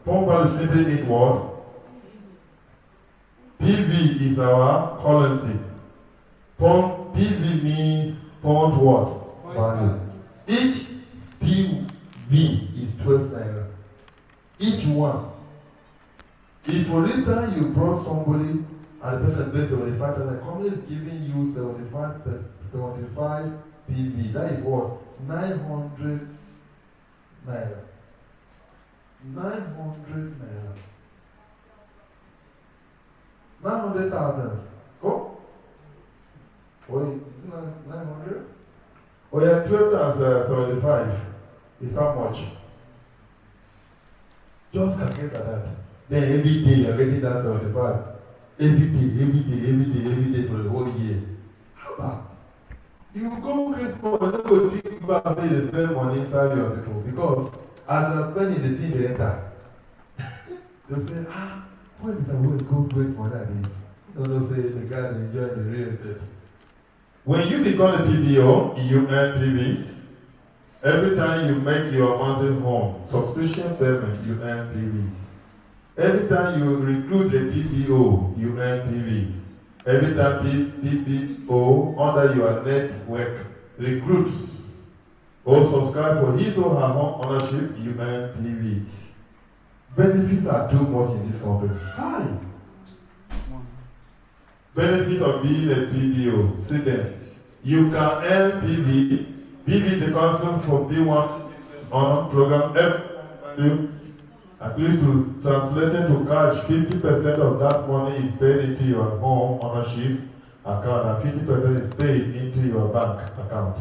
Pound value simply means what? PV is our currency. Pound PV means pound what? Value. Each PV is 12 naira. Each one. If for instance you brought somebody and the person paid 75,000, the company is giving you 75 PV. That is what? 900 naira. 900 naira. 900,000. Go. Oh, is it 900? Oh, yeah, 12 times 75 is how much? Just calculate that. Then every day you're getting that 75. Every day for the whole year. How about? You go Christmas, you don't go think about say you spend money inside your people because as you're spending the thing they enter. They'll say, why is that way go great money at this? You don't say the guys enjoy the real estate. When you become a PBO, you earn PVs. Every time you make your monthly home subscription payment, you earn PVs. Every time you recruit a PBO, you earn PVs. Every time PBO under your network recruits or subscribe for his or her home ownership, you earn PVs. Benefits are too much in this company. Hi. Benefit of being a PBO. See them. You can earn PV. PV is the concept for PWAN on program F. At least to translate it to cash, 50% of that money is paid into your home ownership account and 50% is paid into your bank account.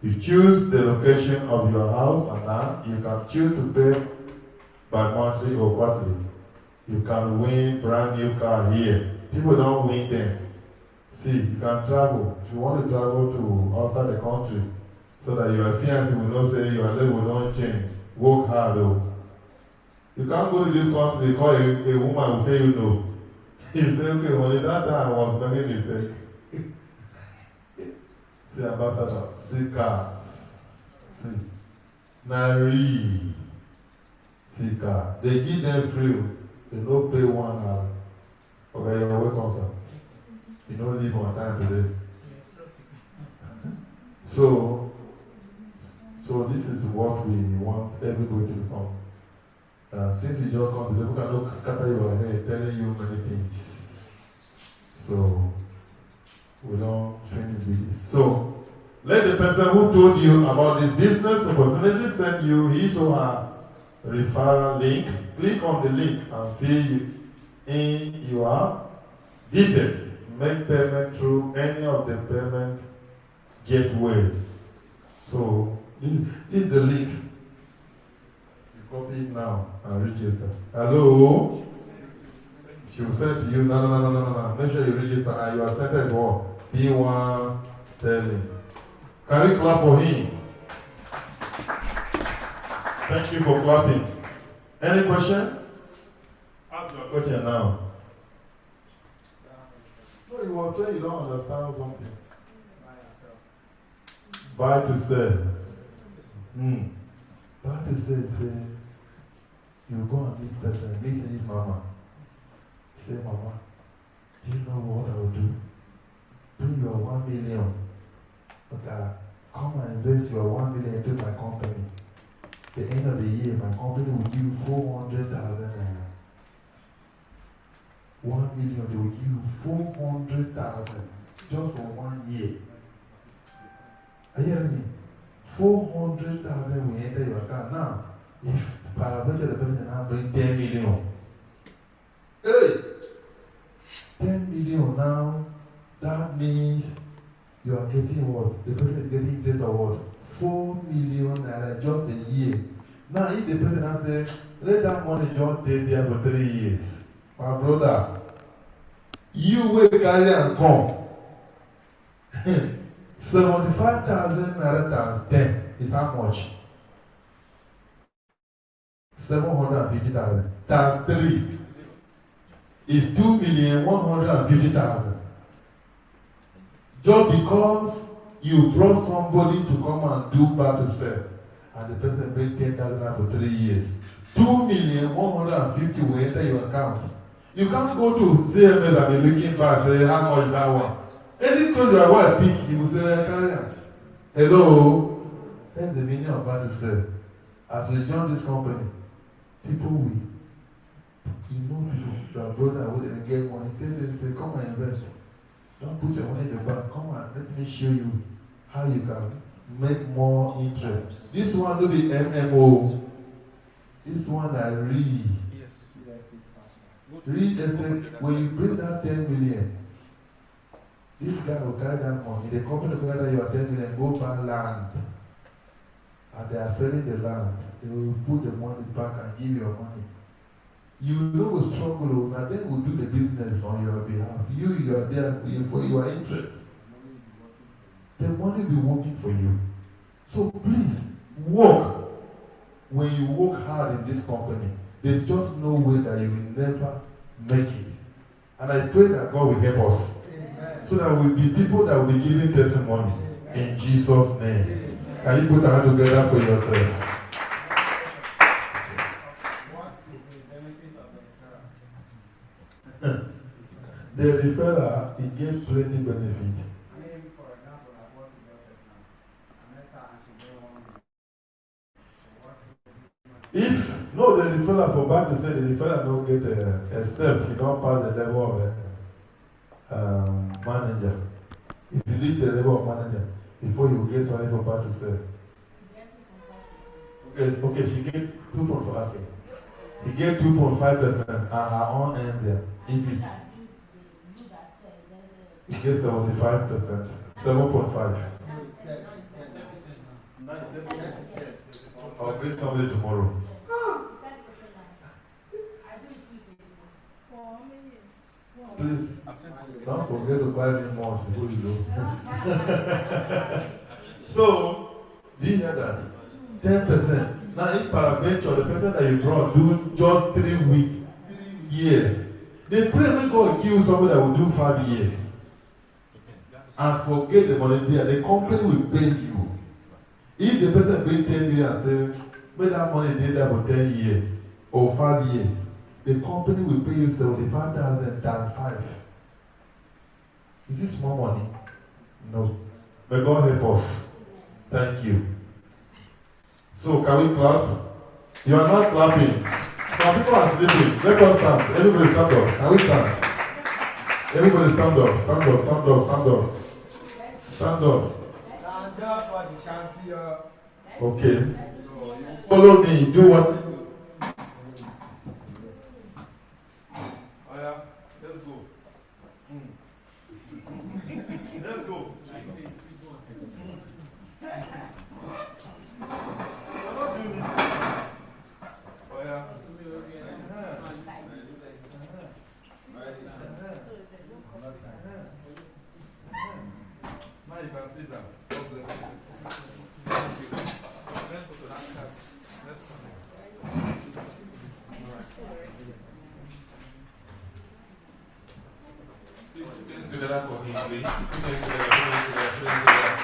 You choose the location of your house and land. You can choose to pay by monthly or quarterly. You can win brand new car here. People don't win them. See, you can travel. If you want to travel to outside the country so that your fiancé will not say your level will not change. Work hard though. You can't go to this country because a woman will tell you no. He said, okay, only that time I was making mistake. The ambassador, see car. See. Nari. See car. They give them free. They don't pay 1 hour. Okay, you're welcome, sir. You don't leave on time today. So this is what we want everybody to become. Since you just come to the book and look scatter your head, telling you many things. So we don't finish with this. So let the person who told you about this business opportunity send you his or her referral link. Click on the link and fill in your details. Make payment through any of the payment gateway. So this is the link. Copy it now and register. Hello? She will say to you, no. Make sure you register and you are sent as what? PWAN Sterling. Can we clap for him? Thank you for clapping. Any question? Ask your question now. No, you will say you don't understand something. Buy to sell. Buy to sell. You go and meet person, meet his mama. Say, Mama, do you know what I will do? Do your 1 million. Okay, come and invest your 1 million into my company. At the end of the year, my company will give you 400,000 naira. 1 million, they will give you 400,000 just for 1 year. Are you hearing me? 400,000 will enter your account. Now, if parameter the person now bring 10 million. Hey! 10 million now, that means you are getting what? The person is getting interest of what? 4 million naira just a year. Now, if the person now say, let that money just stay there for 3 years. My brother, you will carry and come. 75,000 naira times 10 is how much? 750,000 times 3 is 2,150,000. Just because you brought somebody to come and do battle sell. and the person bring 10,000 for 3 years, 2,150,000 will enter your account. You can't go to CMS and be looking back and say, how much is that one? Anything your wife pick, you will say, carry on. Hello? That's the meaning of what to say. As you join this company, people will, your brother will get money, tell them, say, come and invest. Don't put your money in the bank. Come on, let me show you how you can make more interest. This one will be MMO. This one I read. Yes. Real estate, when you bring that 10 million, this guy will carry that money. The company will carry your 10 million, go buy land. And they are selling the land. They will put the money back and give you your money. You know a struggle, and then will do the business on your behalf. You are there for your interest. The money will be working for you. So please, work. When you work hard in this company, there's just no way that you will never make it. And I pray that God will help us. Amen. So that we will be people that will be giving testimony. Amen. In Jesus' name. Amen. Can you put your hand together for yourself? The referral, it gives plenty benefit. I mean, for example, like what you just said now, I met her and she gave 1 million. If, no, the referral, for back to say, the referral don't get a step, you don't pass the level of manager. If you reach the level of manager, before you get something for back to say. Okay, she get 2.5%. Okay. He get 2.5% and her own end there. If he gets 75%, 7.5. I'll bring somebody tomorrow. Please, don't forget to buy me more before you go. So, do you hear that? 10%. Now, if paraventure, the person that you brought, do just 3 weeks, 3 years, they pray when God give somebody that will do 5 years. And forget the money there. The company will pay you. If the person pay 10 million and say, make that money there for 10 years or 5 years, the company will pay you 75,000 times 5. Is this more money? No. May God help us. Thank you. So, can we clap? You are not clapping. Some people are sleeping. Let us stand. Everybody stand up. Can we stand? Everybody stand up. Stand up. Stand up. Stand up. Stand up. Stand up for the champion. Okay. Follow me. Do what? Oh yeah. Let's go. Let's go. Oh yeah. Now you can sit down. God bless you. Let's go to that cast. Let's connect. Please put hands together for him, please. Put hands together, put hands together, put hands together.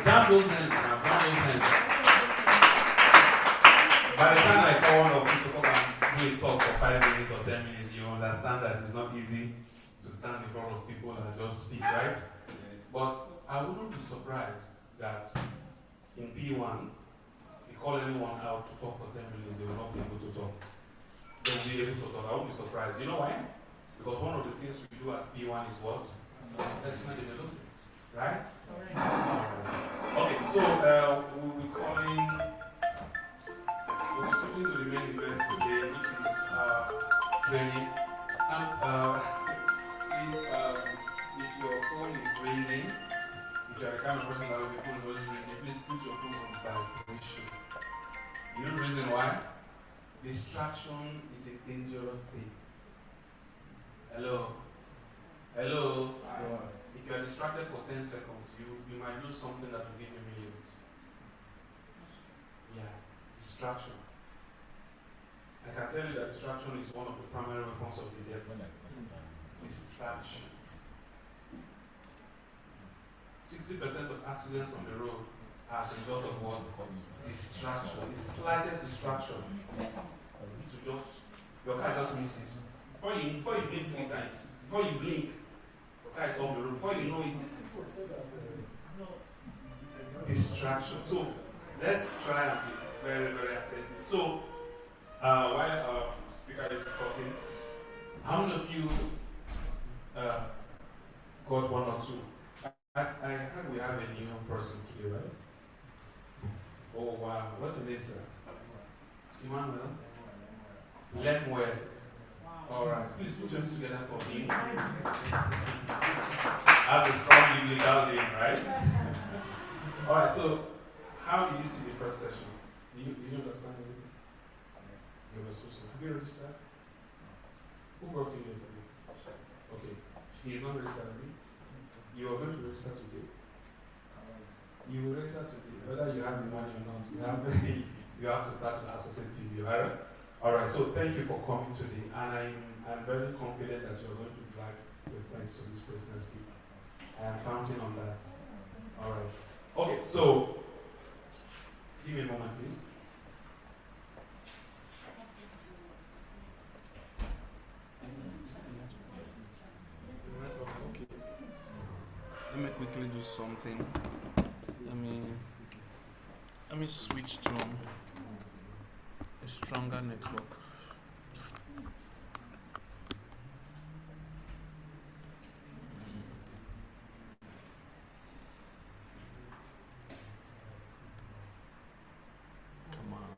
Jam those hands now, jam those hands. By the time I call one of you to come and do a talk for 5 minutes or 10 minutes, you understand that it's not easy to stand in front of people and just speak, right? But I wouldn't be surprised that in P1, if you call anyone out to talk for 10 minutes, they will not be able to talk. They will be able to talk. I won't be surprised. You know why? Because one of the things we do at P1 is what? Personal development. Right? Alright. Okay, so we'll be switching to the main event today, which is training. And please, if your phone is ringing, if you are the kind of person that will be phone is always ringing, please put your phone on vibration. You know the reason why? Distraction is a dangerous thing. Hello? Hello? If you are distracted for 10 seconds, you might do something that will give you millions. Yeah, distraction. I can tell you that distraction is one of the primary weapons of the devil. Distraction. 60% of accidents on the road as a result of what? Distraction. The slightest distraction to just, your car just misses. Before you blink 3 times, before you blink, your car is off the road. Before you know it, distraction. So let's try and be very, very attentive. So while our speaker is talking, how many of you got 1 or 2? I heard we have a new person today, right? Oh wow, what's your name, sir? Emmanuel? Lemuel. Alright, please put your hands together for him. As a strong biblical name, right? Alright, so how did you see the first session? Do you understand anything? Yes. You were so slow. Have you registered? Who brought you here today? Okay. He is not registered, right? You are going to register today. You will register today. Whether you have the money or not, you have to start to associate TV, right? Alright, so thank you for coming today. And I'm very confident that you're going to drag your friends to this place next week. I am counting on that. Alright. Okay, so give me a moment, please. Let me quickly do something. Let me switch to a stronger network. Come on.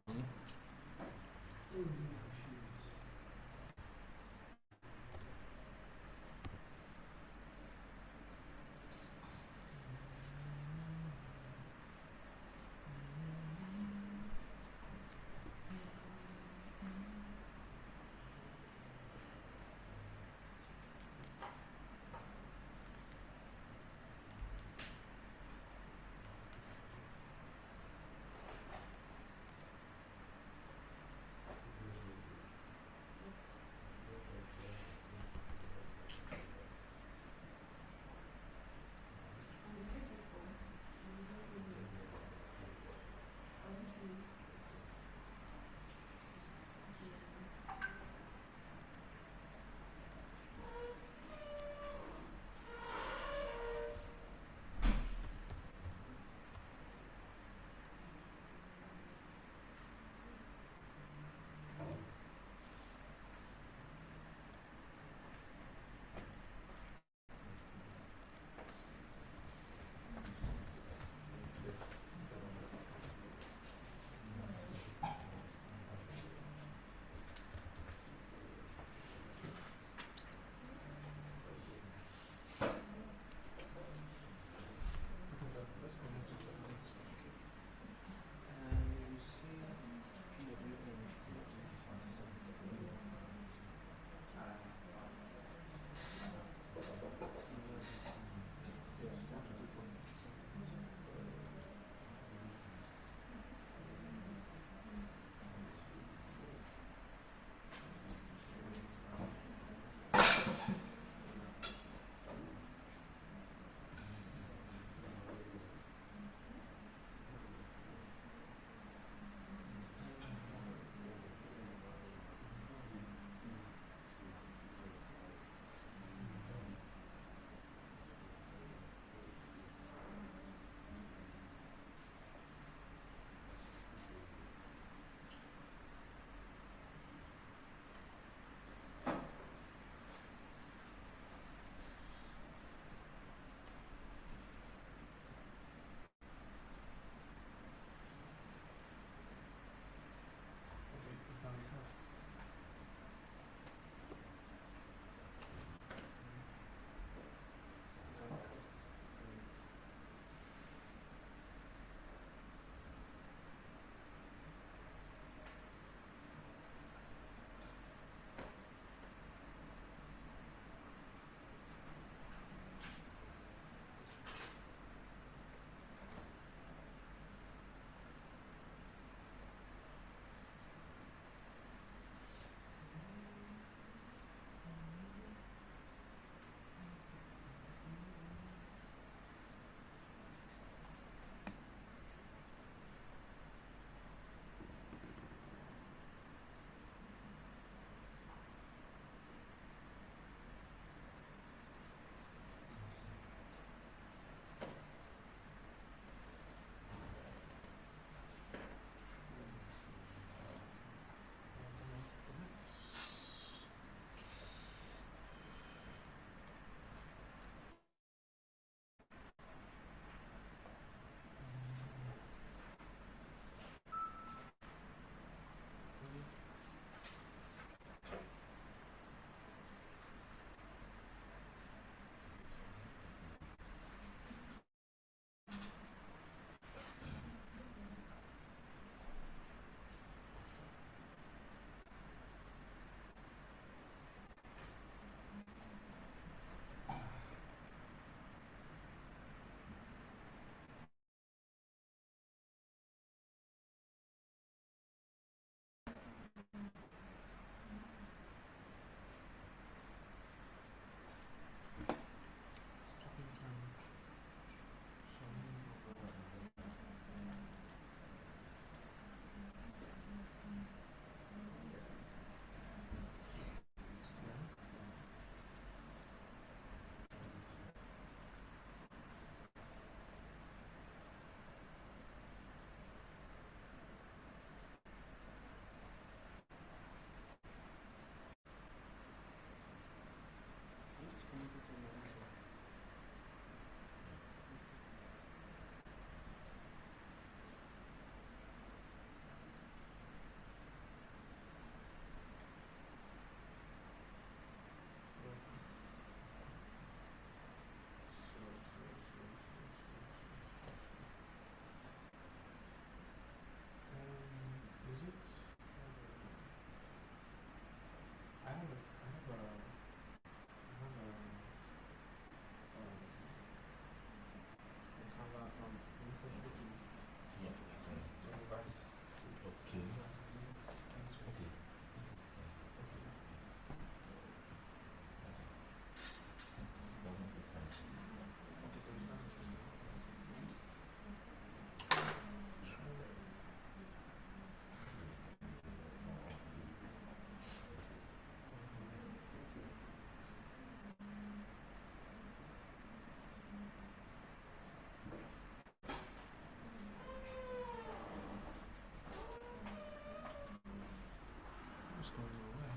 What's going on? Where?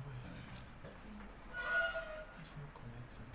It's not connecting.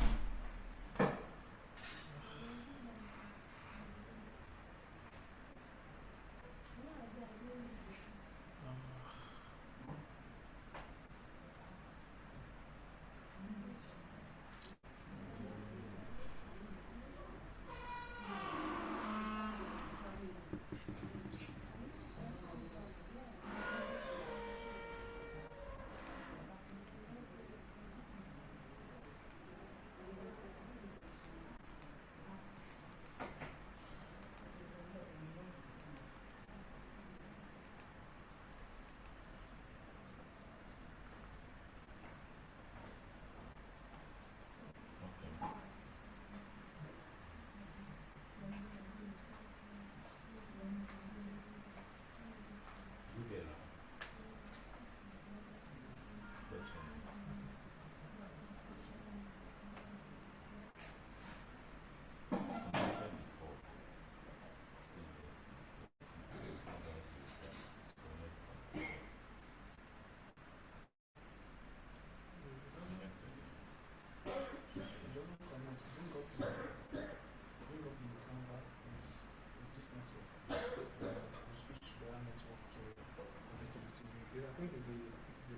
I think it's the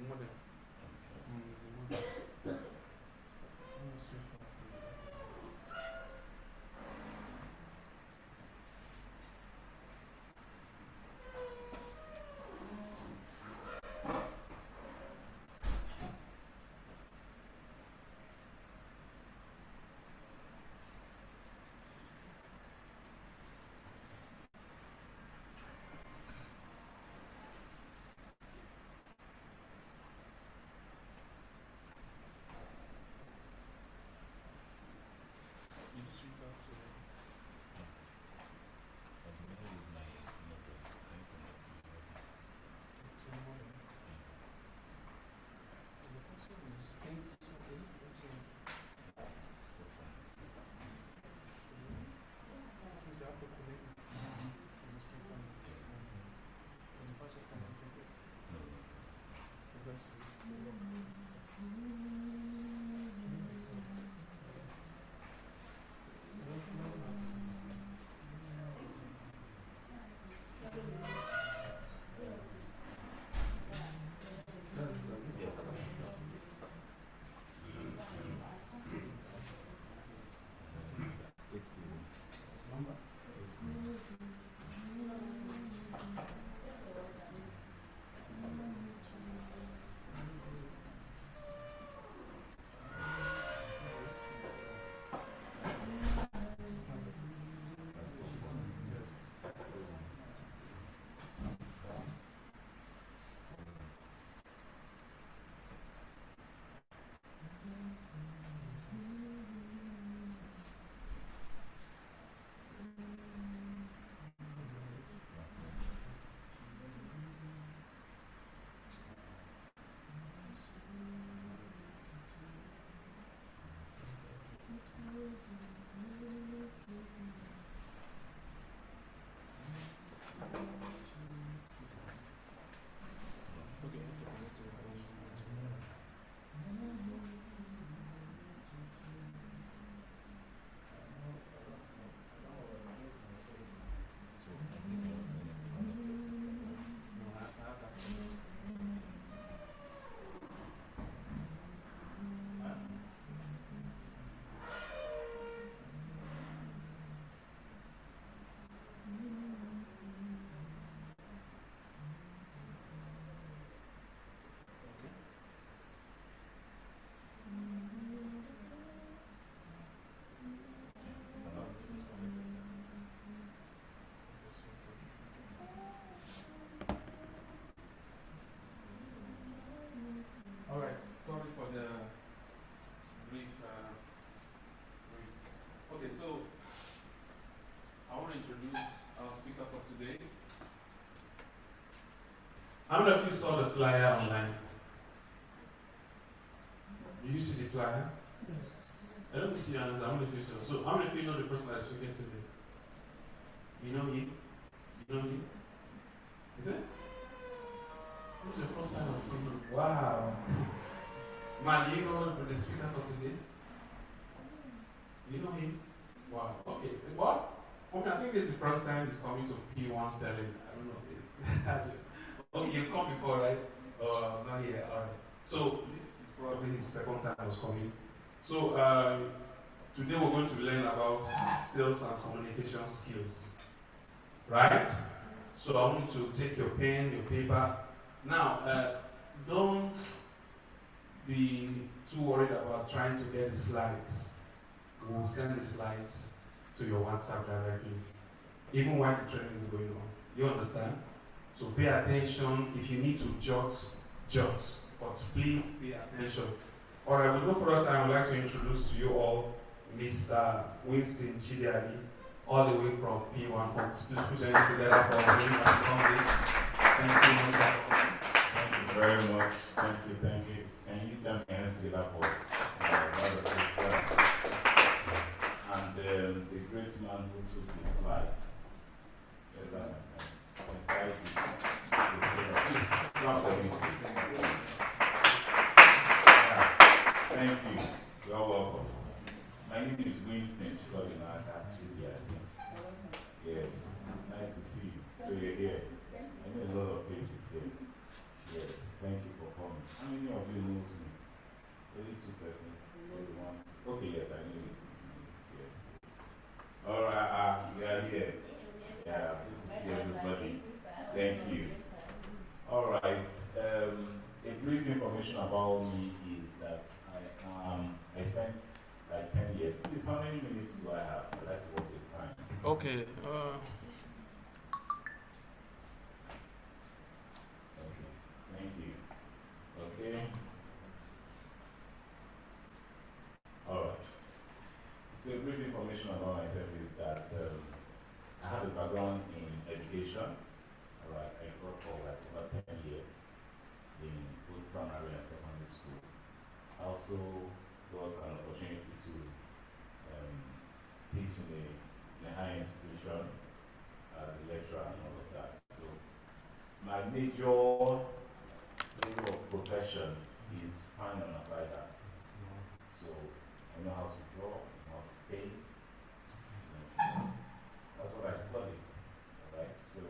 modem. The modem. Alright, sorry for the brief wait. Okay, so I want to introduce our speaker for today. How many of you saw the flyer online? Did you see the flyer? Yes. I don't see your answer. How many of you saw? So, how many of you know the person that is speaking today? You know him? You know him? Is it? This is your first time of seeing him. Wow. Man, do you know the speaker for today? You know him? Wow. Okay. What? For me, I think this is the first time he's coming to P1 Sterling. I don't know. That's it. Okay, you've come before, right? Oh, I was not here. Alright. So this is probably his second time I was coming. So today we're going to learn about sales and communication skills. Right? So I want you to take your pen, your paper. Now, don't be too worried about trying to get the slides. We'll send the slides to your WhatsApp directly, even while the training is going on. You understand? So pay attention. If you need to jot, jot. But please pay attention. Alright, with no further time, I would like to introduce to you all Mr. Winston Chidiadi, all the way from P1 Homes. Please put your hands together for him and come. Thank you, Mr. Thank you very much. Thank you, thank you. And you can hands together for and the great man who took the slide. Yes, thank you. You are welcome. My name is Winston Chidiadi, actually. Yes, nice to see you. So you're here. I know a lot of faces here. Yes, thank you for coming. How many of you knows me? Only two persons. Only one. Okay, yes, I know it. Yes. All right, we are here. Yeah, good to see everybody. Thank you. All right. A brief information about me is that I spent like 10 years. Please, how many minutes do I have? I like to work with time. Okay. Okay. Thank you. Okay. All right. So a brief information about myself is that I have a background in education. All right. I taught for like over 10 years in both primary and secondary school. I also got an opportunity to teach in a higher institution as a lecturer and all of that. So my major area of profession is fine and applied art. So I know how to draw, I know how to paint. That's what I studied. Right? So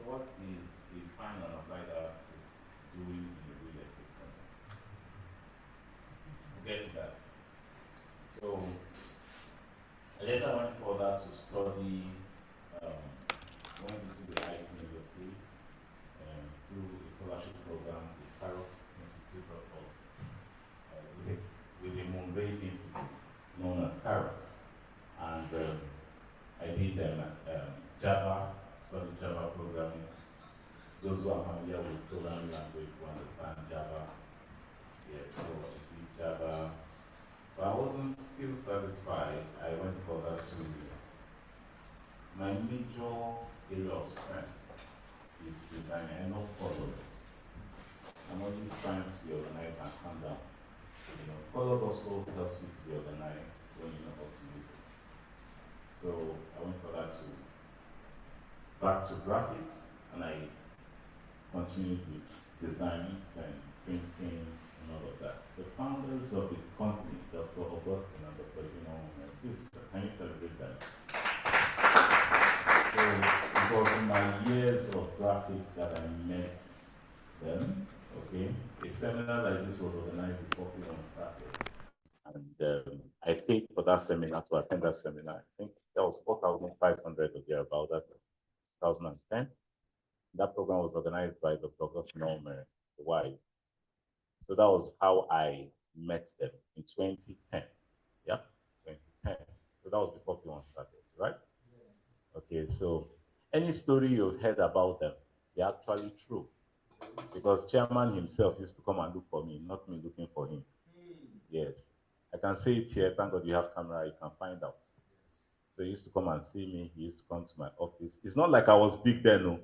what is a fine and applied artist doing in the real estate company? We'll get to that. So I later went further to study, went into the IT industry through a scholarship program, the Paris Institute with the Mumbai Institute, known as Paris. And I did Java, studied Java programming. Those who are familiar with programming language will understand Java. Yes, so I did Java. But I wasn't still satisfied. I went further to my major area of strength is design. I know colors. I'm only trying to be organized and calm down. You know, colors also helps you to be organized when you know how to use it. So I went further to back to graphics, and I continued with design and printing and all of that. The founders of the company, Dr. Augustine and Dr. Please, can you celebrate that? So it was in my years of graphics that I met them. Okay, a seminar like this was organized before P1 started, and I paid for that seminar to attend that seminar. I think that was 4,500 or thereabout. That 2010. That program was organized by Dr. Augustine Why? So that was how I met them in 2010. Yeah, 2010. So that was before P1 started, right? Yes. Okay, so any story you've heard about them, they're actually true. Because chairman himself used to come and look for me, not me looking for him. Yes. I can say it here, thank God you have camera, you can find out. So he used to come and see me, he used to come to my office. It's not like I was big then, no.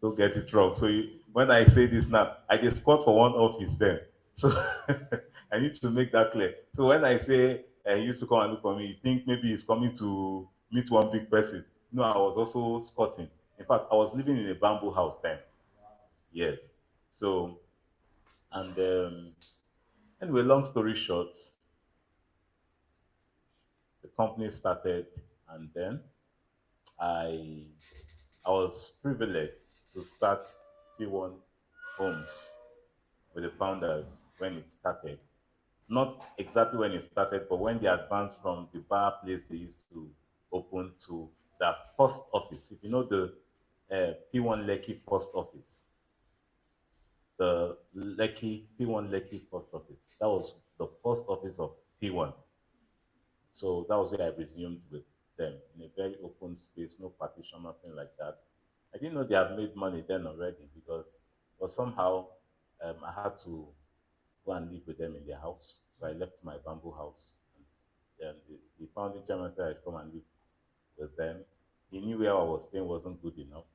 Don't get it wrong. So when I say this now, I just squat for one office then. So I need to make that clear. So when I say he used to come and look for me, you think maybe he's coming to meet one big person. No, I was also squatting. In fact, I was living in a bamboo house then. Yes. So, and anyway, long story short, the company started, and then I I was privileged to start P1 Homes with the founders when it started. Not exactly when it started, but when they advanced from the bar place they used to open to their first office. If you know the P1 Lekki first office, the Lekki P1 Lekki first office, that was the first office of P1. So that was where I resumed with them in a very open space, no partition, nothing like that. I didn't know they had made money then already because, but somehow I had to go and live with them in their house. So I left my bamboo house. And the founding chairman said I'd come and live with them. He knew where I was staying wasn't good enough.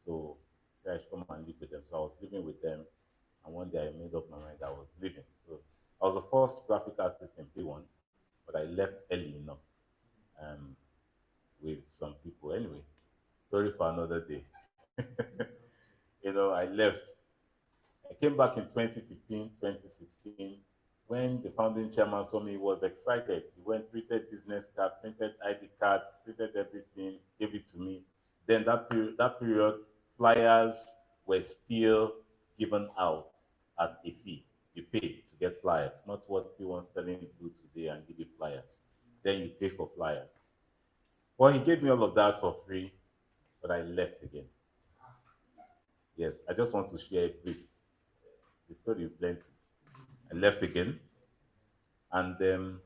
So he said I should come and live with them. So I was living with them. And one day I made up my mind I was leaving. So I was the first graphic artist in P1, but I left early enough um, with some people. Anyway, story for another day. I left. I came back in 2015, 2016. When the founding chairman saw me, he was excited. He went, printed business card, printed ID card, printed everything, gave it to me. Then that period, flyers were still given out at a fee. You pay to get flyers, not what P1's telling you to do today and give you flyers. Then you pay for flyers. Well, he gave me all of that for free, but I left again. Yes, I just want to share a brief. The story you plenty. I left again, and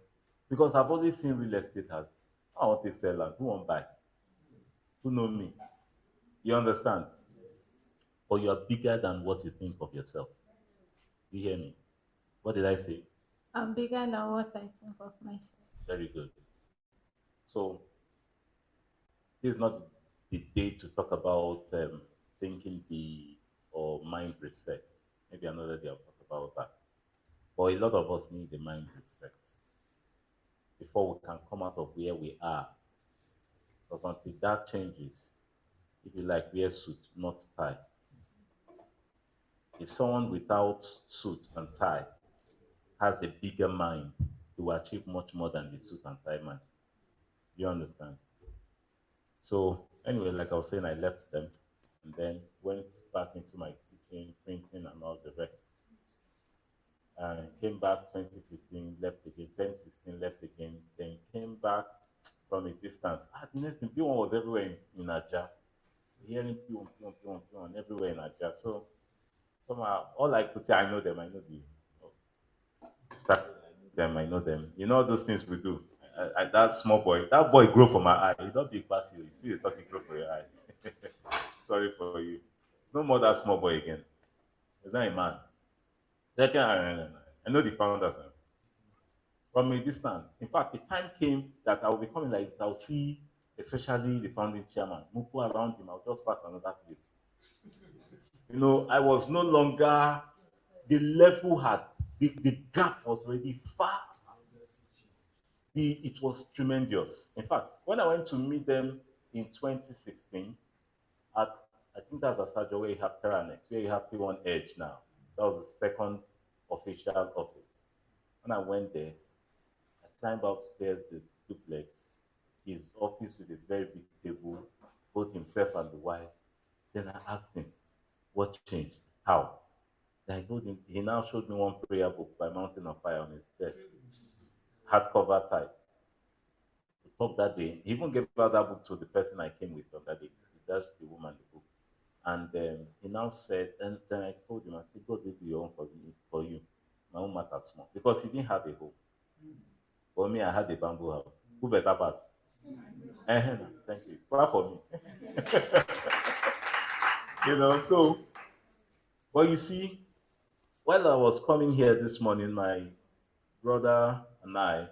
because I've always seen real estate as I want to sell and who won't buy, who know me. You understand? But you are bigger than what you think of yourself. You hear me? What did I say? I'm bigger than what I think of myself. Very good. So this is not the day to talk about thinking big or mind reset. Maybe another day I'll talk about that. But a lot of us need a mind reset before we can come out of where we are. Because until that changes, if you like, wear suit, not tie. If someone without suit and tie has a bigger mind, he will achieve much more than the suit and tie man. You understand? So anyway, like I was saying, I left them and then went back into my teaching, printing, and all the rest. And came back 2015, left again, 2016, left again, then came back from a distance. The next thing, P1 was everywhere in Aja. Hearing P1, P1, P1, P1 everywhere in Aja. So somehow, all I could say, I know them, I know the start them, I know them. You know all those things we do. That small boy, that boy grow for my eye. You don't be pass you. You see the talking grow for your eye. Sorry for you. No more that small boy again. It's not a man. Second, I know the founders from a distance. In fact, the time came that I will be coming like I'll see, especially the founding chairman, Mupu around him. I'll just pass another place. I was no longer the level had the gap was already far. It was tremendous. In fact, when I went to meet them in 2016, at I think that's a surgery where you have Teranex, where you have P1 Edge now. That was the second official office. When I went there, I climbed upstairs the duplex, his office with a very big table, both himself and the wife. Then I asked him, what changed? How? Then I told him, he now showed me one prayer book by Mountain of Fire on his desk, hardcover type. We talked that day. He even gave out that book to the person I came with on that day. He dashed the woman the book. And he now said, and then I told him, I said, God will do your own for me, for you. My own matter small. Because he didn't have a home. For me, I had a bamboo house. Who better pass? Thank you. Clap for me. So, but you see, while I was coming here this morning, my brother and I,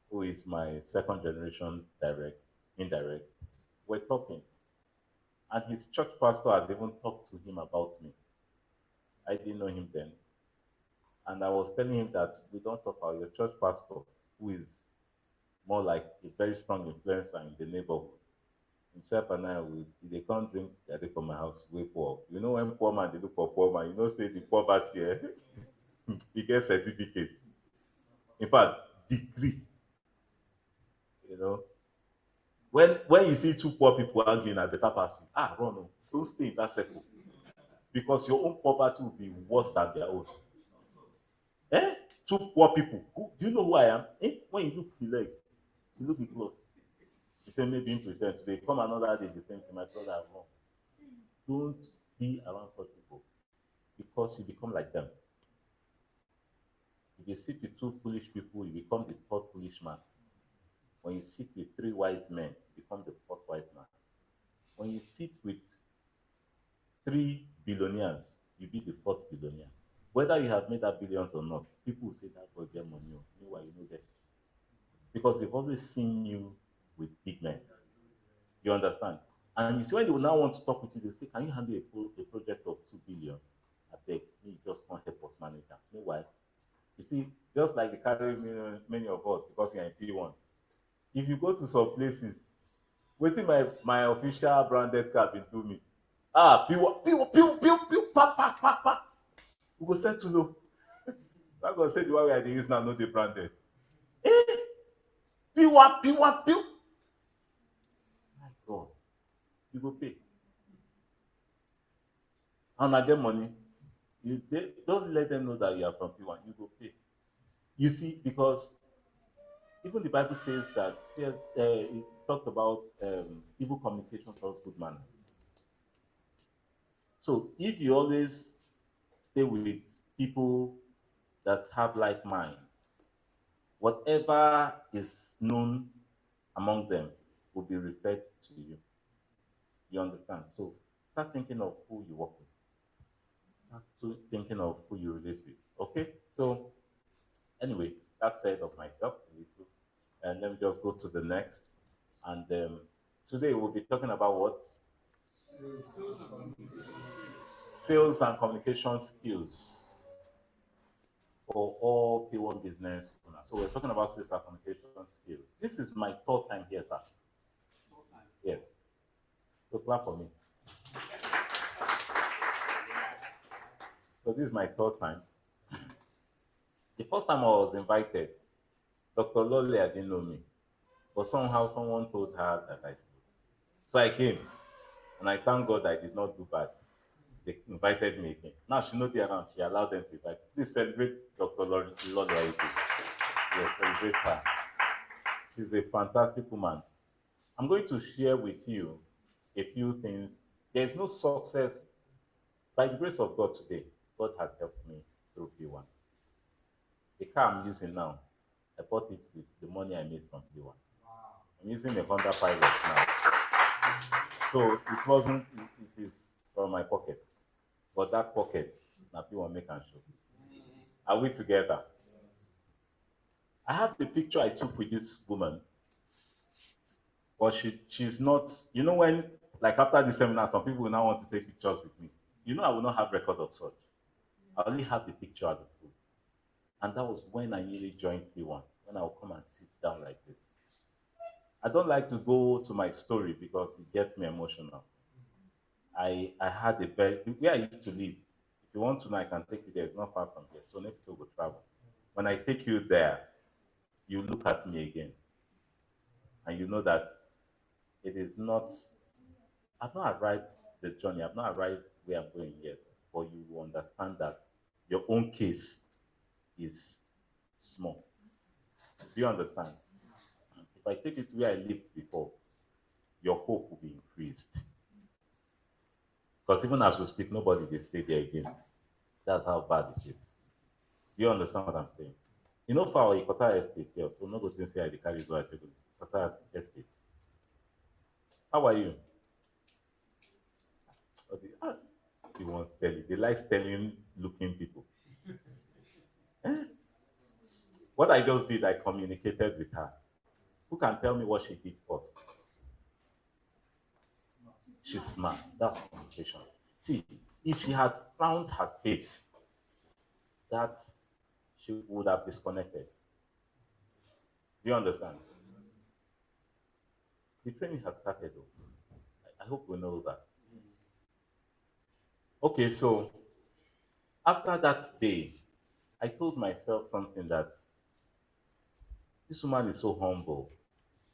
who is my second generation indirect, were talking. And his church pastor has even talked to him about me. I didn't know him then. And I was telling him that we don't suffer. Your church pastor, who is more like a very strong influencer in the neighborhood, Himself and I will, if they can't drink garri for my house, we poor. You know when poor man they look for poor man, you know say the poverty he gets certificate. In fact, degree, you know. When you see two poor people arguing at better pass you, run oh, don't stay in that circle. Because your own poverty will be worse than their own. Eh? Two poor people. Do you know who I am? When you look the leg, you look the cloth. You say maybe in pretend today, come another day, the same thing, my brother have wrong. Don't be around such people because you become like them. If you sit with two foolish people, you become the third foolish man. When you sit with three wise men, you become the fourth wise man. When you sit with three billionaires, you be the fourth billionaire. Whether you have made that billions or not, people will say that boy get money. Oh. Meanwhile, you know that. Because they've always seen you with big men. You understand? And you see, when they will now want to talk with you, they say, can you handle a project of 2 billion? I beg, me just want help us manage that. Meanwhile, you see, just like they carry many of us because you're in P1. If you go to some places, waiting my official branded card will do me. P1, P1, pa, pa, pa, pa. We go settle low. I'm going to say the one way they use now, no they branded. P1, P1, P1. My God, you go pay. And I get money. Don't let them know that you are from P1. You go pay. You see, because even the Bible says that it talks about evil communication towards good manner. So if you always stay with people that have like minds, whatever is known among them will be referred to you. You understand? So start thinking of who you work with. Start thinking of who you relate with. Okay? So anyway, that's said of myself a little. And let me just go to the next. And today we'll be talking about what? Sales and communication skills for all P1 business owners. So we're talking about sales and communication skills. This is my third time here, sir. Yes. So clap for me. So this is my third time. The first time I was invited, Dr. Lole didn't know me. But somehow someone told her that I should. So I came. And I thank God I did not do bad. They invited me again. Now she knows they're around. She allowed them to invite. Please celebrate Dr. Lole. Yes, celebrate her. She's a fantastic woman. I'm going to share with you a few things. There is no success by the grace of God today. God has helped me through P1. The car I'm using now, I bought it with the money I made from P1. I'm using a Honda Pilot now. So it wasn't, it is from my pocket. But that pocket, now P1 make and show. Are we together? I have the picture I took with this woman. But she's not, you know, when, like after the seminar, some people will now want to take pictures with me. You know, I will not have record of such. I only have the picture as a proof. And that was when I nearly joined P1, when I would come and sit down like this. I don't like to go to my story because it gets me emotional. I had a very, where I used to live, if you want to know, I can take you there. It's not far from here. So next week we'll travel. When I take you there, you look at me again. And you know that it is not, I've not arrived the journey, I've not arrived where I'm going yet. But you will understand that your own case is small. Do you understand? If I take you to where I lived before, your hope will be increased. Because even as we speak, nobody will stay there again. That's how bad it is. Do you understand what I'm saying? You know, for our Ikota estate here, so no go to say I carry go at Ikota estate. How are you? He wants telling. They like telling looking people. What I just did, I communicated with her. Who can tell me what she did first? She's smart. That's communication. See, if she had found her face, that she would have disconnected. Do you understand? The training has started though. I hope we know that. Okay, so after that day, I told myself something that this woman is so humble.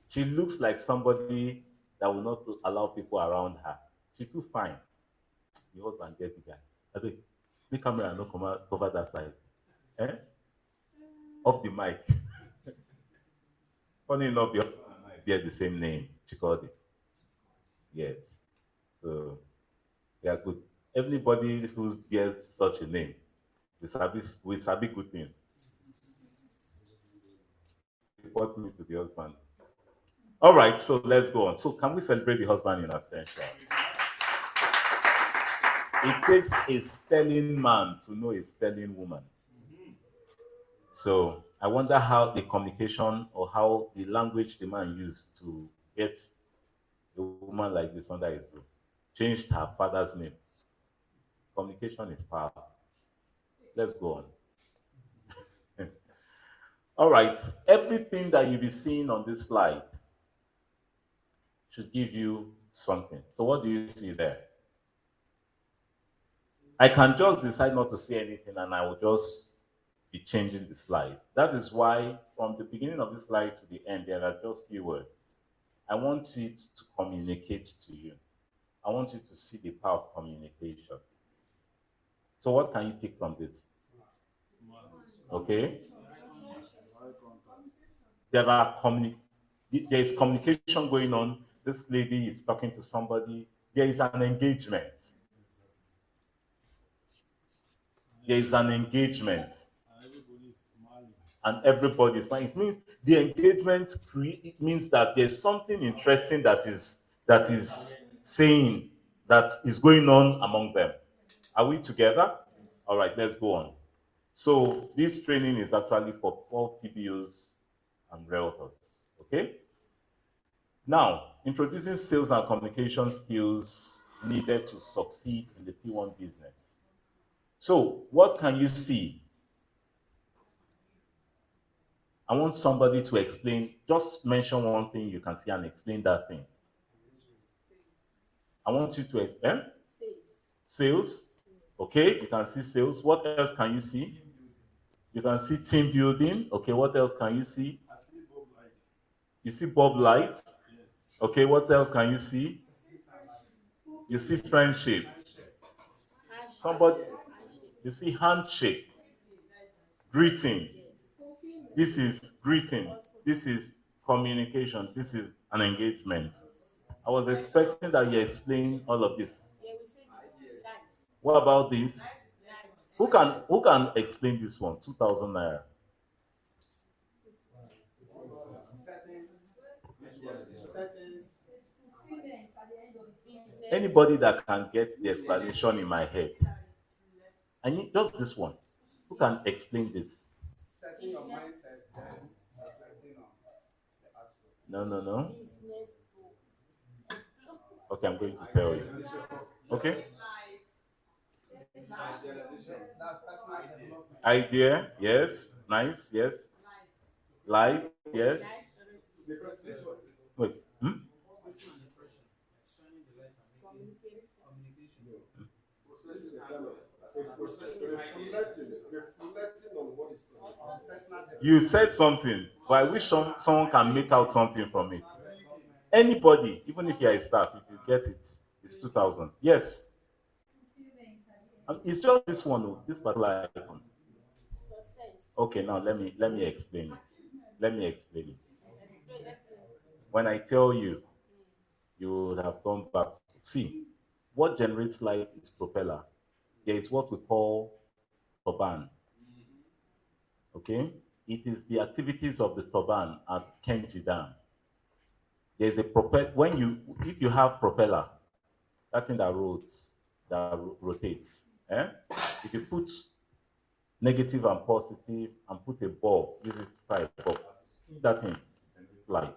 She looks like somebody that will not allow people around her. She's too fine. The husband get the guy. I think the camera no cover that side. Eh? Off the mic. Funny enough, the husband and I bear the same name, Chikodi. Yes. So we are good. Everybody who bears such a name, we sabi good things. Report me to the husband. All right, so let's go on. So can we celebrate the husband in absentia? It takes a sterling man to know a sterling woman. So I wonder how the communication or how the language the man used to get a woman like this under his roof. Changed her father's name. Communication is powerful. Let's go on. All right. Everything that you'll be seeing on this slide should give you something. So what do you see there? I can just decide not to see anything and I will just be changing the slide. That is why from the beginning of the slide to the end, there are just few words. I want it to communicate to you. I want you to see the power of communication. So what can you pick from this? Okay? There is communication going on. This lady is talking to somebody. There is an engagement. There is an engagement. And everybody is fine. It means the engagement it means that there's something interesting that is saying that is going on among them. Are we together? All right, let's go on. So this training is actually for all PBOs and realtors. Okay? Now, introducing sales and communication skills needed to succeed in the P1 business. So, what can you see? I want somebody to explain, just mention one thing you can see and explain that thing. I want you to explain. Sales. Okay, you can see sales. What else can you see? You can see team building. Okay, what else can you see? You see Bob Light. Okay, what else can you see? You see friendship. Somebody, you see handshake. Greeting. This is greeting. This is communication. This is an engagement. I was expecting that you explain all of this. What about this? Who can explain this one? 2,000 naira. Anybody that can get the explanation in my head. I need just this one. Who can explain this? Setting your mindset and reflecting on the actual. No, no, no. Okay, I'm going to tell you. Okay? That's personal development. Idea, yes. Nice, yes. Light, yes. Wait. You said something, but I wish someone can make out something from it. Anybody, even if you're a staff, if you get it, it's 2,000. Yes. And it's just this one, oh, this particular icon. Okay, now let me explain it. Let me explain it. When I tell you, you would have gone back. See, what generates light is propeller. There is what we call turbine. Okay? It is the activities of the turbine at Kenji Dam. There's a propeller. If you have propeller, that thing that rotates. Eh? If you put negative and positive and put a ball, use it to tie a ball. That thing light.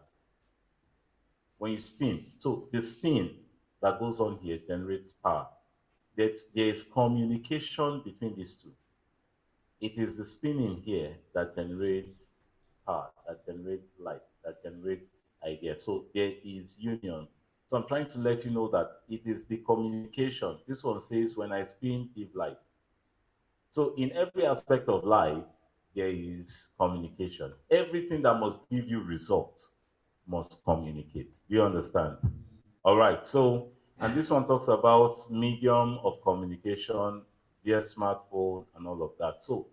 When you spin, so the spin that goes on here generates power. There is communication between these two. It is the spinning here that generates power, that generates light, that generates idea. So there is union. So I'm trying to let you know that it is the communication. This one says, when I spin, give light. So in every aspect of life, there is communication. Everything that must give you results must communicate. Do you understand? All right. So, and this one talks about medium of communication via smartphone and all of that. So,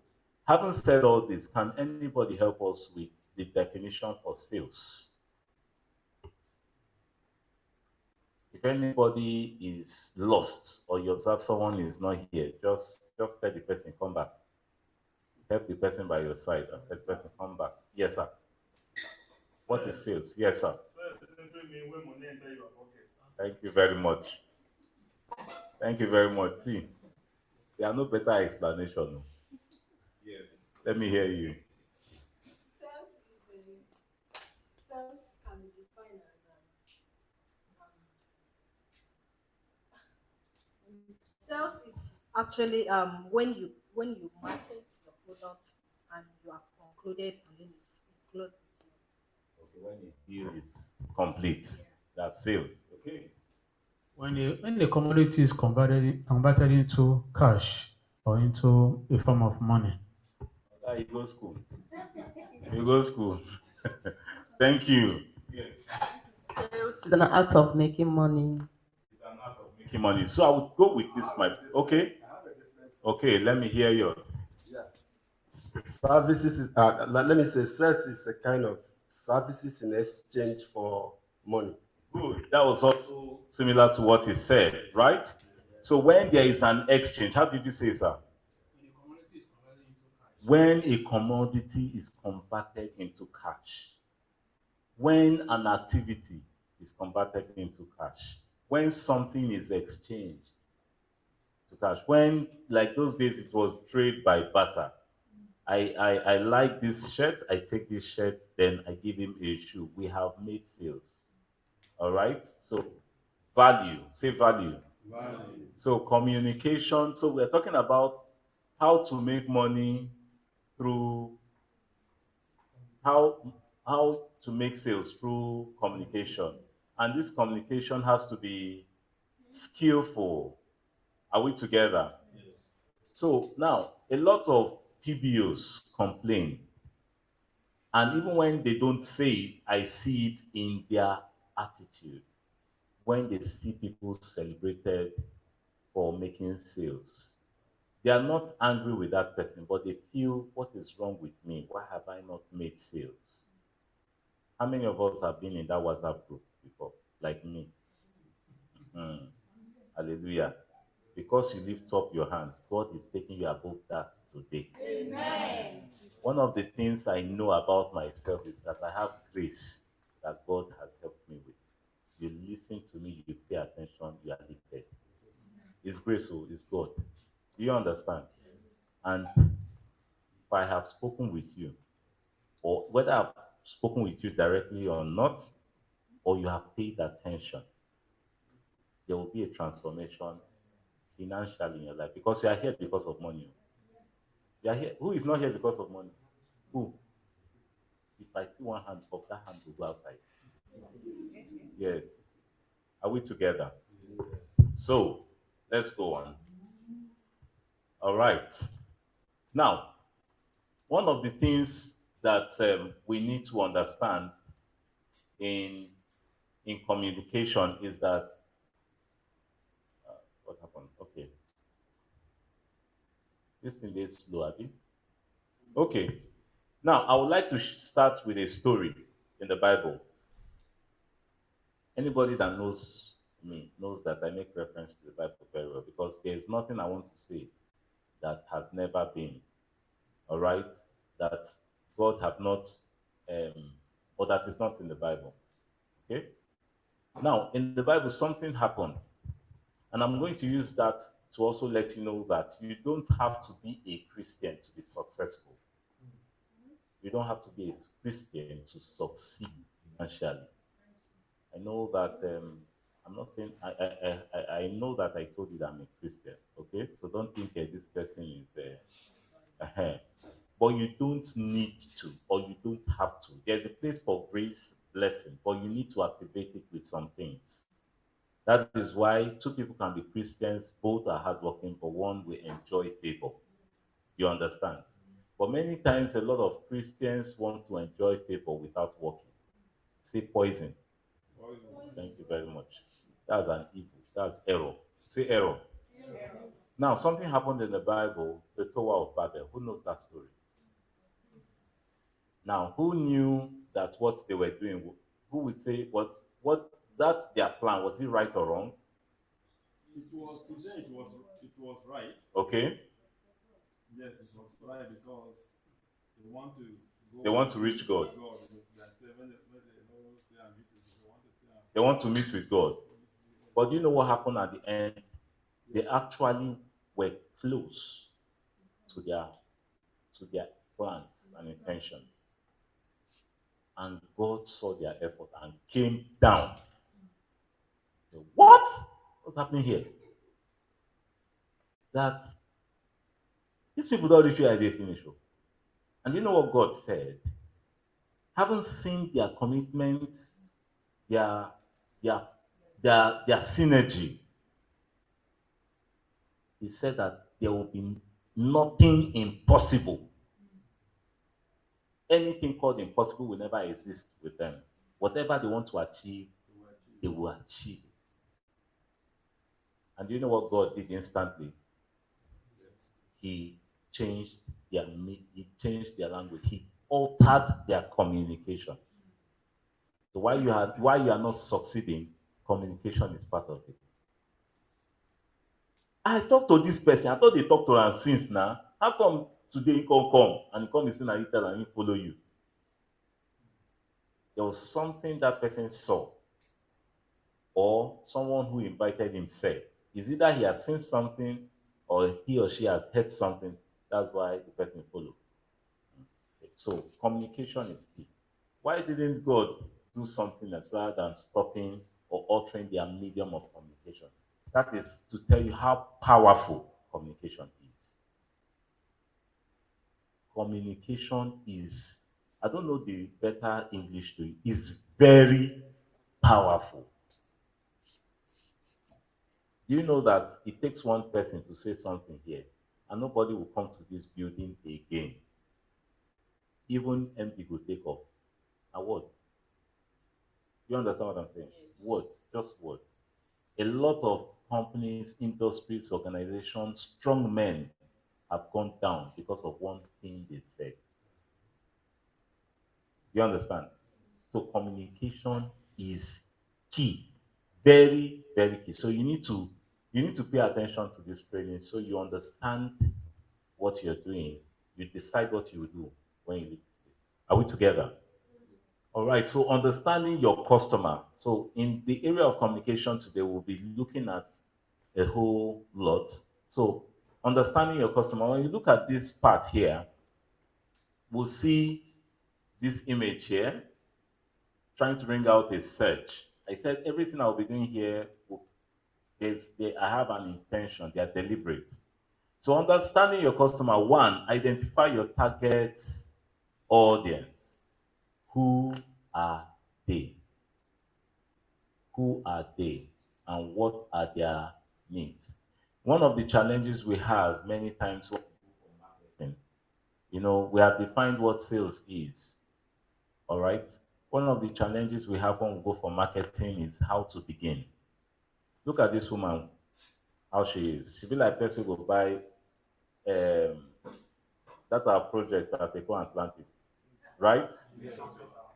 having said all this, can anybody help us with the definition for sales? If anybody is lost or you observe someone is not here, just tell the person come back. Help the person by your side and tell the person come back. Yes, sir. What is sales? Yes, sir. Thank you very much. Thank you very much. See, there are no better explanation. No. Yes. Let me hear you. Sales can be defined as sales is actually when you market your product and you have concluded and then you close the deal. Okay, when the deal is complete, that's sales. Okay. When the commodity is converted into cash or into a form of money. You go school. You go school. Thank you. Yes. Sales is an art of making money. It's an art of making money. So I would go with this, my okay. Okay, let me hear yours. Yeah. Services is, let me say, sales is a kind of services in exchange for money. Good. That was also similar to what he said, right? So when there is an exchange, how did you say, sir? When a commodity is converted into cash. When an activity is converted into cash. When something is exchanged to cash. When, like those days, it was trade by barter. I like this shirt, I take this shirt, then I give him a shoe. We have made sales. All right? So, value, say value. Value. So, communication. So, we're talking about how to make money through how how to make sales through communication. And this communication has to be skillful. Are we together? Yes. So now a lot of PBOs complain, and even when they don't say it, I see it in their attitude. When they see people celebrated for making sales, they are not angry with that person, but they feel, what is wrong with me? Why have I not made sales? How many of us have been in that WhatsApp group before, like me? Mm. Hallelujah. Because you lift up your hands, God is taking you above that today. One of the things I know about myself is that I have grace that God has helped me with. You listen to me, you pay attention, you are lifted. It's grace, oh, it's God. Do you understand? And if I have spoken with you, or whether I've spoken with you directly or not, or you have paid attention, there will be a transformation financially in your life because you are here because of money. You are here. Who is not here because of money? Who? If I see one hand up, that hand will go outside. Yes. Are we together? So let's go on. All right. Now, one of the things that we need to understand in communication is that what happened? Okay, this thing is slow, Abby. Okay. Now, I would like to start with a story in the Bible. Anybody that knows me knows that I make reference to the Bible very well because there's nothing I want to say that has never been, all right, that God have not, or that is not in the Bible. Okay? Now, in the Bible, something happened, and I'm going to use that to also let you know that you don't have to be a Christian to be successful. You don't have to be a Christian to succeed financially. I know that I'm not saying I know that I told you that I'm a Christian. Okay, so don't think this person is but you don't need to, or you don't have to. There's a place for grace blessing, but you need to activate it with some things. That is why two people can be Christians, both are hardworking, but one will enjoy favor. You understand? But many times, a lot of Christians want to enjoy favor without working. Say poison. Thank you very much. That's an evil. That's error. Say error. Now, something happened in the Bible, the Tower of Babel. Who knows that story? Now, who knew that what they were doing? Who would say what that's their plan? Was it right or wrong? It was today. It was right. Okay, Yes, it was right because they want to they go want to reach God. God. They say when they know say and this is they want to say They want to meet with God. But do you know what happened at the end? They actually were close to their plans and intentions. And God saw their effort and came down. So, what? What's happening here? That these people don't reach where they finish. Oh. And you know what God said? Haven't seen their commitments, their their their synergy. He said that there will be nothing impossible. Anything called impossible will never exist with them. Whatever they want to achieve, they will achieve it. And do you know what God did instantly? He changed he changed their language. He altered their communication. So why you are not succeeding, communication is part of it. I talked to this person. I thought they talked to her since now. How come today he can't come and he come and and he tell and he follow you? There was something that person saw, or someone who invited him said. Is either he has seen something or he or she has heard something. That's why the person followed. So communication is key. Why didn't God do something else rather than stopping or altering their medium of communication? That is to tell you how powerful communication is. Communication is, I don't know the better English to it, is very powerful. Do you know that it takes one person to say something here and nobody will come to this building again? Even empty will take off. And what? You understand what I'm saying? Words, just words. A lot of companies, industries, organizations, strong men have gone down because of one thing they said. You understand? So communication is key. Very, very key. So you need to pay attention to this training so you understand what you're doing. You decide what you will do when you leave this place. Are we together? All right, so understanding your customer. So in the area of communication today, we'll be looking at a whole lot. So understanding your customer, when you look at this part here, we'll see this image here, trying to bring out a search. I said everything I'll be doing here, I have an intention, they are deliberate. So understanding your customer, one, identify your target audience. Who are they? Who are they? And what are their needs? One of the challenges we have many times when we go for marketing, we have defined what sales is. All right. One of the challenges we have when we go for marketing is how to begin. Look at this woman, how she is. She be like person who go buy that's our project at Eco Atlantic, right?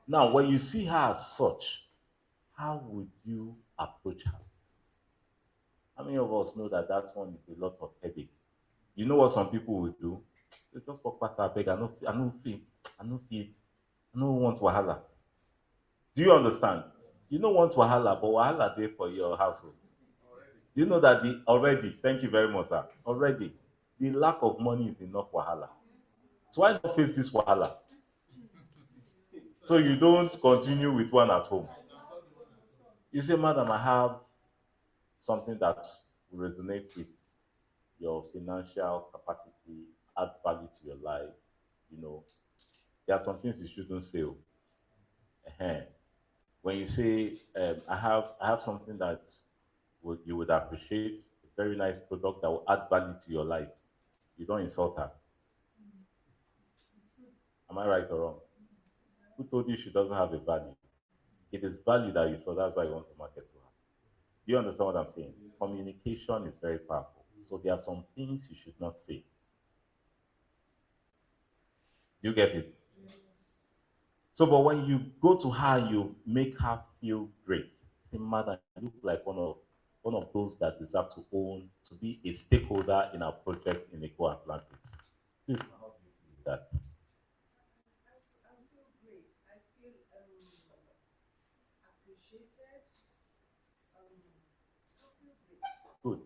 Now, when you see her as such, how would you approach her? How many of us know that that one is a lot of headache? You know what some people will do? They just walk past her, beg, I no fit, I no fit, I no want wahala. Do you understand? You don't want wahala, but wahala there for your household. Do you know that already, thank you very much, sir, already, the lack of money is enough wahala. So why not face this wahala? So you don't continue with one at home. You say, madam, I have something that will resonate with your financial capacity, add value to your life. You know, there are some things you shouldn't say. Oh. When you say, I have something that you would appreciate a very nice product that will add value to your life. You don't insult her. Am I right or wrong? Who told you she doesn't have a value? It is value that you saw. That's why you want to market to her. Do you understand what I'm saying? Communication is very powerful. So there are some things you should not say. Do you get it? So, but when you go to her, you make her feel great. Say, madam, you look like one of those that deserve to own, to be a stakeholder in our project in Eco Atlantics. Please, how do you feel that? I feel great. I feel appreciated. I feel great. Good.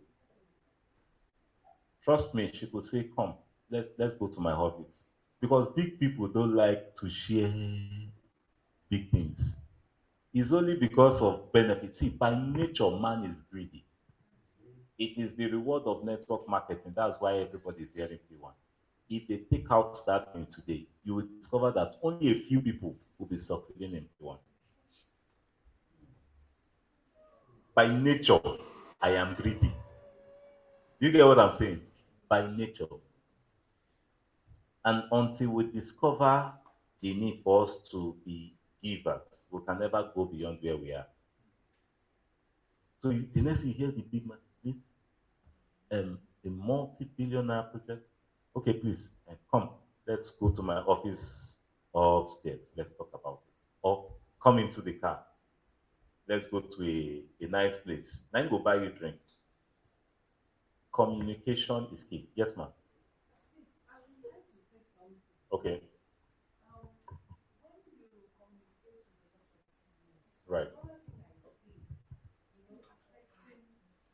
Trust me, she could say, come, let's go to my office. Because big people don't like to share big things. It's only because of benefit. See, by nature, man is greedy. It is the reward of network marketing. That's why everybody is hearing P1. If they take out that thing today, you will discover that only a few people will be succeeding in P1. By nature, I am greedy. Do you get what I'm saying? By nature. And until we discover the need for us to be givers, we can never go beyond where we are. So the next thing you hear the big man, this a multi-billionaire project. Okay, please come. Let's go to my office upstairs. Let's talk about it. Or come into the car. Let's go to a nice place. Now go buy you drink. Communication is key. Yes, ma'am. Please, I would like to say something. Okay. When you communicate with a lot of people, Right. one thing I see, affecting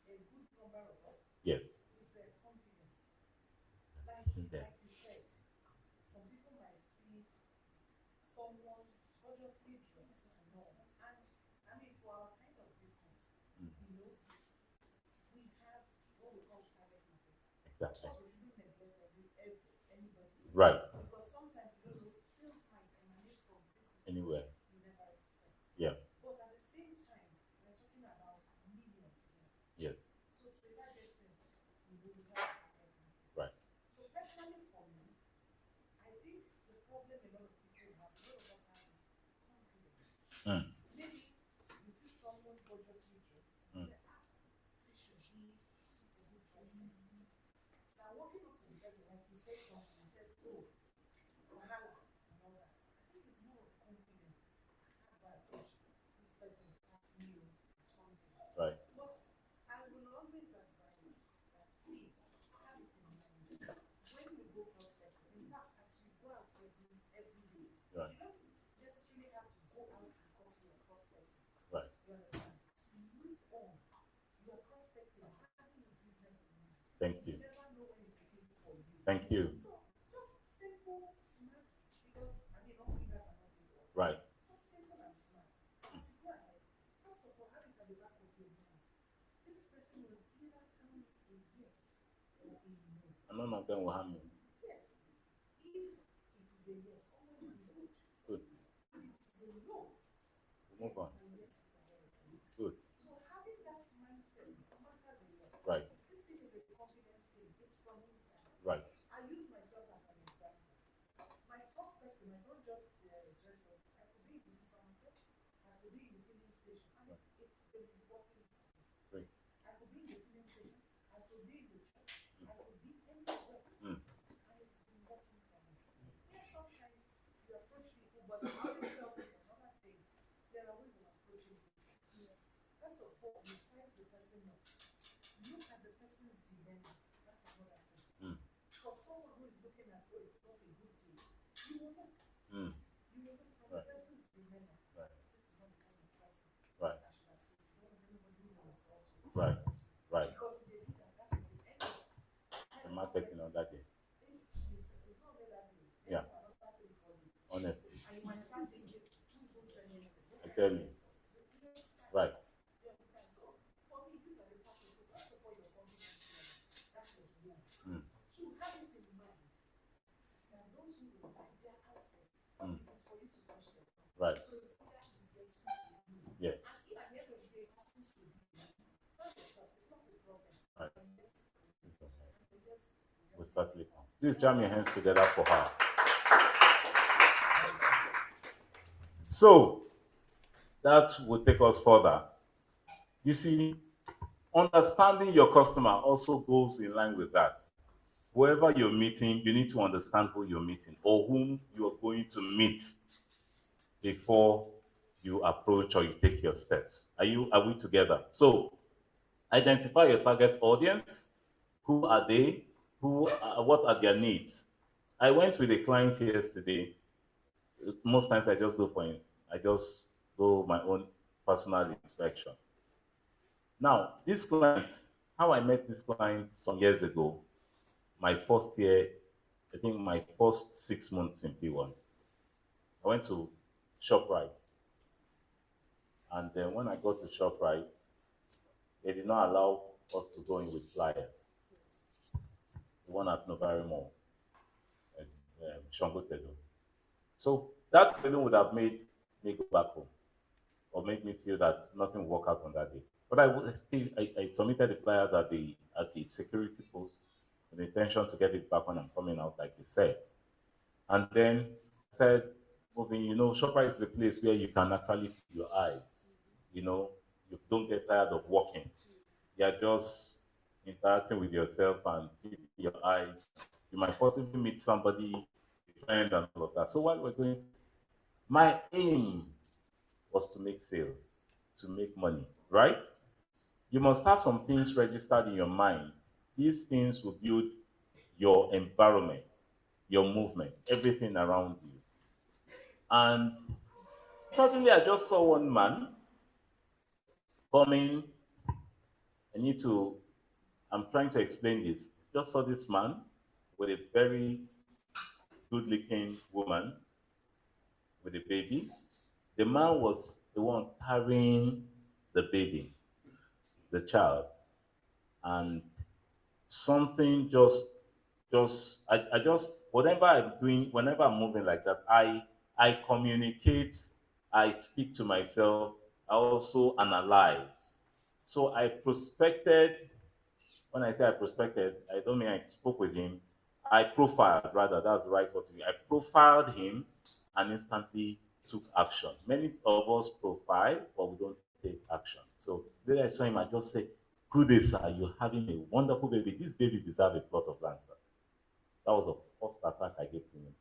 a good number of us Yes. is confidence. Yeah. Like you said, some people might see someone gorgeously dressed and all. And I mean, for our kind of business, we have what we call target markets. Exactly. So we shouldn't neglect anybody. Right. Because sometimes sales might emanate from places Anywhere. you never expect. Yeah. But at the same time, we're talking about millions here. Yes. So to a large extent, we have target markets. Right. So personally for me, I think the problem a lot of people have, a lot of us have is confidence. Maybe you see someone gorgeously dressed and say, this should be a good prospect. Now walking up to the person, like you said something, you said, oh, wahala and all that. I think it's more of confidence. How about this person asks me something. Right. But I will always advise that, see, have it in mind. When you go prospecting, in fact, as you go out every day, Right. you don't necessarily have to go out because you're prospecting. Right. You understand? To move on, you're prospecting, having a business in mind. Thank you. You never know when it's looking for you. Thank you. So just simple, smart, because I mean, all fingers are not equal. Right. Just simple and smart. As you go ahead, first of all, have it at the back of your mind. This person will either tell me a yes or a no. And none of them will harm you. Yes. If it is a yes, always be good. Good. If it is a no, Move on. then yes is ahead of you. Good. So having that mindset matters a lot. Right. This thing is a confidence thing. It's from inside. Right. I use myself as an example. My prospecting, I don't just dress up. I could be in the supermarket. I could be in the filling station. And it's been working for me. Great. I could be in the filling station. I could be in the church. I could be anywhere. And it's been working for me. Yes, sometimes you approach people, but I always tell people another thing. There are ways of approaching people. First of all, you size the person up. Look at the person's demeanor. That's another thing. Because someone who is looking at what is not a good day, you will look. You will look from the person's demeanor. Right. This is not the kind of person Right. I should approach. You don't want anybody who will insult you. Right. Right. Because if they do that, that is the end of The marketing on that day. it's not really that way. Yeah. Honestly. And you might start thinking, who send me this? I tell you. Right. You understand? So for me, these are the factors. So first of all, your confidence level. That is one. Two, have it in mind. Now those who will buy, they are out there. It is for you to push them. Right. So it's either you get to you. Yeah. And if at the end of the day it happens to be you, tell yourself, Right. It's okay. We'll certainly come. Please jam your hands together for her. So that will take us further. You see, understanding your customer also goes in line with that. Whoever you're meeting, you need to understand who you're meeting or whom you are going to meet before you approach or you take your steps. Are we together? So identify your target audience. Who are they? What are their needs? I went with a client yesterday. Most times I just go for him. I just go my own personal inspection. Now, this client, how I met this client some years ago, my first year, I think my first 6 months in P1, I went to ShopRite. And then when I got to ShopRite, they did not allow us to go in with flyers. The one at Novary Mall, Shango Tedo. So that alone would have made me go back home or made me feel that nothing would work out on that day. But I submitted the flyers at the security post with the intention to get it back when I'm coming out, like they said. And then said, moving, ShopRite is the place where you can actually feed your eyes. You don't get tired of walking. You're just interacting with yourself and feeding your eyes. You might possibly meet somebody, a friend, and all of that. So while we're going, my aim was to make sales, to make money, right? You must have some things registered in your mind. These things will build your environment, your movement, everything around you. And suddenly I just saw one man coming. I'm trying to explain this. Just saw this man with a very good looking woman with a baby. The man was the one carrying the baby, the child, and something I just whatever I'm doing, whenever I'm moving like that, I communicate, I speak to myself, I also analyze. So I prospected. When I say I prospected, I don't mean I spoke with him. I profiled, rather, that's the right word to use. I profiled him and instantly took action. Many of us profile, but we don't take action. So then I saw him, I just said, "Good day, sir. You're having a wonderful baby. This baby deserves a plot of land, sir." That was the first attack I gave to him.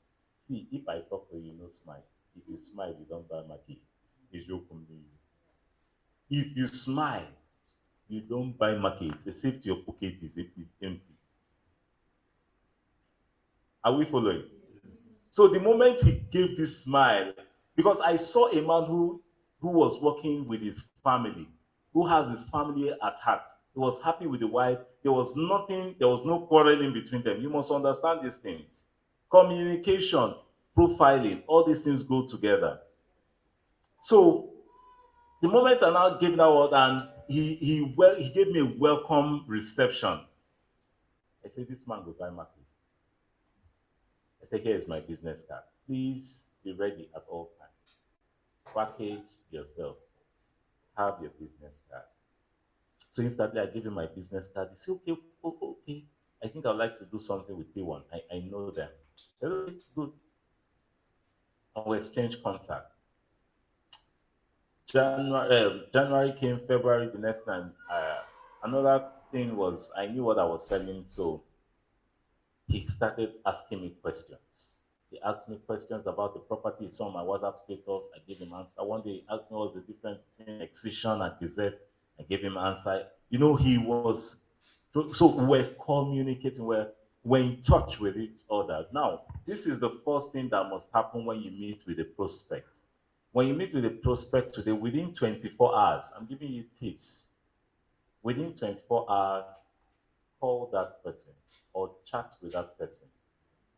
See, if I talk to you, no smile. If you smile, you don't buy my key. It's your company. If you smile, you don't buy market, except your pocket is empty. Are we following? So the moment he gave this smile, because I saw a man who was working with his family, who has his family at heart. He was happy with the wife. There was nothing, there was no quarreling between them. You must understand these things. Communication, profiling, all these things go together. So the moment I now gave that word and he gave me a welcome reception. I said, "This man will buy market." I said, "Here is my business card. Please be ready at all times. Package yourself. Have your business card." So instantly I gave him my business card. He said, "Okay, okay. I think I'd like to do something with P1. I know them." I said, "Okay, good." And we exchanged contact. January came, February, the next time. Another thing was I knew what I was selling, so he started asking me questions. He asked me questions about the property. He saw my WhatsApp status. I gave him answer. One day he asked me what's the difference between excision and gazette. I gave him answer. He was so we're communicating, we're in touch with each other. Now, this is the first thing that must happen when you meet with a prospect. When you meet with a prospect today, within 24 hours, I'm giving you tips. Within 24 hours, call that person or chat with that person.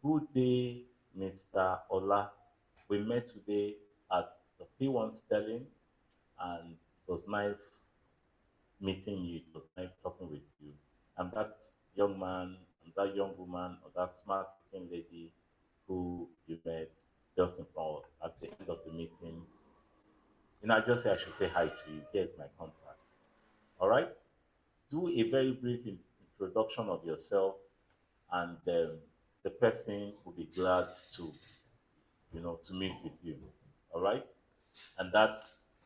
"Good day, Mr. Ola. We met today at the P1 Sterling, and it was nice meeting you. It was nice talking with you. I'm that young man, I'm that young woman, or that smart looking lady who you met just in front at the end of the meeting. I just say I should say hi to you. Here's my contact." All right? Do a very brief introduction of yourself, and the person will be glad to, to meet with you. All right? And that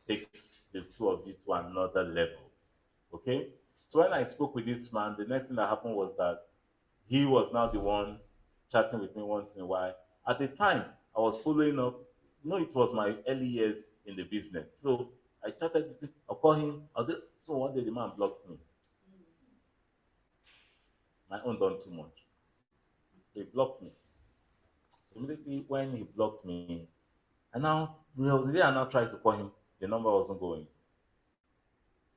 takes the two of you to another level. Okay? So when I spoke with this man, the next thing that happened was that he was now the one chatting with me once in a while. At the time, I was following up. It was my early years in the business. So I chatted with him. I called him. So one day the man blocked me. My own done too much. So he blocked me. So immediately when he blocked me, and now there was a day I now tried to call him. The number wasn't going.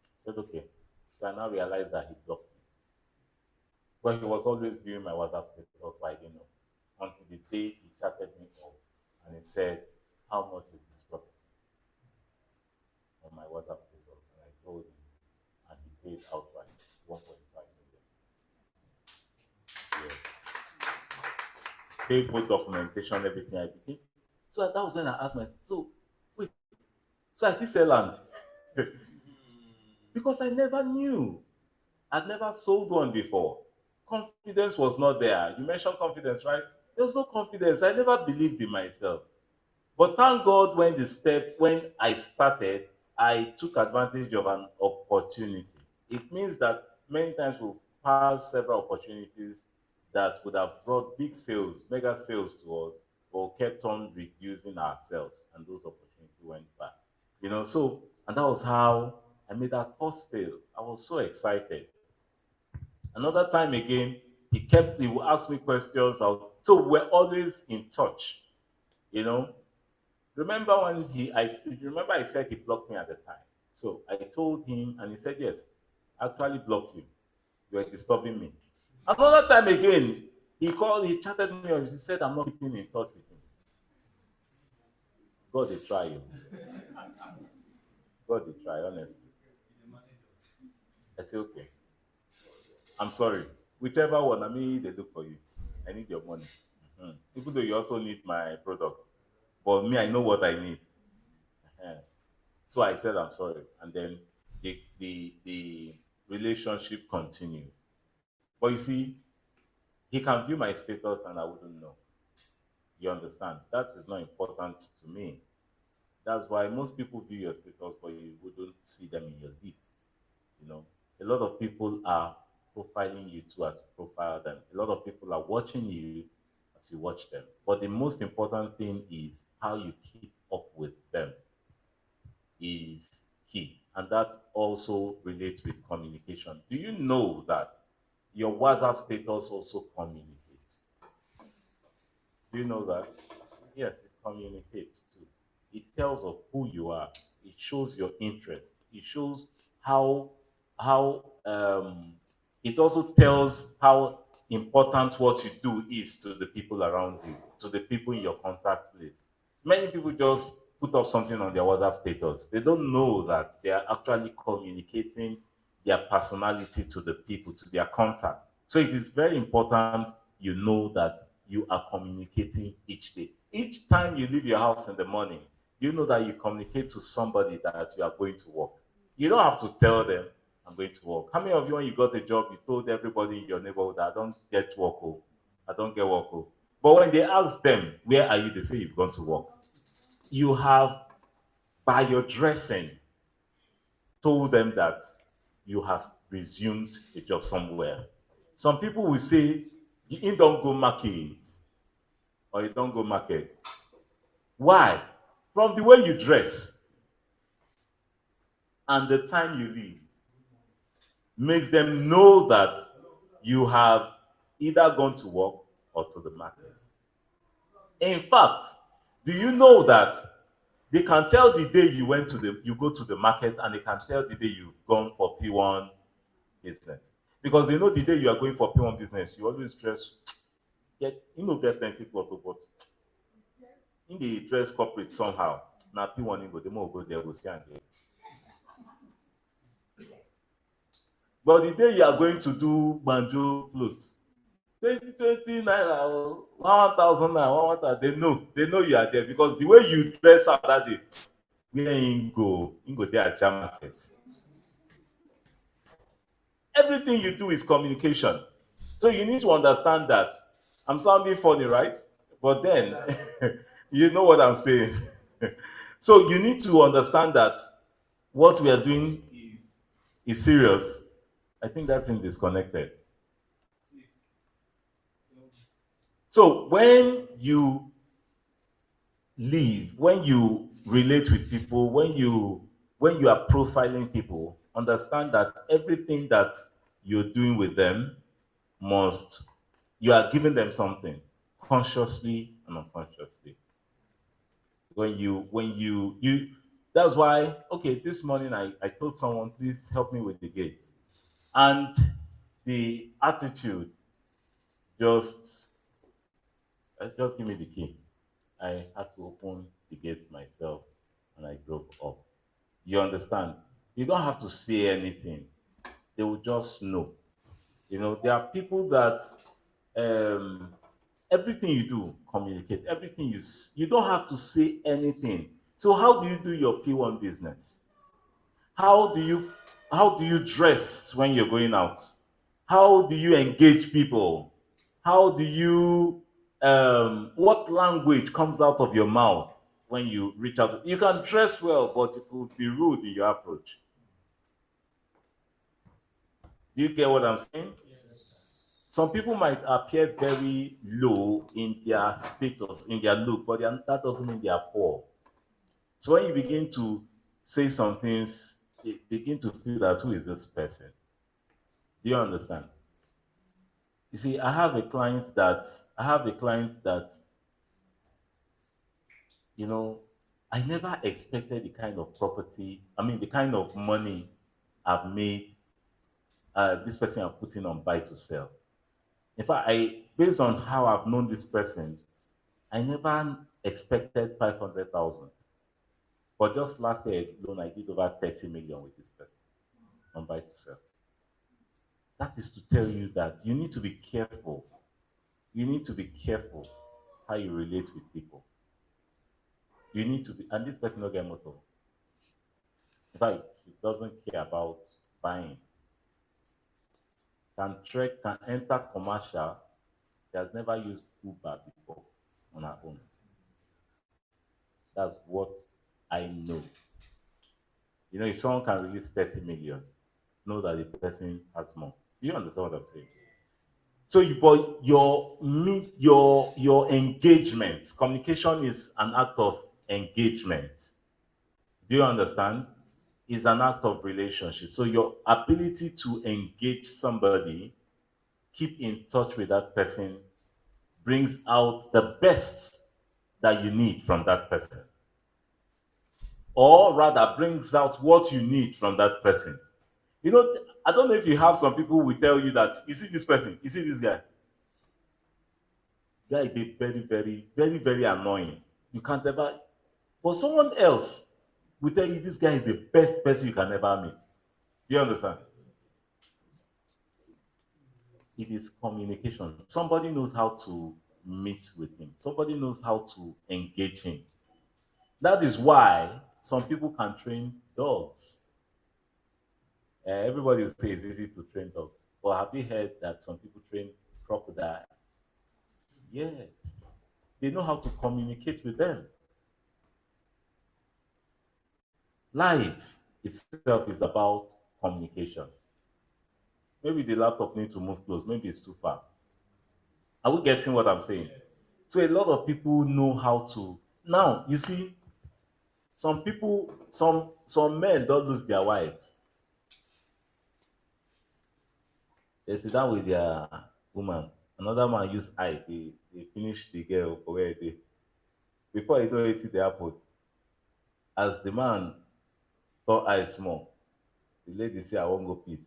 I said, okay. So I now realized that he blocked me. But he was always viewing my WhatsApp status, but I didn't know. Until the day he chatted me up and he said, how much is this property on my WhatsApp status? And I told him, and he paid outright 1.5 million. Yeah. Paid both documentation, everything I did. So that was when I asked myself, so wait, so I feel sell land. Because I never knew. I'd never sold one before. Confidence was not there. You mentioned confidence, right? There was no confidence. I never believed in myself. But thank God when I started, I took advantage of an opportunity. It means that many times we've passed several opportunities that would have brought big sales, mega sales to us, but kept on reducing ourselves, and those opportunities went back. And that was how I made that first sale. I was so excited. Another time again, he would ask me questions. So we're always in touch, you know. Remember when remember I said he blocked me at the time. So I told him, and he said, yes, I actually blocked you. You are disturbing me. Another time again, he chatted me, and he said, I'm not keeping in touch with him. God, they try you. God, they try, honestly. I say, okay. I'm sorry. Whichever one, they do for you. I need your money. Even though you also need my product. But me, I know what I need. Uh-huh. So I said, I'm sorry. And then the relationship continued. But you see, he can view my status and I wouldn't know. You understand? That is not important to me. That's why most people view your status, but you wouldn't see them in your list. You know, a lot of people are profiling you too as you profile them. A lot of people are watching you as you watch them. But the most important thing is how you keep up with them is key. And that also relates with communication. Do you know that your WhatsApp status also communicates? Do you know that? Yes, it communicates too. It tells of who you are. It shows your interest. It shows how it also tells how important what you do is to the people around you, to the people in your contact list. Many people just put up something on their WhatsApp status. They don't know that they are actually communicating their personality to the people, to their contact. So it is very important you know that you are communicating each day. Each time you leave your house in the morning, you know that you communicate to somebody that you are going to work. You don't have to tell them, I'm going to work. How many of you, when you got a job, you told everybody in your neighborhood, I don't get work, oh, I don't get work, oh. But when they ask them, where are you? They say you've gone to work. You have, by your dressing, told them that you have resumed a job somewhere. Some people will say, you don't go market, or you don't go market. Why? From the way you dress and the time you leave makes them know that you have either gone to work or to the market. In fact, do you know that they can tell the day you go to the market, and they can tell the day you've gone for P1 business. Because they know the day you are going for P1 business, you always dress, get plenty clothes, but in the dress corporate somehow. Now P1 you go, the more go there, go stand there. But the day you are going to do banjo clothes, 20 naira, 1,000 naira, 1,000, they know you are there because the way you dress out that day, where you go there at jam market. Everything you do is communication. So you need to understand that. I'm sounding funny, right? But then, you know what I'm saying. So you need to understand that what we are doing is serious. I think that thing disconnected. So when you relate with people, when you are profiling people, understand that everything that you're doing with them must you are giving them something consciously and unconsciously. When you that's why, okay, this morning I told someone, please help me with the gate. And the attitude just just give me the key. I had to open the gate myself and I drove up. You understand? You don't have to say anything. They will just know. There are people that um, everything you do, communicate. Everything you don't have to say anything. So how do you do your P1 business? How do you how do you dress when you're going out? How do you engage people? How do you what language comes out of your mouth when you reach out? You can dress well, but you could be rude in your approach. Do you get what I'm saying? Some people might appear very low in their status, in their look, but that doesn't mean they are poor. So when you begin to say some things, you begin to feel that who is this person? Do you understand? You see, I have a client that, you know, I never expected the kind of property, I mean, the kind of money I've made, this person I'm putting on buy to sell. In fact, based on how I've known this person, I never expected 500,000. But just last year alone, I did over 30 million with this person on buy to sell. That is to tell you that you need to be careful. You need to be careful how you relate with people. You need to be, and this person not get motor. In fact, she doesn't care about buying. Can enter commercial. She has never used Uber before on her own. That's what I know. If someone can release 30 million, know that the person has more. Do you understand what I'm saying? So but your engagement, communication is an act of engagement. Do you understand? Is an act of relationship. So your ability to engage somebody, keep in touch with that person, brings out the best that you need from that person. Or rather, brings out what you need from that person. I don't know if you have some people who will tell you that, you see this person, you see this guy dey very, very, very, very annoying. You can't ever. But someone else will tell you this guy is the best person you can ever meet. Do you understand? It is communication. Somebody knows how to meet with him. Somebody knows how to engage him. That is why some people can train dogs. Everybody will say it's easy to train dogs. But have you heard that some people train crocodile? Yes. They know how to communicate with them. Life itself is about communication. Maybe the laptop needs to move close. Maybe it's too far. Are we getting what I'm saying? So a lot of people know how to. Now you see, some men don't lose their wives. They sit down with their woman. Another man use eye. They finish the girl for where they. Before you know it, they happen. As the man thought eye small, the lady say, "I won't go peace."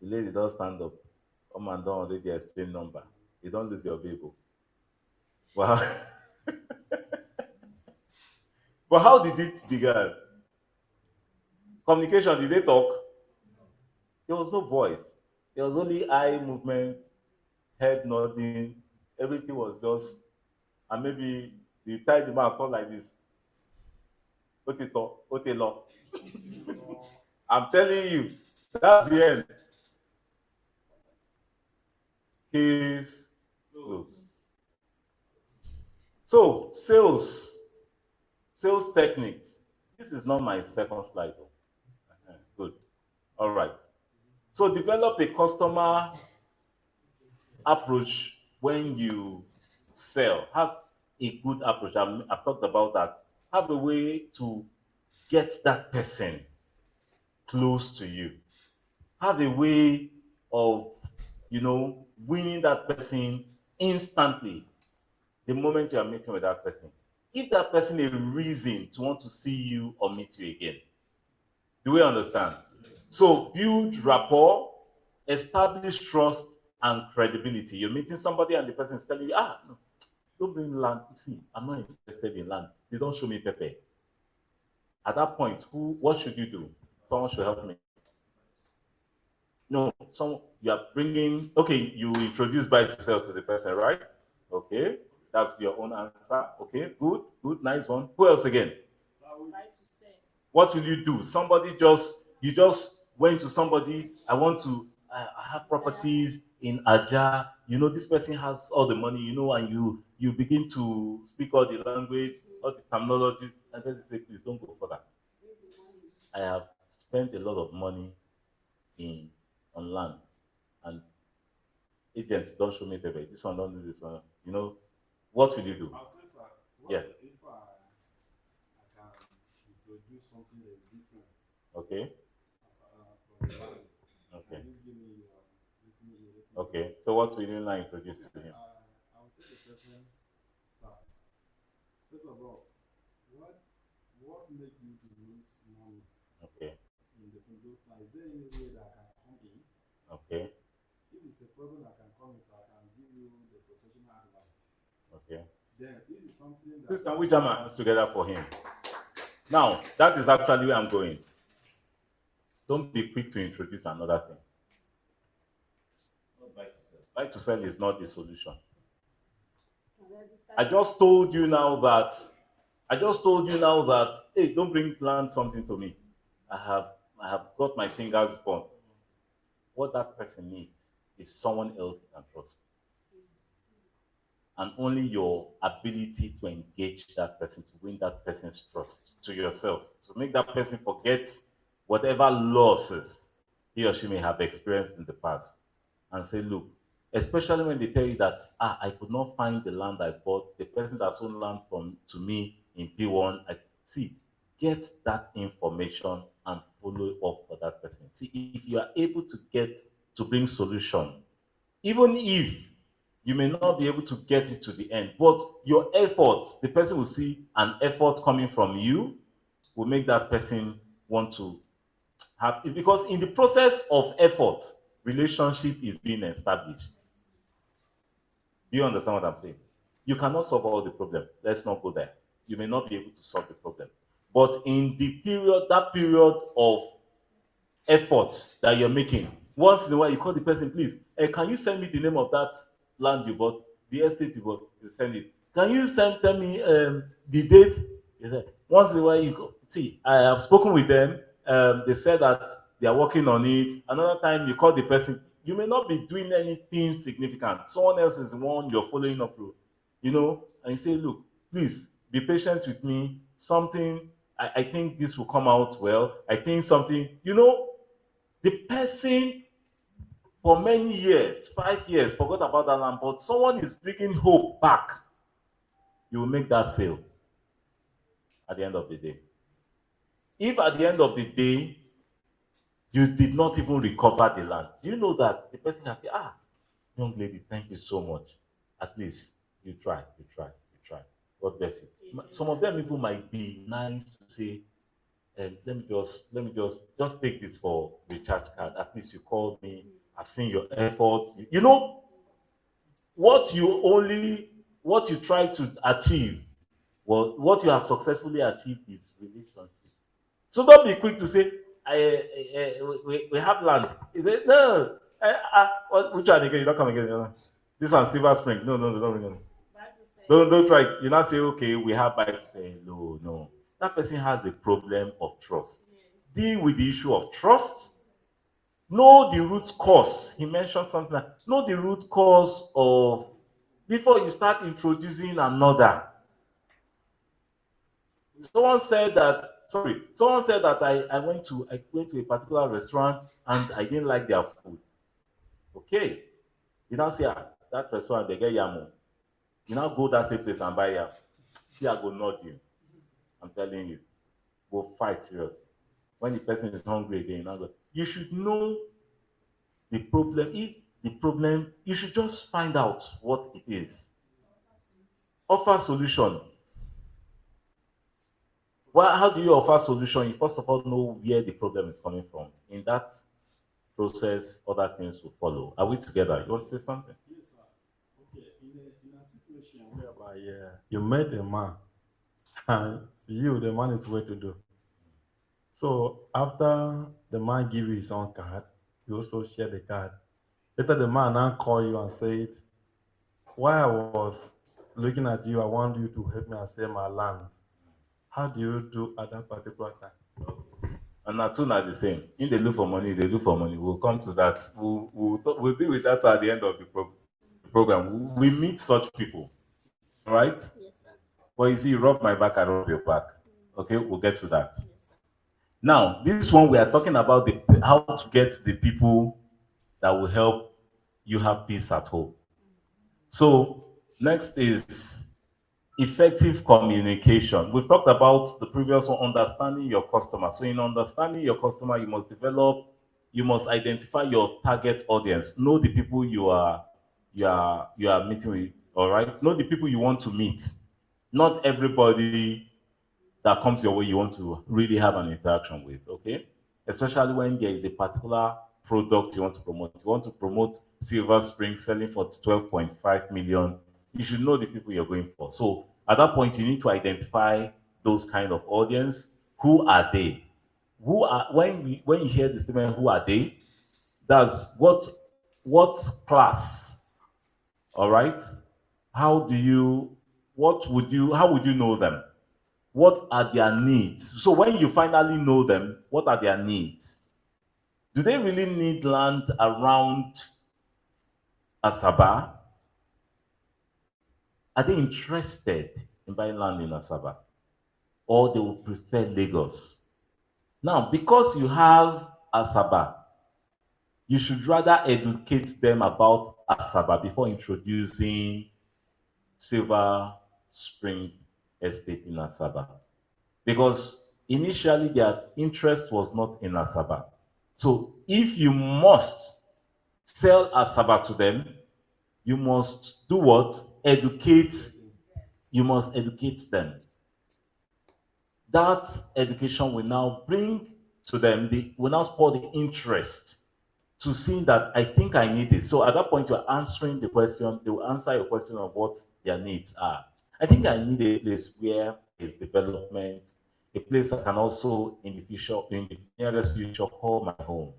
The lady don't stand up. Come and don't already explain number. You don't lose your baby. Well, but how did it begin? Communication, did they talk? There was no voice. There was only eye movement, head nodding. Everything was just, and maybe the tie the man come like this. Otito, otelo. I'm telling you. That's the end. Case closed. So, sales techniques. This is not my second slide. Though. Good. All right. So, develop a customer approach when you sell. Have a good approach. I've talked about that. Have a way to get that person close to you. Have a way of, winning that person instantly the moment you are meeting with that person. Give that person a reason to want to see you or meet you again. Do we understand? So build rapport, establish trust and credibility. You're meeting somebody and the person is telling you, no, don't bring land. See, I'm not interested in land. They don't show me paper. At that point, what should you do? Someone should help me. No, you are bringing, okay, you introduce buy to sell to the person, right? Okay, that's your own answer. Okay, good, nice one. Who else again? What will you do? You just went to somebody, I have properties in Aja, this person has all the money, and you begin to speak all the language, all the terminologies, and then say, please don't go for that. I have spent a lot of money on land, and agents don't show me paper. This one don't do this one. What will you do? I'll say, sir, Yes. If I can introduce something that's different Okay. from the others, Okay. can you give me listening? Okay. So what will you now introduce to him? I will tell the person, sir, first of all, what make you to lose money Okay. in those lines? Is there any way that I can come in? Okay. If it's a problem I can come in, so I can give you the professional advice. Okay. Then if it's something that Please can we jam our hands together for him? Now, that is actually where I'm going. Don't be quick to introduce another thing. Not buy to sell. Buy to sell is not the solution. I just told you now that, hey, don't bring plant something to me. I have got my fingers burnt. What that person needs is someone else you can trust. And only your ability to engage that person, to win that person's trust to yourself, to make that person forget whatever losses he or she may have experienced in the past, and say, look, especially when they tell you that, I could not find the land I bought, the person that sold land to me in PWAN, get that information and follow up for that person. See, if you are able to bring solution, even if you may not be able to get it to the end, but your efforts, the person will see an effort coming from you, will make that person want to have it. Because in the process of effort, relationship is being established. Do you understand what I'm saying? You cannot solve all the problem. Let's not go there. You may not be able to solve the problem. But in that period of effort that you're making, once in a while you call the person, please, can you send me the name of that land you bought, the estate you bought? You send it. Can you tell me the date? Once in a while you go, see, I have spoken with them. They said that they are working on it. Another time you call the person, you may not be doing anything significant. Someone else is the one you're following up with, and you say, look, please be patient with me. I think this will come out well. I think something, the person for many years, 5 years, forgot about that land, but someone is bringing hope back. You will make that sale at the end of the day. If at the end of the day, you did not even recover the land, do you know that the person can say, young lady, thank you so much. At least you try. God bless you. Some of them even might be nice to say, let me just take this for recharge card. At least you called me. I've seen your efforts. What you try to achieve, well, what you have successfully achieved is relationship. So don't be quick to say, we have land. Is it no? Which one again? You don't come again. This one, Silver Spring. No, don't bring it. Don't try it. You not say, okay, we have buy to say no. That person has a problem of trust. Deal with the issue of trust, Know the root cause. He mentioned something like know the root cause of before you start introducing another. Someone said that I went to a particular restaurant and I didn't like their food. Okay. You now say, that restaurant they get yam. You now go that same place and buy yam. See, I go nod you. I'm telling you. Go fight seriously. When the person is hungry again, you now go. You should know the problem. If the problem, you should just find out what it is. Offer solution. Well, how do you offer solution? You first of all know where the problem is coming from. In that process, other things will follow. Are we together? You want to say something? Yes, sir. Okay, in a situation whereby you met a man, and to you, the man is well to do. So after the man give you his own card, you also share the card. Later, the man now call you and say it. While I was looking at you, I want you to help me and sell my land. How do you do at that particular time? And our two are the same. If they look for money, they look for money. We'll come to that. We'll deal with that at the end of the program. We meet such people, right? Yes, sir. But you see, you rub my back, I rub your back. Okay, we'll get to that. Yes, sir. Now, this one we are talking about how to get the people that will help you have peace at home. So next is effective communication. We've talked about the previous one, understanding your customer. So in understanding your customer, you must identify your target audience. Know the people you are meeting with. All right. Know the people you want to meet. Not everybody that comes your way you want to really have an interaction with. Okay. Especially when there is a particular product you want to promote. You want to promote Silver Spring selling for 12.5 million. You should know the people you're going for. So at that point, you need to identify those kind of audience. Who are they? Who are when you hear the statement, who are they? That's what class? All right. How would you know them? What are their needs? So when you finally know them, what are their needs? Do they really need land around Asaba? Are they interested in buying land in Asaba? Or they would prefer Lagos? Now, because you have Asaba, you should rather educate them about Asaba before introducing Silver Spring Estate in Asaba. Because initially their interest was not in Asaba. So if you must sell Asaba to them, you must do what? Educate. You must educate them. That education will now bring to them, will now spur the interest to see that I think I need this. So at that point, you're answering the question, they will answer your question of what their needs are. I think I need a place where there's development, a place I can also, in the nearest future, call my home.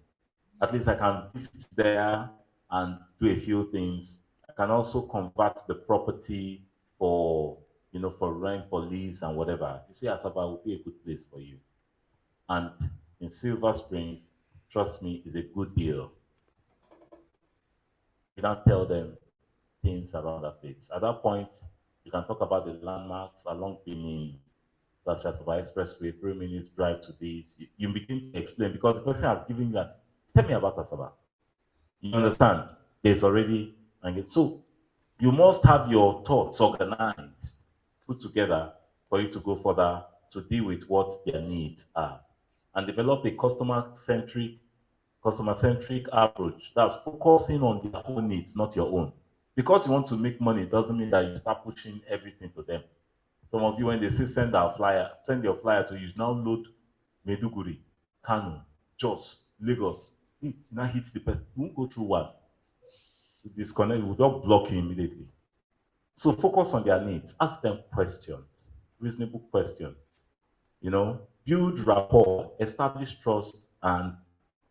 At least I can visit there and do a few things. I can also convert the property for, for rent, for lease and whatever. You see, Asaba will be a good place for you. And in Silver Spring, trust me, is a good deal. You don't tell them things around that place. At that point, you can talk about the landmarks along Benin, such as the Expressway, 3 minutes drive to this. You begin to explain because the person has given you tell me about Asaba. You understand? There's already, so you must have your thoughts organized, put together for you to go further to deal with what their needs are and develop a customer-centric approach that's focusing on their own needs, not your own. Because you want to make money doesn't mean that you start pushing everything to them. Some of you, when they say send your flyer to you, now load Meduguri, Kano, Jos, Lagos. Now hits the person. You won't go through one. You disconnect, will just block you immediately. So focus on their needs. Ask them questions, reasonable questions. Build rapport, establish trust and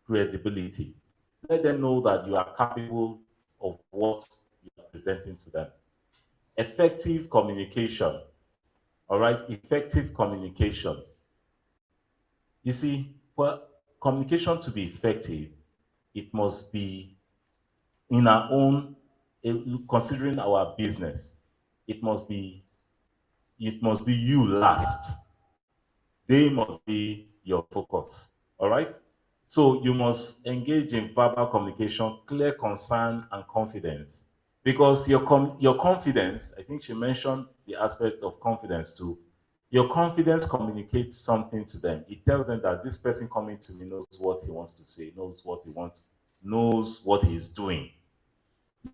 credibility. Let them know that you are capable of what you are presenting to them. Effective communication. All right, effective communication. You see, for communication to be effective, it must be in our own, considering our business, it must be you last. They must be your focus. All right? So you must engage in verbal communication, clear concern, and confidence. Because your confidence, I think she mentioned the aspect of confidence too. Your confidence communicates something to them. It tells them that this person coming to me knows what he wants to say, knows what he wants, knows what he's doing.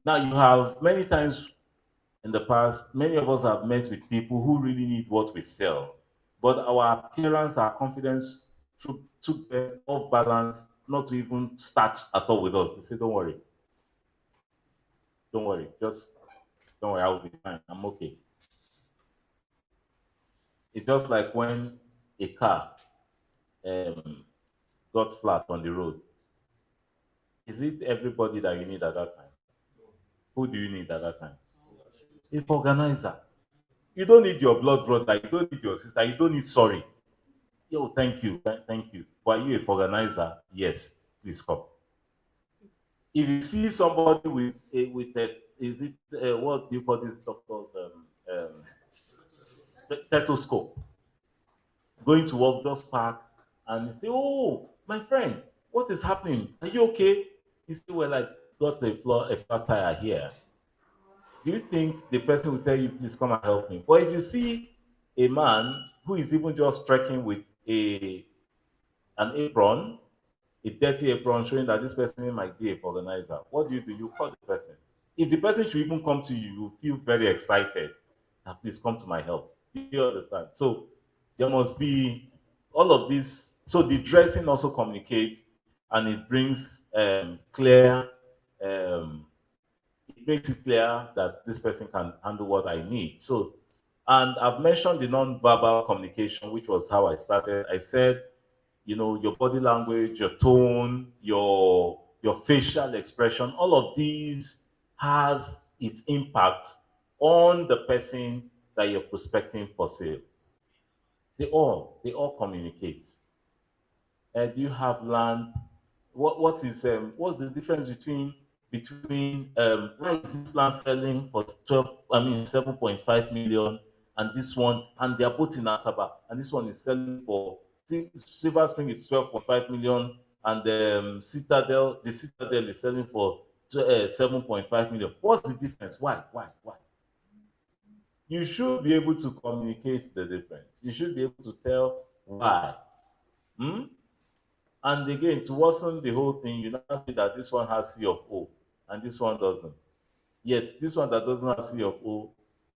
Now you have many times in the past, many of us have met with people who really need what we sell, but our appearance, our confidence took them off balance, not to even start at all with us. They say, don't worry, just don't worry, I will be fine, I'm okay. It's just like when a car um, got flat on the road. Is it everybody that you need at that time? Who do you need at that time? If organizer. You don't need your blood brother, you don't need your sister, you don't need sorry. Yo, thank you, thank you. Were you a organizer? Yes, please come. If you see somebody with a, is it what do you call this doctor's stethoscope, going to work, just park, and you say, "Oh, my friend, what is happening? Are you okay?" You say, "Well, I got a flat tire here." Do you think the person will tell you, "Please come and help me"? But if you see a man who is even just trekking with an apron, a dirty apron showing that this person might be a organizer, what do? You call the person. If the person should even come to you, you feel very excited. That please come to my help. Do you understand? So there must be all of this. So the dressing also communicates, and it brings clear. Um, it makes it clear that this person can handle what I need. So, and I've mentioned the non-verbal communication, which was how I started. I said, your body language, your tone, your facial expression, all of these has its impact on the person that you're prospecting for sales. They all communicate. Do you have land? What's the difference between why is this land selling for 7.5 million, and this one, and they are both in Asaba, and this one is selling for Silver Spring is 12.5 million, and the Citadel is selling for 7.5 million. What's the difference? Why? You should be able to communicate the difference. You should be able to tell why. Hmm? And again, to worsen the whole thing, you now see that this one has C of O and this one doesn't. Yet, this one that doesn't have C of O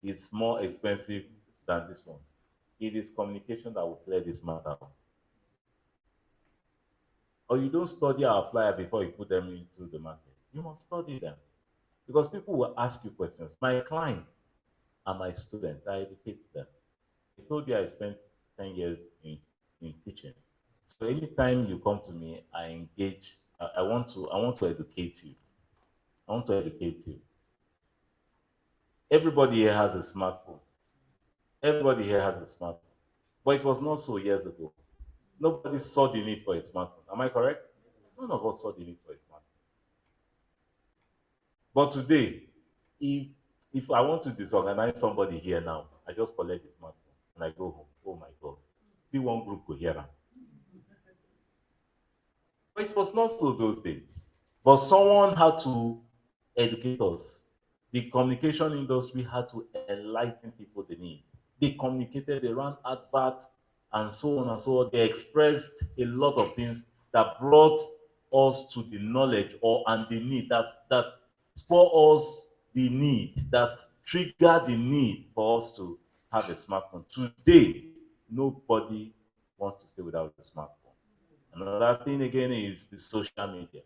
is more expensive than this one. It is communication that will clear this matter. Or you don't study our flyer before you put them into the market. You must study them. Because people will ask you questions. My clients are my students. I educate them. I told you I spent 10 years in teaching. So anytime you come to me, I engage. I want to educate you. I want to educate you. Everybody here has a smartphone. Everybody here has a smartphone. But it was not so years ago. Nobody saw the need for a smartphone. Am I correct? None of us saw the need for a smartphone. But today, if if I want to disorganize somebody here now, I just collect the smartphone and I go home. Oh my God. P1 group go here now. But it was not so those days. But someone had to educate us. The communication industry had to enlighten people they need. They communicated, they ran adverts, and so on and so on. They expressed a lot of things that brought us to the knowledge and the need that spur us the need, that trigger the need for us to have a smartphone. Today, nobody wants to stay without a smartphone. Another thing again is the social media.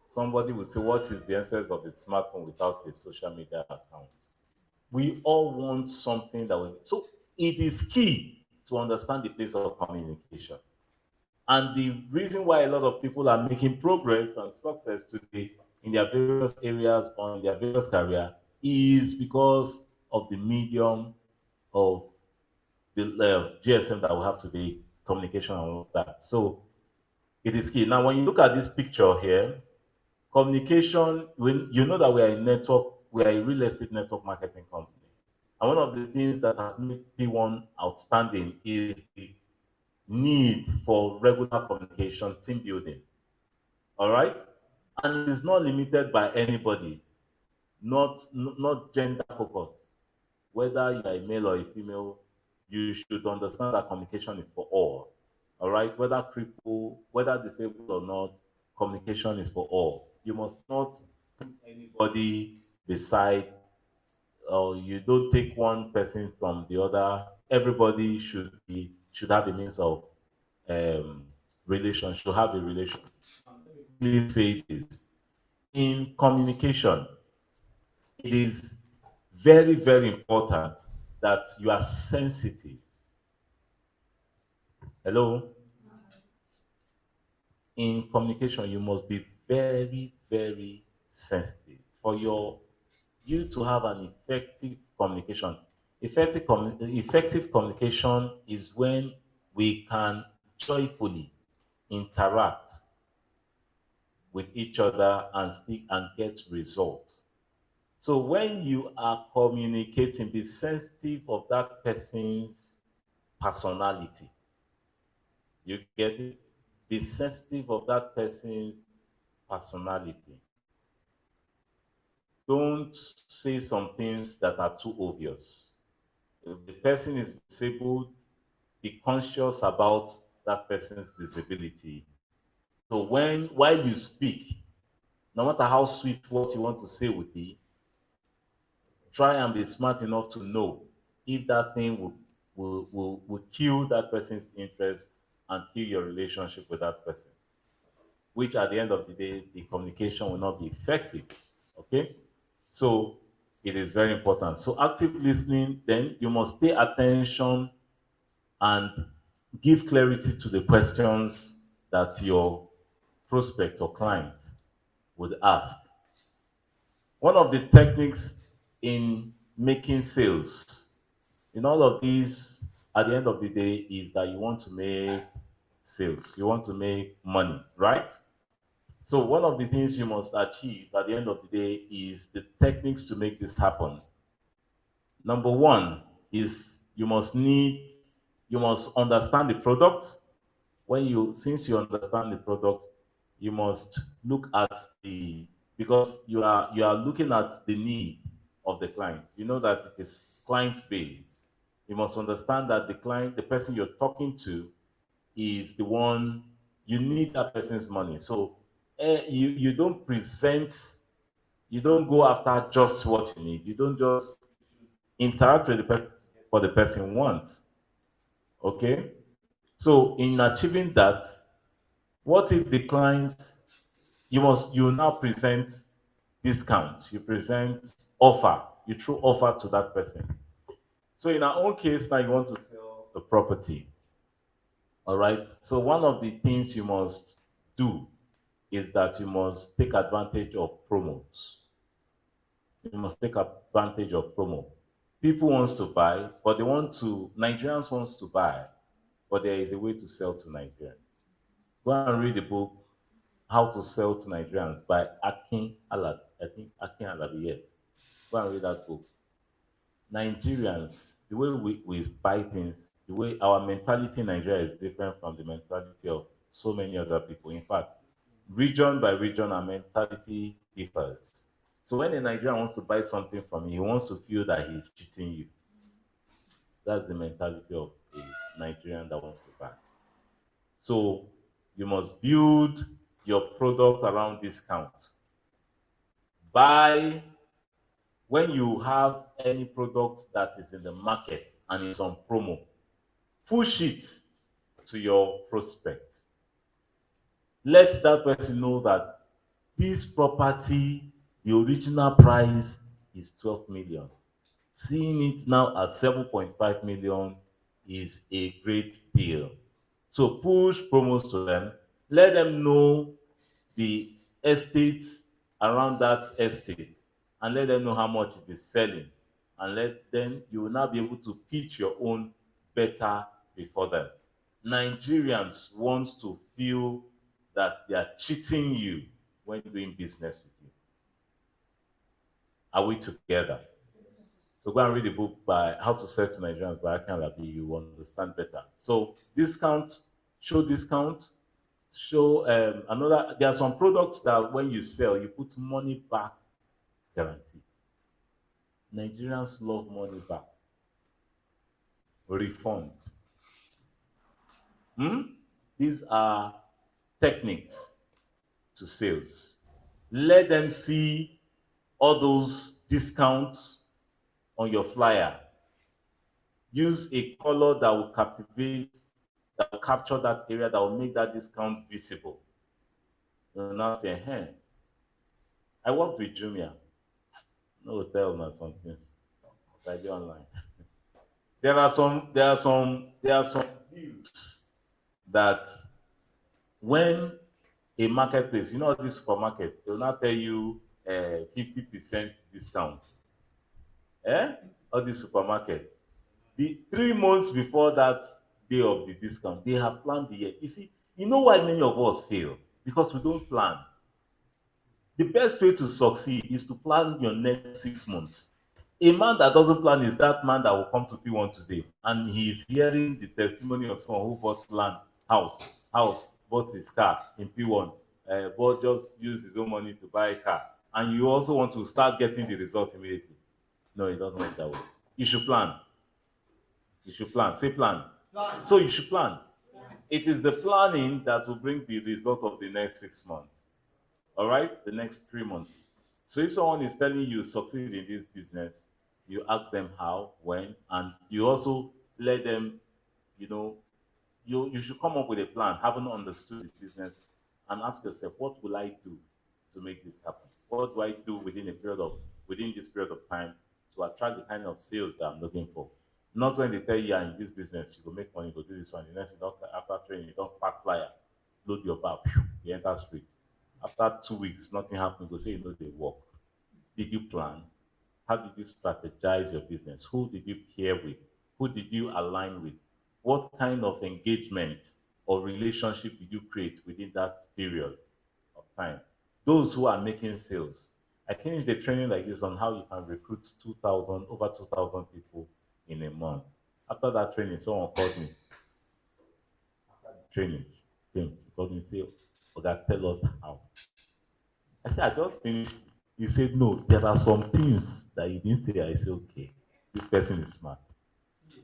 Somebody will say, what is the essence of the smartphone without a social media account? We all want something that we. So it is key to understand the place of communication. And the reason why a lot of people are making progress and success today in their various areas or in their various career is because of the medium of the GSM that we have today, communication and all of that. So It is key. Now, when you look at this picture here, communication, when you know that we are a real estate network marketing company. And one of the things that has made P1 outstanding is the need for regular communication, team building. All right? And it is not limited by anybody, not gender focused. Whether you are a male or a female, you should understand that communication is for all. All right? Whether crippled, whether disabled or not, communication is for all. You must not put anybody beside, or you don't take one person from the other. Everybody should have a means of um should have a relation. Please say this. In communication, it is very, very important that you are sensitive. Hello? In communication, you must be very, very sensitive for you to have an effective communication. Effective communication is when we can joyfully interact with each other and speak and get results. So when you are communicating, be sensitive of that person's personality. You get it? Be sensitive of that person's personality. Don't say some things that are too obvious. If the person is disabled, be conscious about that person's disability. So while you speak, no matter how sweet what you want to say would be, try and be smart enough to know if that thing will kill that person's interest and kill your relationship with that person, which at the end of the day, the communication will not be effective. Okay? So it is very important. So active listening, then you must pay attention and give clarity to the questions that your prospect or client would ask. One of the techniques in making sales in all of these, at the end of the day, is that you want to make sales, you want to make money, right? So one of the things you must achieve at the end of the day is the techniques to make this happen. Number one is you must understand the product. Since you understand the product, you must look at the because you are looking at the need of the client. You know that it is client based. You must understand that the person you're talking to, is the one you need that person's money. So you don't present, you don't go after just what you need. You don't just interact with the person what the person wants. Okay. So in achieving that, what if the client you now present discounts, you present offer, you throw offer to that person. So in our own case, now you want to sell the property. All right. So one of the things you must do is that you must take advantage of promos. You must take advantage of promo. People wants to buy, but Nigerians wants to buy, but there is a way to sell to Nigerians. Go and read the book How to Sell to Nigerians by Akin Alabi. I think Akin Alabi, yes. Go and read that book. Nigerians, the way we buy things, the way our mentality in Nigeria is different from the mentality of so many other people. In fact, region by region, our mentality differs. So when a Nigerian wants to buy something from you, he wants to feel that he's cheating you. That's the mentality of a Nigerian that wants to buy. So you must build your product around discount. Buy when you have any product that is in the market and it's on promo, push it to your prospect. Let that person know that this property, the original price is 12 million. Seeing it now at 7.5 million is a great deal. So push promos to them. Let them know the estates around that estate and let them know how much it is selling. And then you will now be able to pitch your own better before them. Nigerians want to feel that they are cheating you when doing business with you. Are we together? So go and read the book by How to Sell to Nigerians by Akin Alabi. You will understand better. So discount, show another. There are some products that when you sell, you put money back guarantee. Nigerians love money back. Refund. These are techniques to sales. Let them see all those discounts on your flyer. Use a color that will captivate, that will capture that area, that will make that discount visible. You will not say, hey, I worked with Jumia. No hotel and some things. But I do online. There are some deals that when a marketplace, this supermarket, they will not tell you 50% discount. All these supermarkets. The 3 months before that day of the discount, they have planned the year. You see, you know why many of us fail? Because we don't plan. The best way to succeed is to plan your next 6 months. A man that doesn't plan is that man that will come to P1 today and he is hearing the testimony of someone who bought land, house, bought his car in P1, but just use his own money to buy a car. And you also want to start getting the results immediately. No, it doesn't work that way. You should plan. You should plan. Say plan. So you should plan. It is the planning that will bring the result of the next 6 months. All right? The next 3 months. So if someone is telling you succeed in this business, you ask them how, when, and you also let them, you should come up with a plan, having understood the business, and ask yourself, what will I do to make this happen? What do I do within this period of time to attract the kind of sales that I'm looking for? Not when they tell you in this business, you go make money, go do this one. The next thing, after training, you don't pack flyer, load your bag, you enter street. After 2 weeks, nothing happened. Go say, they work. Did you plan? How did you strategize your business? Who did you pair with? Who did you align with? What kind of engagement or relationship did you create within that period of time? Those who are making sales. I finished the training like this on how you can recruit over 2,000 people in a month. After that training, someone called me. After the training, he called me and said, "Oga, tell us how." I said, "I just finished." He said, "No, there are some things that you didn't say." I said, "Okay, this person is smart."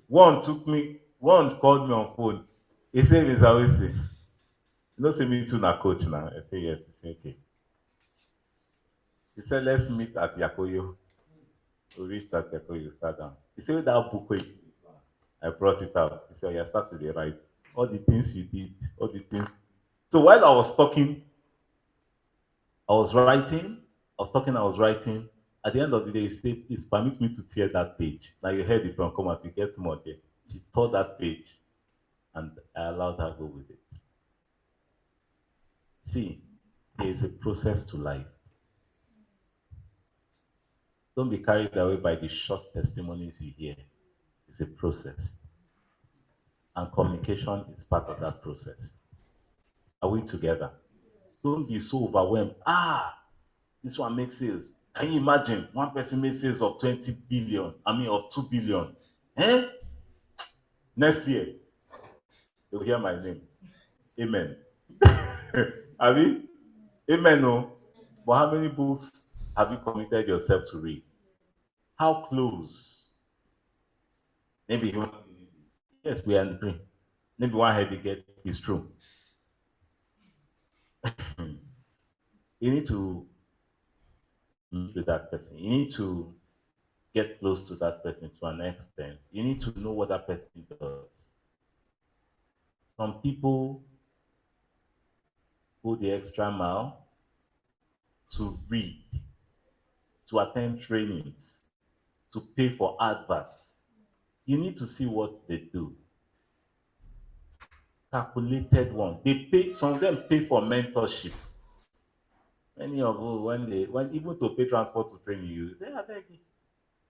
One called me on phone. He said, "Mr. Awisi, you know, say me too na coach now." I said, "Yes." He said, "Okay." He said, "Let's meet at Yakoyo." We reached at Yakoyo, sat down. He said, "That book where I brought it out." He said, "Yeah, start to the right. All the things you did, all the things." So while I was talking, I was writing, I was writing. At the end of the day, he said, "Please permit me to tear that page." Now you heard it from Comma to get more there. She tore that page and I allowed her go with it. See, there is a process to life. Don't be carried away by the short testimonies you hear. It's a process. And communication is part of that process. Are we together? Don't be so overwhelmed. This one makes sales. Can you imagine one person makes sales of 20 billion? Of 2 billion. Next year, you'll hear my name. Amen. Abi? Amen, no. But how many books have you committed yourself to read? How close? Maybe you yes, we are in the green. Maybe one head you get is true. You need to meet with that person. You need to get close to that person to an extent. You need to know what that person does. Some people go the extra mile to read, to attend trainings, to pay for adverts. You need to see what they do. Calculated one. Some of them pay for mentorship. Many of you, when even to pay transport to train you, say, "I beg you.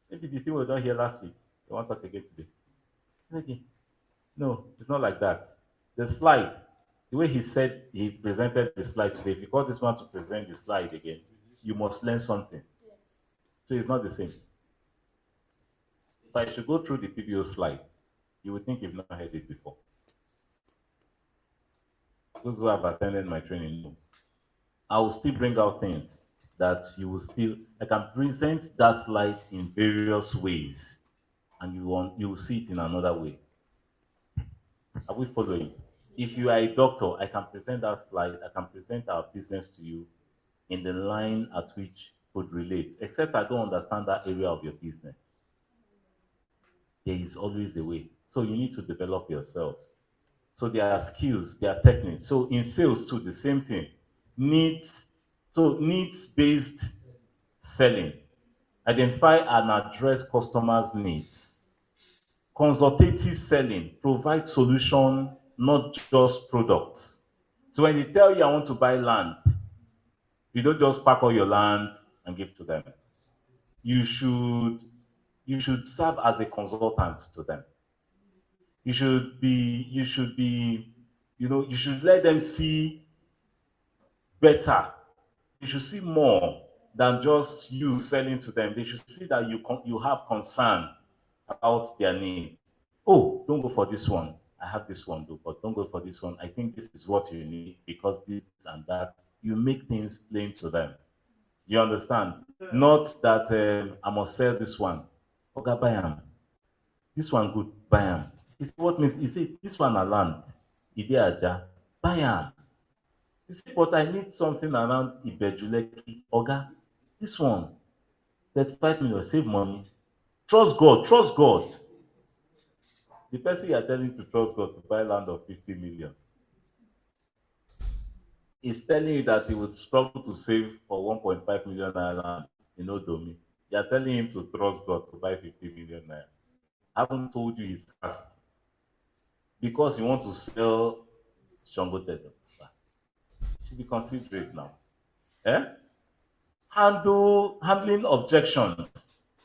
Maybe the thing we don't hear last week, they want to talk again today." Okay. No, it's not like that. The slide, The way he said he presented the slide today, if you call this one to present the slide again, you must learn something. So it's not the same. If I should go through the PBO slide, you would think you've not heard it before. Those who have attended my training know. I will still bring out things that you will still, I can present that slide in various ways and you will see it in another way. Are we following? If you are a doctor, I can present that slide, I can present our business to you in the line at which would relate, except I don't understand that area of your business. There is always a way. So you need to develop yourselves. So there are skills, there are techniques. So in sales too, the same thing. Needs-based selling. Identify and address customers' needs. Consultative selling, provide solution, not just products. So when they tell you I want to buy land, you don't just pack all your land and give to them. You should serve as a consultant to them. You should let them see better. You should see more than just you selling to them. They should see that you have concern about their needs. Oh, don't go for this one. I have this one though, but don't go for this one. I think this is what you need because this and that. You make things plain to them. You understand? Not that I must sell this one. Okay, buy am. This one good, buy am. It's what means. You see, this one a land. Ide aja, buy am. You see, but I need something around Ibejuleki. Oga, this one, 35 million, save money. Trust God, trust God. The person you are telling to trust God to buy land of 50 million is telling you that he would struggle to save for 1.5 million naira land in Odomi. You are telling him to trust God to buy 50 million naira. I haven't told you his capacity because you want to sell Shangote. Should be considerate now. Eh? Handling objections,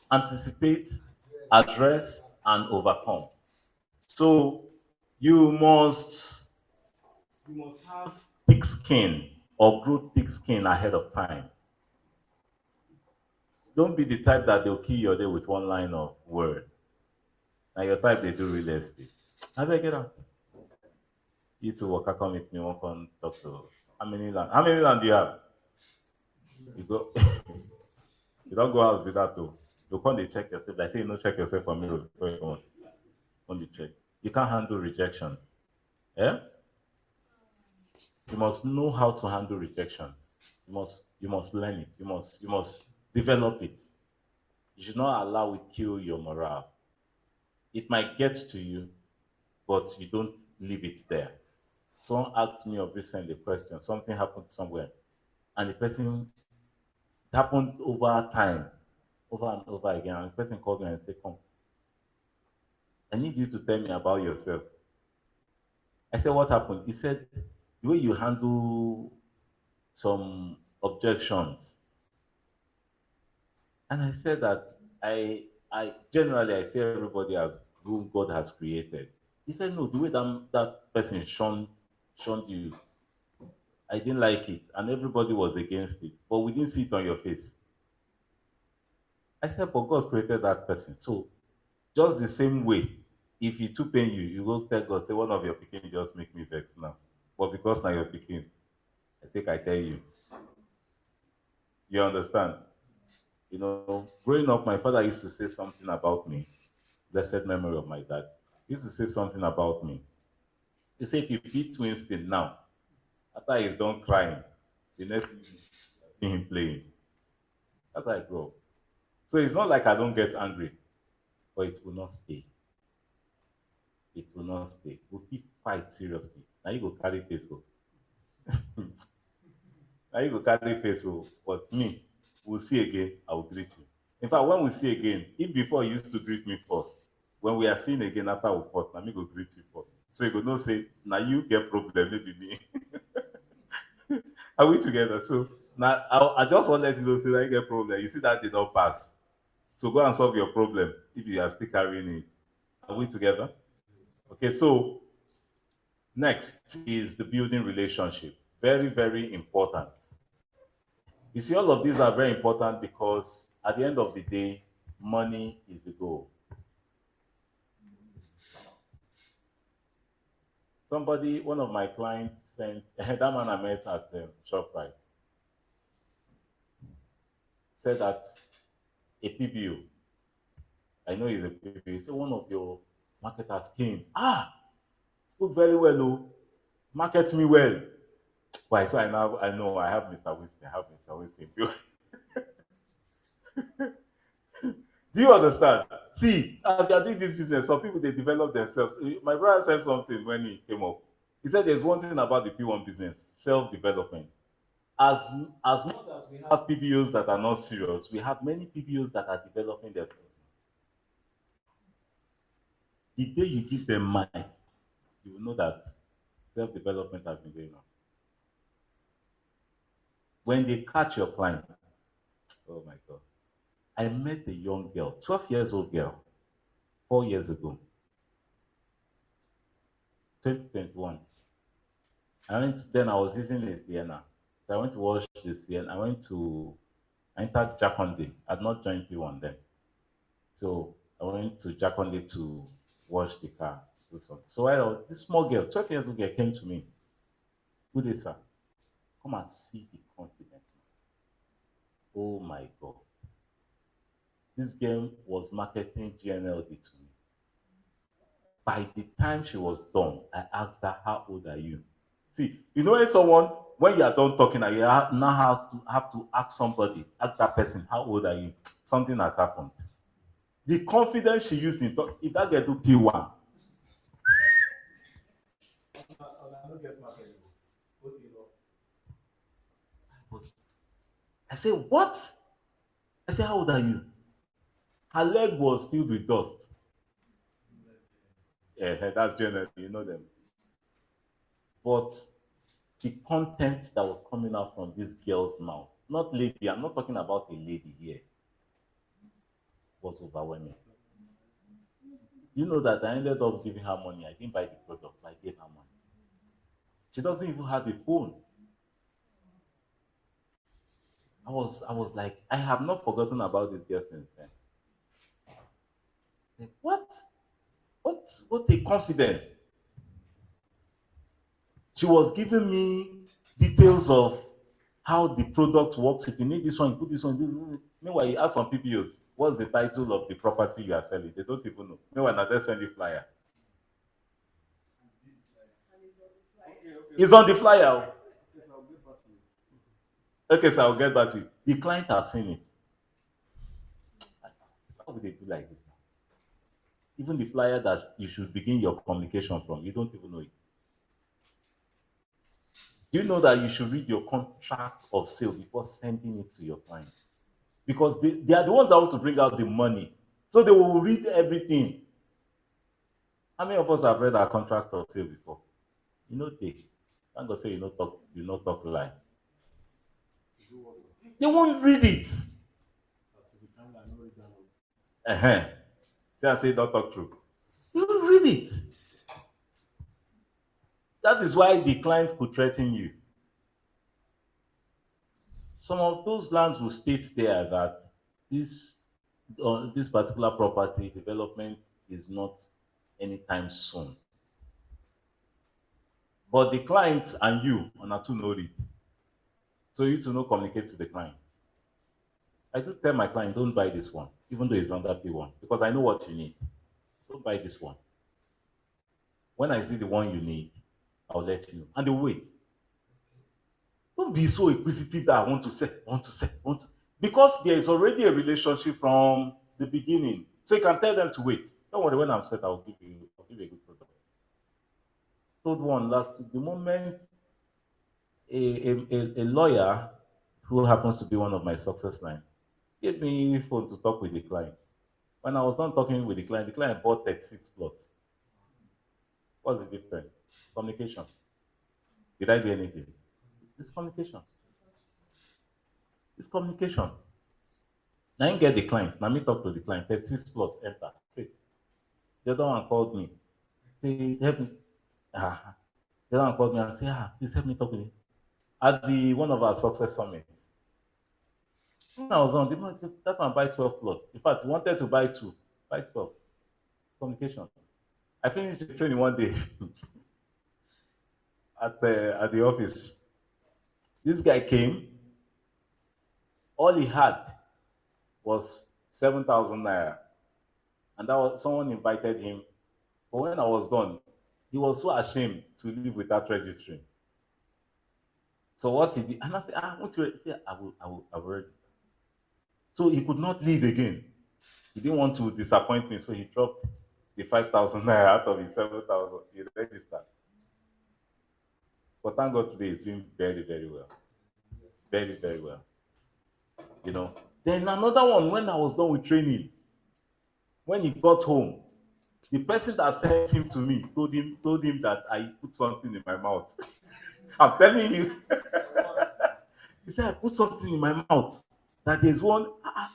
anticipate, address, and overcome. So you must have thick skin or grow thick skin ahead of time. Don't be the type that they'll kill your day with one line of word. Now your type they do real estate. I beg get out. You two work come with me, one can talk to how many land? How many land do you have? You go you don't go house with that too. You come they check yourself. Like say you don't check yourself for mirror before you come on. Only check. You can't handle rejections. Yeah? You must know how to handle rejections. You must learn it. You must develop it. You should not allow it kill your morale. It might get to you, but you don't leave it there. Someone asked me of recent a question. Something happened somewhere, and the person it happened over time, over and over again. And the person called me and said, "Come, I need you to tell me about yourself." I said, "What happened?" He said, "The way you handle some objections." And I said that I generally I see everybody as who God has created. He said, "No, the way that person shunned you, I didn't like it, and everybody was against it, but we didn't see it on your face." I said, "But God created that person, so just the same way, if he too pain you, you go tell God, say one of your picking just make me vex now, but because now you're picking, I think I tell you." You understand? Growing up, my father used to say something about me. Blessed memory of my dad. He used to say something about me. He said, if you beat Winston now, after he's done crying, the next thing you see him playing. That's how I grow up. So it's not like I don't get angry, but it will not stay. It will not stay. We'll keep fight seriously. Now you go carry face. Now you go carry face, but me, we'll see again, I will greet you. In fact, when we see again, if before you used to greet me first, when we are seeing again after we fought, now me go greet you first. So you go not say, now you get problem, maybe me. Are we together? So now I just want to let you know, say that you get problem. You see that did not pass. So go and solve your problem if you are still carrying it. Are we together? Okay, so Next is the building relationship. Very, very important. You see, all of these are very important because at the end of the day, money is the goal. Somebody, one of my clients sent, that man I met at ShopRite, said that a PBO, I know he's a PBO, he said one of your marketers came. Spoke very well, oh, market me well. Why? So I know I have Mr. Winston, I have Mr. Winston. Do you understand? See, as you are doing this business, some people they develop themselves. My brother said something when he came up. He said there's one thing about the P1 business, self-development. As as much as we have PBOs that are not serious, we have many PBOs that are developing themselves. The day you give them mind, you will know that self-development has been going on. When they catch your client, oh my God. I met a young girl, 12 years old girl, 4 years ago, 2021. Then I was using a Sienna. So I went to wash the Sienna. I entered Jaconde. I had not joined P1 then. So I went to Jaconde to wash the car. Do something. So this small girl, 12 years old girl, came to me. Good day, sir. Come and see the confidence. Oh my God. This girl was marketing GNLD to me. By the time she was done, I asked her, how old are you? See, you know when you are done talking, and now have to ask that person, how old are you? Something has happened. The confidence she used in talk, if that girl do P1, I say, what? I say, how old are you? Her leg was filled with dust. Yeah, that's generally, you know them. But the content that was coming out from this girl's mouth, not lady, I'm not talking about a lady here, was overwhelming. You know that I ended up giving her money. I didn't buy the product, I gave her money. She doesn't even have a phone. I was like, I have not forgotten about this girl since then. I said, what? What a confidence. She was giving me details of how the product works. If you need this one, you put this one. Meanwhile, you ask some PPOs, what's the title of the property you are selling? They don't even know. Meanwhile, now they send you flyer. It's on the flyer. Okay, so I'll get back to you. The client have seen it. How would they do like this? Even the flyer that you should begin your communication from, you don't even know it. Do you know that you should read your contract of sale before sending it to your clients? Because they are the ones that want to bring out the money. So they will read everything. How many of us have read our contract of sale before? You know they. Thank God say you not talk lie. They won't read it. Uh-huh. Say I say don't talk true. They won't read it. That is why the client could threaten you. Some of those lands will state there that this this particular property development is not anytime soon. But the clients and you are not to know it. So you to know communicate to the client. I do tell my client, don't buy this one, even though it's under P1, because I know what you need. Don't buy this one. When I see the one you need, I'll let you know. And they wait. Don't be so inquisitive that I want to say, want to. Because there is already a relationship from the beginning. So you can tell them to wait. Don't worry, when I'm set, I'll give you a good product. Told one last week, the moment a lawyer who happens to be one of my success line gave me phone to talk with the client. When I was done talking with the client bought 36 plots. What's the difference? Communication. Did I do anything? It's communication. It's communication. Now you get the client. Now me talk to the client. 36 plots, enter. Straight. The other one called me. Say, help me. The other one called me and said, please help me talk with him. At the one of our success summits. When I was on, that one buy 12 plots. In fact, he wanted to buy two, buy 12. Communication. I finished the training one day at the office. This guy came, all he had was 7,000 naira. And that was someone invited him. But when I was done, he was so ashamed to leave without registering. So what he did, and I said, won't you say I will register. So he could not leave again. He didn't want to disappoint me, so he dropped the 5,000 naira out of his 7,000. He registered. But thank God today he's doing very, very well. Very, very well. Then another one, when I was done with training, when he got home, the person that sent him to me told him that I put something in my mouth. I'm telling you. He said, I put something in my mouth. That there's one.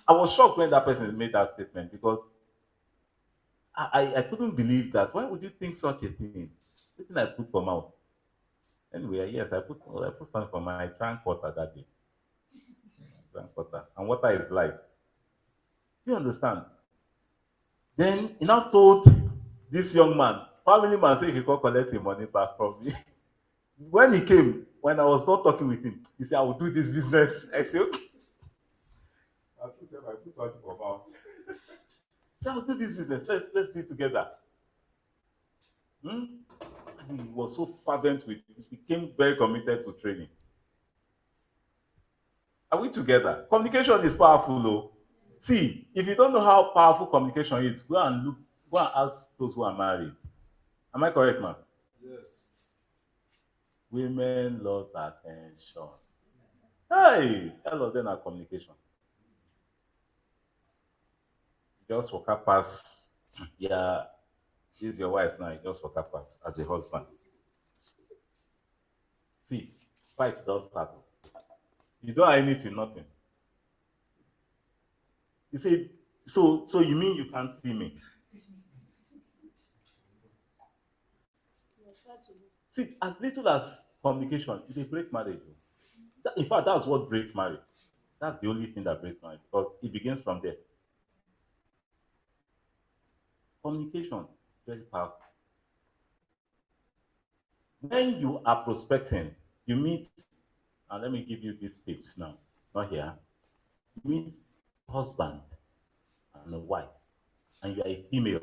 I was shocked when that person made that statement because I couldn't believe that. Why would you think such a thing? What did I put for mouth? Anyway, yes, I put something for my drank water that day. Drank water. And water is life. You understand? Then he now told this young man, family man said he could collect his money back from me. When he came, when I was not talking with him, he said, I will do this business. I said, okay. I put something for mouth. So I'll do this business. Let's do it together. And he was so fervent with it. He became very committed to training. Are we together? Communication is powerful, though. See, if you don't know how powerful communication is, go and ask those who are married. Am I correct, man? Yes. Women love attention. Hey, all of them are communication. Just walk up past. Yeah, this is your wife now. You just walk up past as a husband. See, fight does start. You don't have anything, nothing. You say, so you mean you can't see me? See, as little as communication, it will break marriage. In fact, that's what breaks marriage. That's the only thing that breaks marriage because it begins from there. Communication is very powerful. When you are prospecting, you meet, and let me give you these tips now. It's not here. You meet husband and a wife, and you are a female.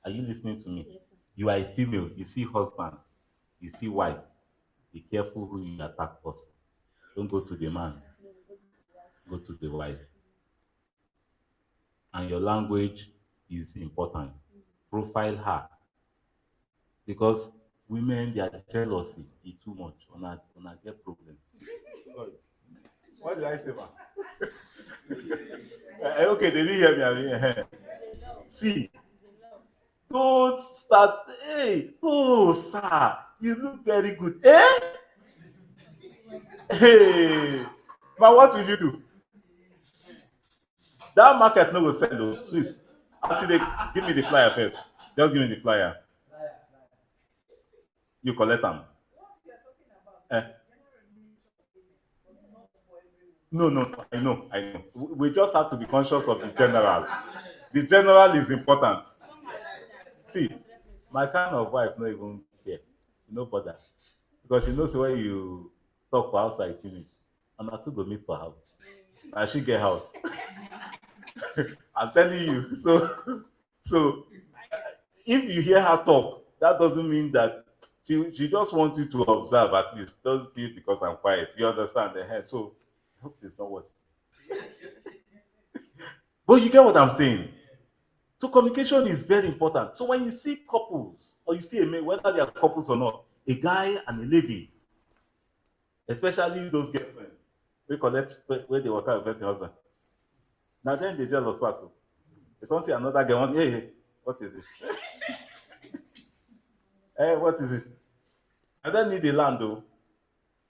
Are you listening to me? Yes, sir. You are a female. You see husband, you see wife. Be careful who you attack first. Don't go to the man. Go to the wife. And your language is important. Profile her. Because women, their jealousy is too much. On a get problem. What did I say, man? Okay, they didn't hear me. See, don't start. Hey, oh, sir, you look very good. Eh? Hey, man, what will you do? That market no go sell, though. Please, give me the flyer first. Just give me the flyer. You collect them. What you're talking about, Eh? general religion, not for everyone. No, I know. We just have to be conscious of the general. The general is important. See, my kind of wife no even care. No bother. Because she knows when you talk for outside finish. And I too go meet for house. And she get house. I'm telling you. So if you hear her talk, that doesn't mean that she just wants you to observe at least. Don't feel because I'm quiet. You understand? So I hope it's not what. But you get what I'm saying. So communication is very important. So when you see couples, or you see a man, whether they are couples or not, a guy and a lady, especially those girlfriends, where they work out with their husband. Now then they jealous person. They can't see another girl. Hey, what is it? Hey, what is it? I don't need the land though.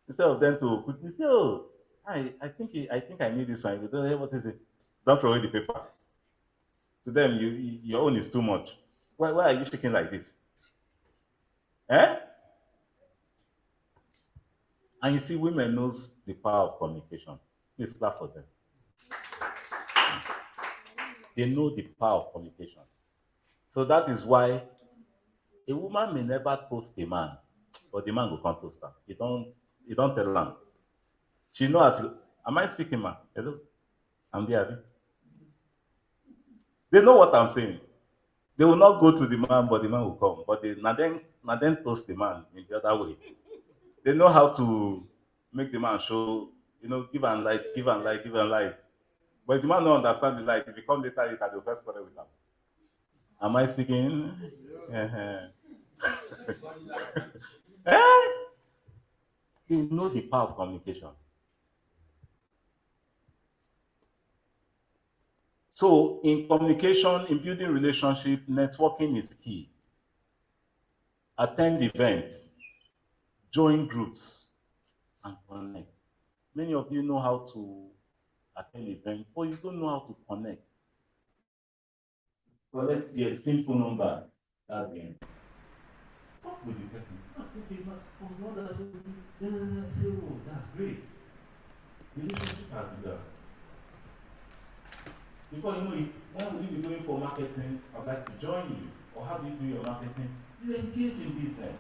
Instead of them to quickly say, oh, I think I need this one. You don't know what is it? Don't throw away the paper. To them, your own is too much. Why are you shaking like this? Eh? And you see, women knows the power of communication. Please clap for them. They know the power of communication. So that is why a woman may never toast a man, but the man will come toast her. You don't tell her. She know as am I speaking, ma? Hello? I'm there, Abi. They know what I'm saying. They will not go to the man, but the man will come. But they now then toast the man in the other way. They know how to make the man show, give and light, give and light, give and light. But if the man don't understand the light, if he come later, they'll first quarrel with him. Am I speaking? Uh-huh. Eh? They know the power of communication. So in communication, in building relationship, networking is key. Attend events, join groups, and connect. Many of you know how to attend events, but you don't know how to connect. Collect the simple number. That's the end. Talk with the person. Okay, but oh, that's great. Relationship has begun. Before you know it, when will you be going for marketing? I'd like to join you. Or how do you do your marketing? You engage in business.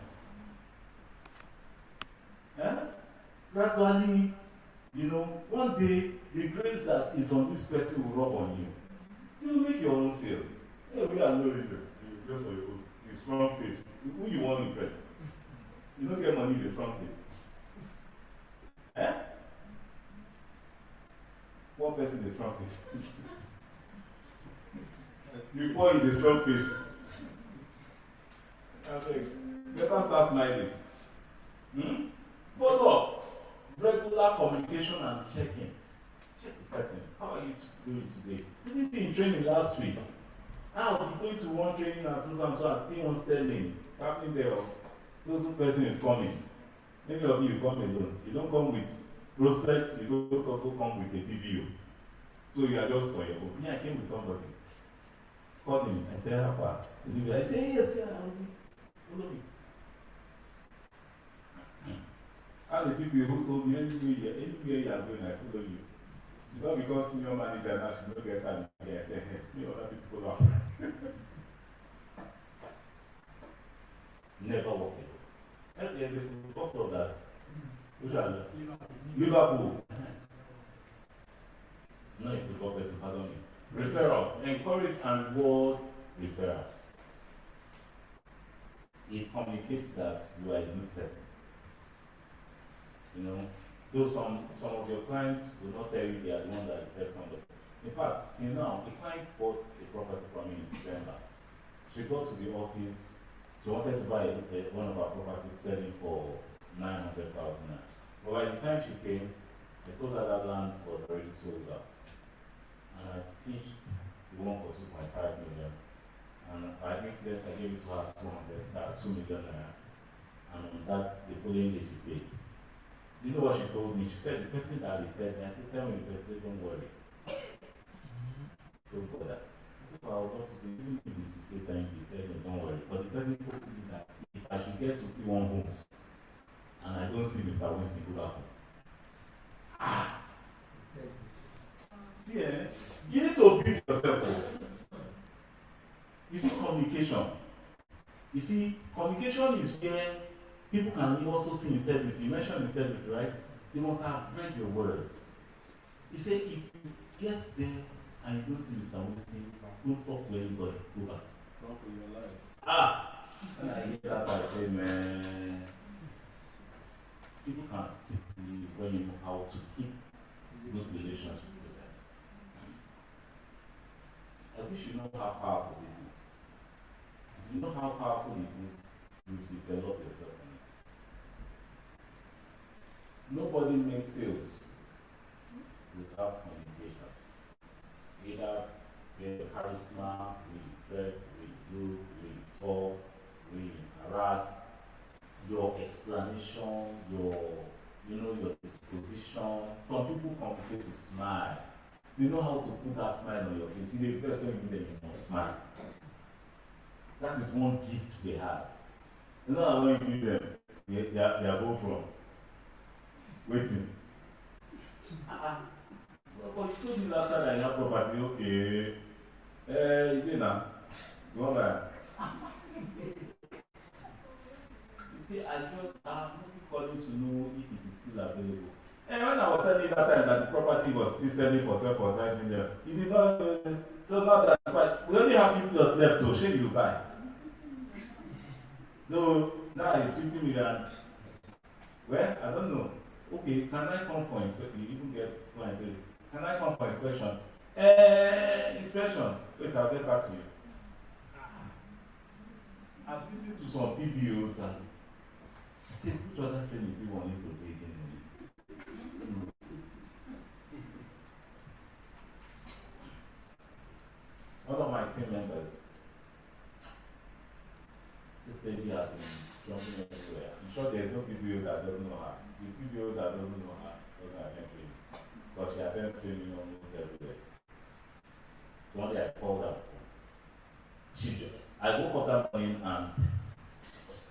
Gradually, one day the grace that is on this person will rub on you. You will make your own sales. Yeah, we are knowing the grace of the strong face. Who you want to impress? You don't get money with a strong face. One person is strong face. You pour in the strong face. I think, better start smiling. Follow up. Regular communication and check-ins. Check the person. How are you doing today? Did you see in training last week? How are you going to one training and so at P1 Sterling? It's happening there. Those person is coming. Many of you come alone. You don't come with prospects, you don't also come with a PBO. So you are just for your own. Me, I came with somebody. Call him and tell her, I say, yes, follow me. And the people who told me anywhere you are going, I follow you. You don't become senior manager now, she don't get time. I say, hey, me other people follow up. Never walk alone. There's a football club that. Which one? Liverpool. Not a football person, pardon me. Referrals. Encourage and reward referrals. It communicates that you are a good person. Though some of your clients will not tell you they are the one that referred somebody. In fact, till now, a client bought a property from me in December. She got to the office. She wanted to buy one of our properties selling for 900,000 naira. But by the time she came, I told her that land was already sold out. And I pitched the one for 2.5 million. And I influenced, I gave it to her 2 million naira. And that the following day she paid. You know what she told me? She said the person that referred me, I said, tell me the person, don't worry. Don't bother. I was about to say, even if it's to say thank you, he said, no, don't worry. But the person told me that if I should get to P1 homes and I don't see Mr. Winston, it will happen. See, you need to build yourself up. You see, communication. You see, communication is where people can also see integrity. You mentioned integrity, right? They must have read your words. You say, if you get there and you don't see Mr. Winston, don't talk to anybody. Go back. Talk to your life. And I hear that, I say, man, people can stick to you when you know how to keep good relationships with them. I wish you know how powerful this is. If you know how powerful it is, you will develop yourself in it. Nobody makes sales without communication. Either with charisma, we dress, we look, we talk, we interact, your explanation, your disposition. Some people communicate with smile. They know how to put that smile on your face. You the first when you give them a smile. That is one gift they have. It's not that when you give them, they are both wrong. Waiting. But you told me last time that you have property, okay. You did now. Go back. You see, I'm not calling to know if it is still available. And when I was telling you that time that the property was still selling for 12.5 million, you did not. So now that we only have 50 plots left, so should you buy? No, now it's 50 million. Well, I don't know. Okay, can I come for inspection? You even get point. Can I come for inspection? Inspection. Wait, I'll get back to you. I've listened to some PBOs and I say, which other training do you want me to do again? One of my team members, this lady has been jumping everywhere. I'm sure there's no PBO that doesn't know her. The PBO that doesn't know her doesn't attend training. Because she attends training almost everywhere. So one day I called her. I woke up that morning and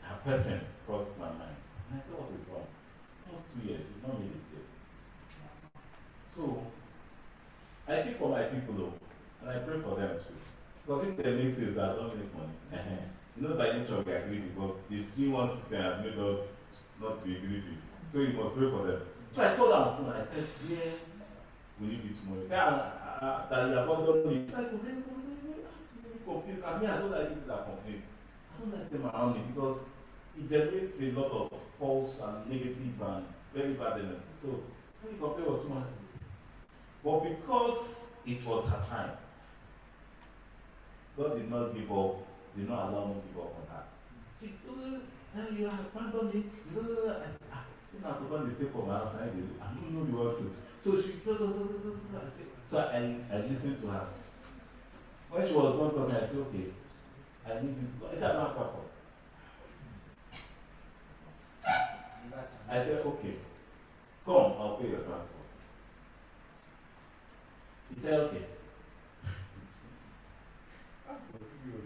a person crossed my mind. And I said, what is wrong? Almost 2 years, it's not really safe. So, I think for my people though, and I pray for them too. Because if they make sales, I don't make money. You know, by nature we are greedy, but the 3-1 system has made us not to be greedy. So you must pray for them. So I told her on phone, I said, yeah, will you be tomorrow? He said, that you abandoned me. He said, complaints. I mean, I don't like people that complain. I don't like them around me because it generates a lot of false and negative and very bad energy. So when the complaint was too much, but because it was her time, God did not give up, did not allow me to give up on her. She told me, you have abandoned me. She now to come and stay for my house. I don't know the words. So she told me, so I listened to her. When she was done talking, I said, okay, I need you to go. I said, I don't have passport. I said, okay, come, I'll pay your transport. He said, okay. That's what he was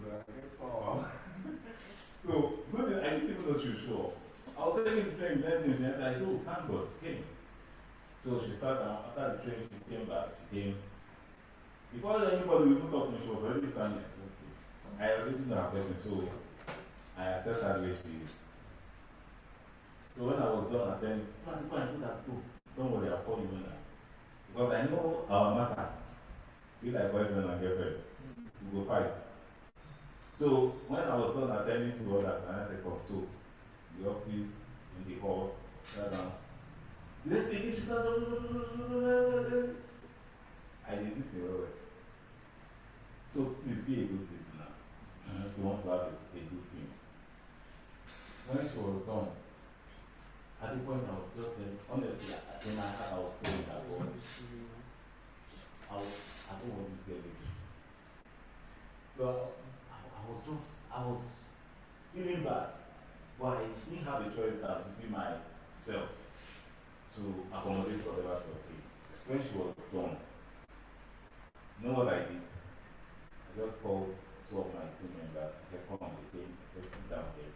So, good, I didn't even know she was sure. I was telling the train, and I said, oh, thank God, she came. So she sat down. After the train, she came back. She came. Before anybody would even talk to me, she was already standing. So, okay. I already know her person, so I assessed her the way she is. So when I was done attending, so I go and do that too. Don't worry, I'll call you now. Because I know our matter. We like boyfriend and girlfriend. We go fight. So when I was done attending to others, and I said, come to the office, in the hall, right now. Did they say, I didn't say, well. So please be a good listener. If you want to have a good team. When she was done, at the point I was just like, honestly, in my heart I was praying that God, I don't want this girl again. So I was feeling bad, but I didn't have a choice than to be myself to accommodate whatever she was saying. When she was done, you know what I did? I just called 2 of my team members. I said, come on, they came. I said, sit down here.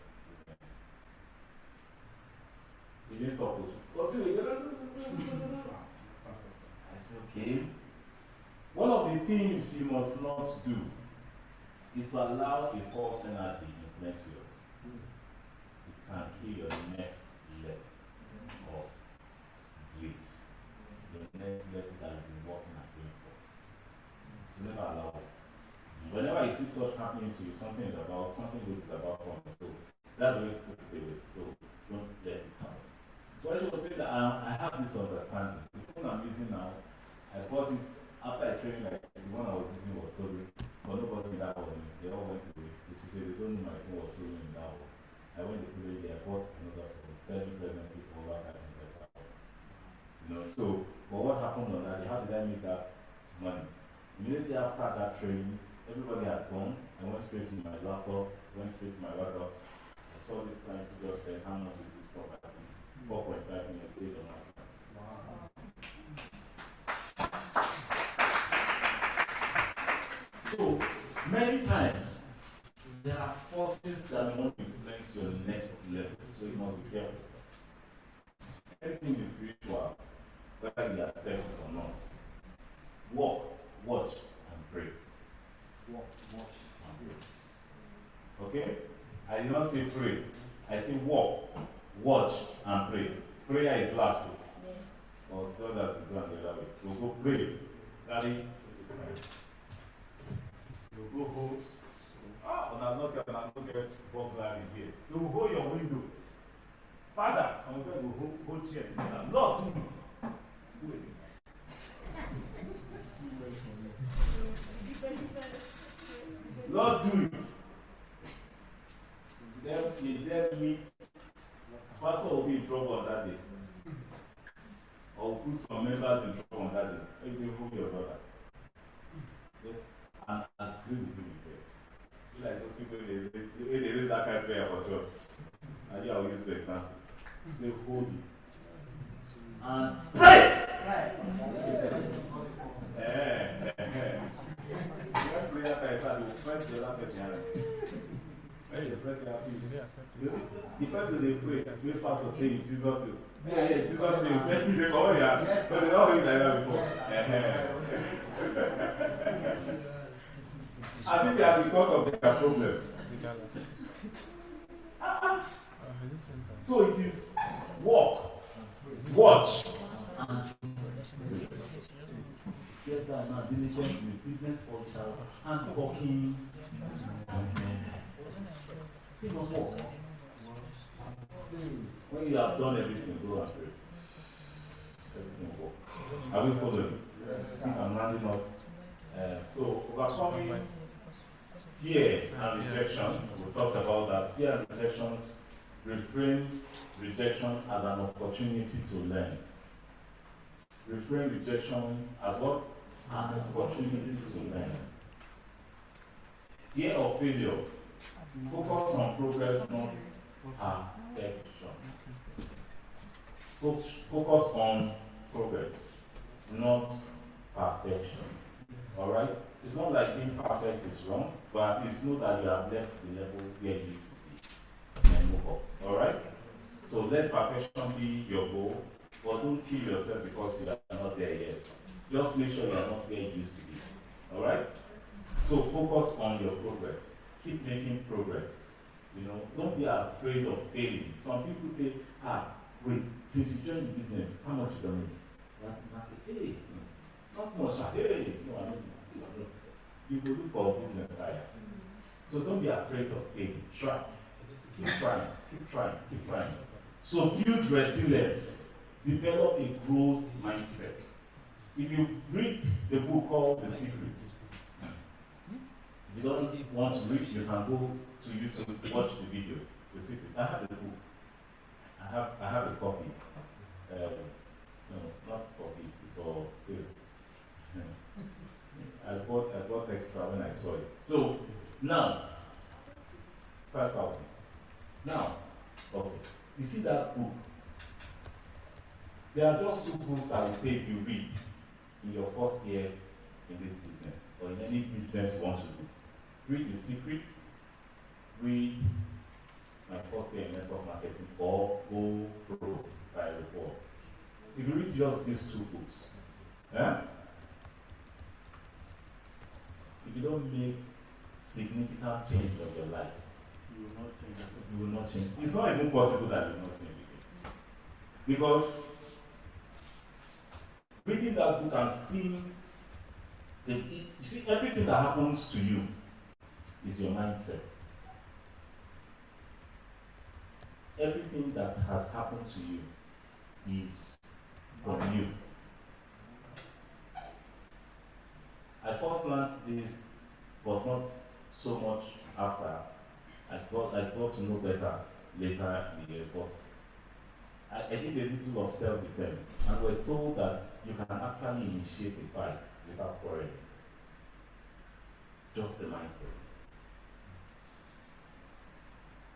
He didn't stop pushing. I said, okay. One of the things you must not do is to allow a false energy influence yours. It can kill your next level of grace. The next level that you've been working and praying for. So never allow it. Whenever you see such happening to you, something is about coming. So that's the way to put it away. So don't let it happen. So I should say that I have this understanding. The phone I'm using now, I bought it after I trained, like the one I was using was stolen, but nobody in that one. They all went away. So today they don't know my phone was stolen in that one. I went to the day, I bought another phone, selling presently for over 500,000. You know, so, but what happened on that? How did I make that money? Immediately after that training, everybody had gone. I went straight to my laptop, went straight to my WhatsApp. I saw this client who just said, how much is this property? 4.5 million paid on my account. Wow. So, many times, there are forces that want to influence your next level, so you must be careful. anything is spiritual, whether you accept it or not. Walk, watch, and pray. Walk, watch, and pray. Okay? I did not say pray. I say walk, watch, and pray. Prayer is last week. Yes. Or God has to go on the other way. We'll go pray. Daddy, you go home. Una no get burglary here. You will hold your window. Father, some of them will hold chair together. Lord, do it. Do it. Lord, do it. The dead meet. Pastor will be in trouble on that day. Or put some members in trouble on that day. Let's say, hold your brother. Yes. And agree with him in prayer. Like those people, they raise that kind of prayer for church. And I will use the example. Say, holy. And pray! When prayer time starts, you press the other person. When you press your feet, the first way they pray, the pastor say in Jesus' name. Yeah, Jesus' name. When they come here, so they don't hear like that before. As if they are because of their problem. So it is walk, watch, and yes, that now diligent with business culture and working. When you have done everything, go and pray. Everything will work. Are we following? Yes. I'm rounding up. So, overcoming fear and rejection. We talked about that. Fear and rejections. Reframe rejection as an opportunity to learn. Reframe rejections as what? An opportunity to learn. Fear of failure. Focus on progress, not perfection. Focus on progress, not perfection. Alright? It's not like being perfect is wrong, but it's know that you have left the level where you used to be and move up. Alright? So let perfection be your goal, but don't kill yourself because you are not there yet. Just make sure you are not where you used to be. Alright? So focus on your progress. Keep making progress. You know, don't be afraid of failing. Some people say, wait, since you joined the business, how much you done it? And I say, hey, not much. Hey, no, I don't. You go look for a business buyer. So don't be afraid of failing. Try. Keep trying, keep trying, keep trying. So build resilience. Develop a growth mindset. If you read the book called The Secret, if you don't want to read, you can go to YouTube to watch the video. The Secret. I have the book. I have a copy. No, not copy. It's for sale. I bought extra when I saw it. So now, 5,000. Now, okay. You see that book? There are just 2 books I would say if you read in your first year in this business or in any business you want to do. Read The Secrets, read My First Year in Network Marketing, or Go Pro by Reform. If you read just these 2 books, if you don't make significant change of your life, you will not change. You will not change. It's not even possible that you will not change it. Because reading that book and seeing, you see, everything that happens to you is your mindset. Everything that has happened to you is from you. I first learned this, but not so much after. I got to know better later in the year. But I did a little of self-defense, and we're told that you can actually initiate a fight without quarreling. Just the mindset.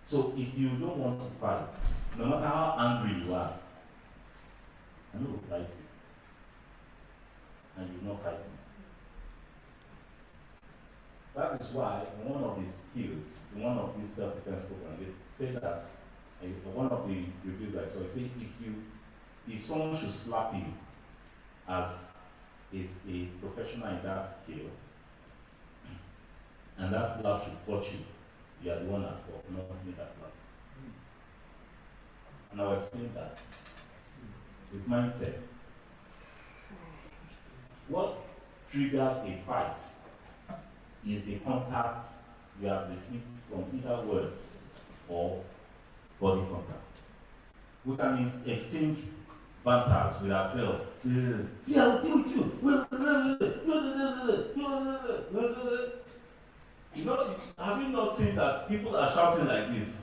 So if you don't want to fight, no matter how angry you are, I will fight you. And you're not fighting. That is why in one of the skills, in one of these self-defense programs, they say that one of the reviews I saw, say if if someone should slap you as is a professional in that skill, and that slap should touch you, you are the one at fault, not me that slap. And I'll explain that. It's mindset. What triggers a fight is the contact you have received from either words or body contact. We can exchange banters with ourselves. See, I'll deal with you. You know, have you not seen that people are shouting like this?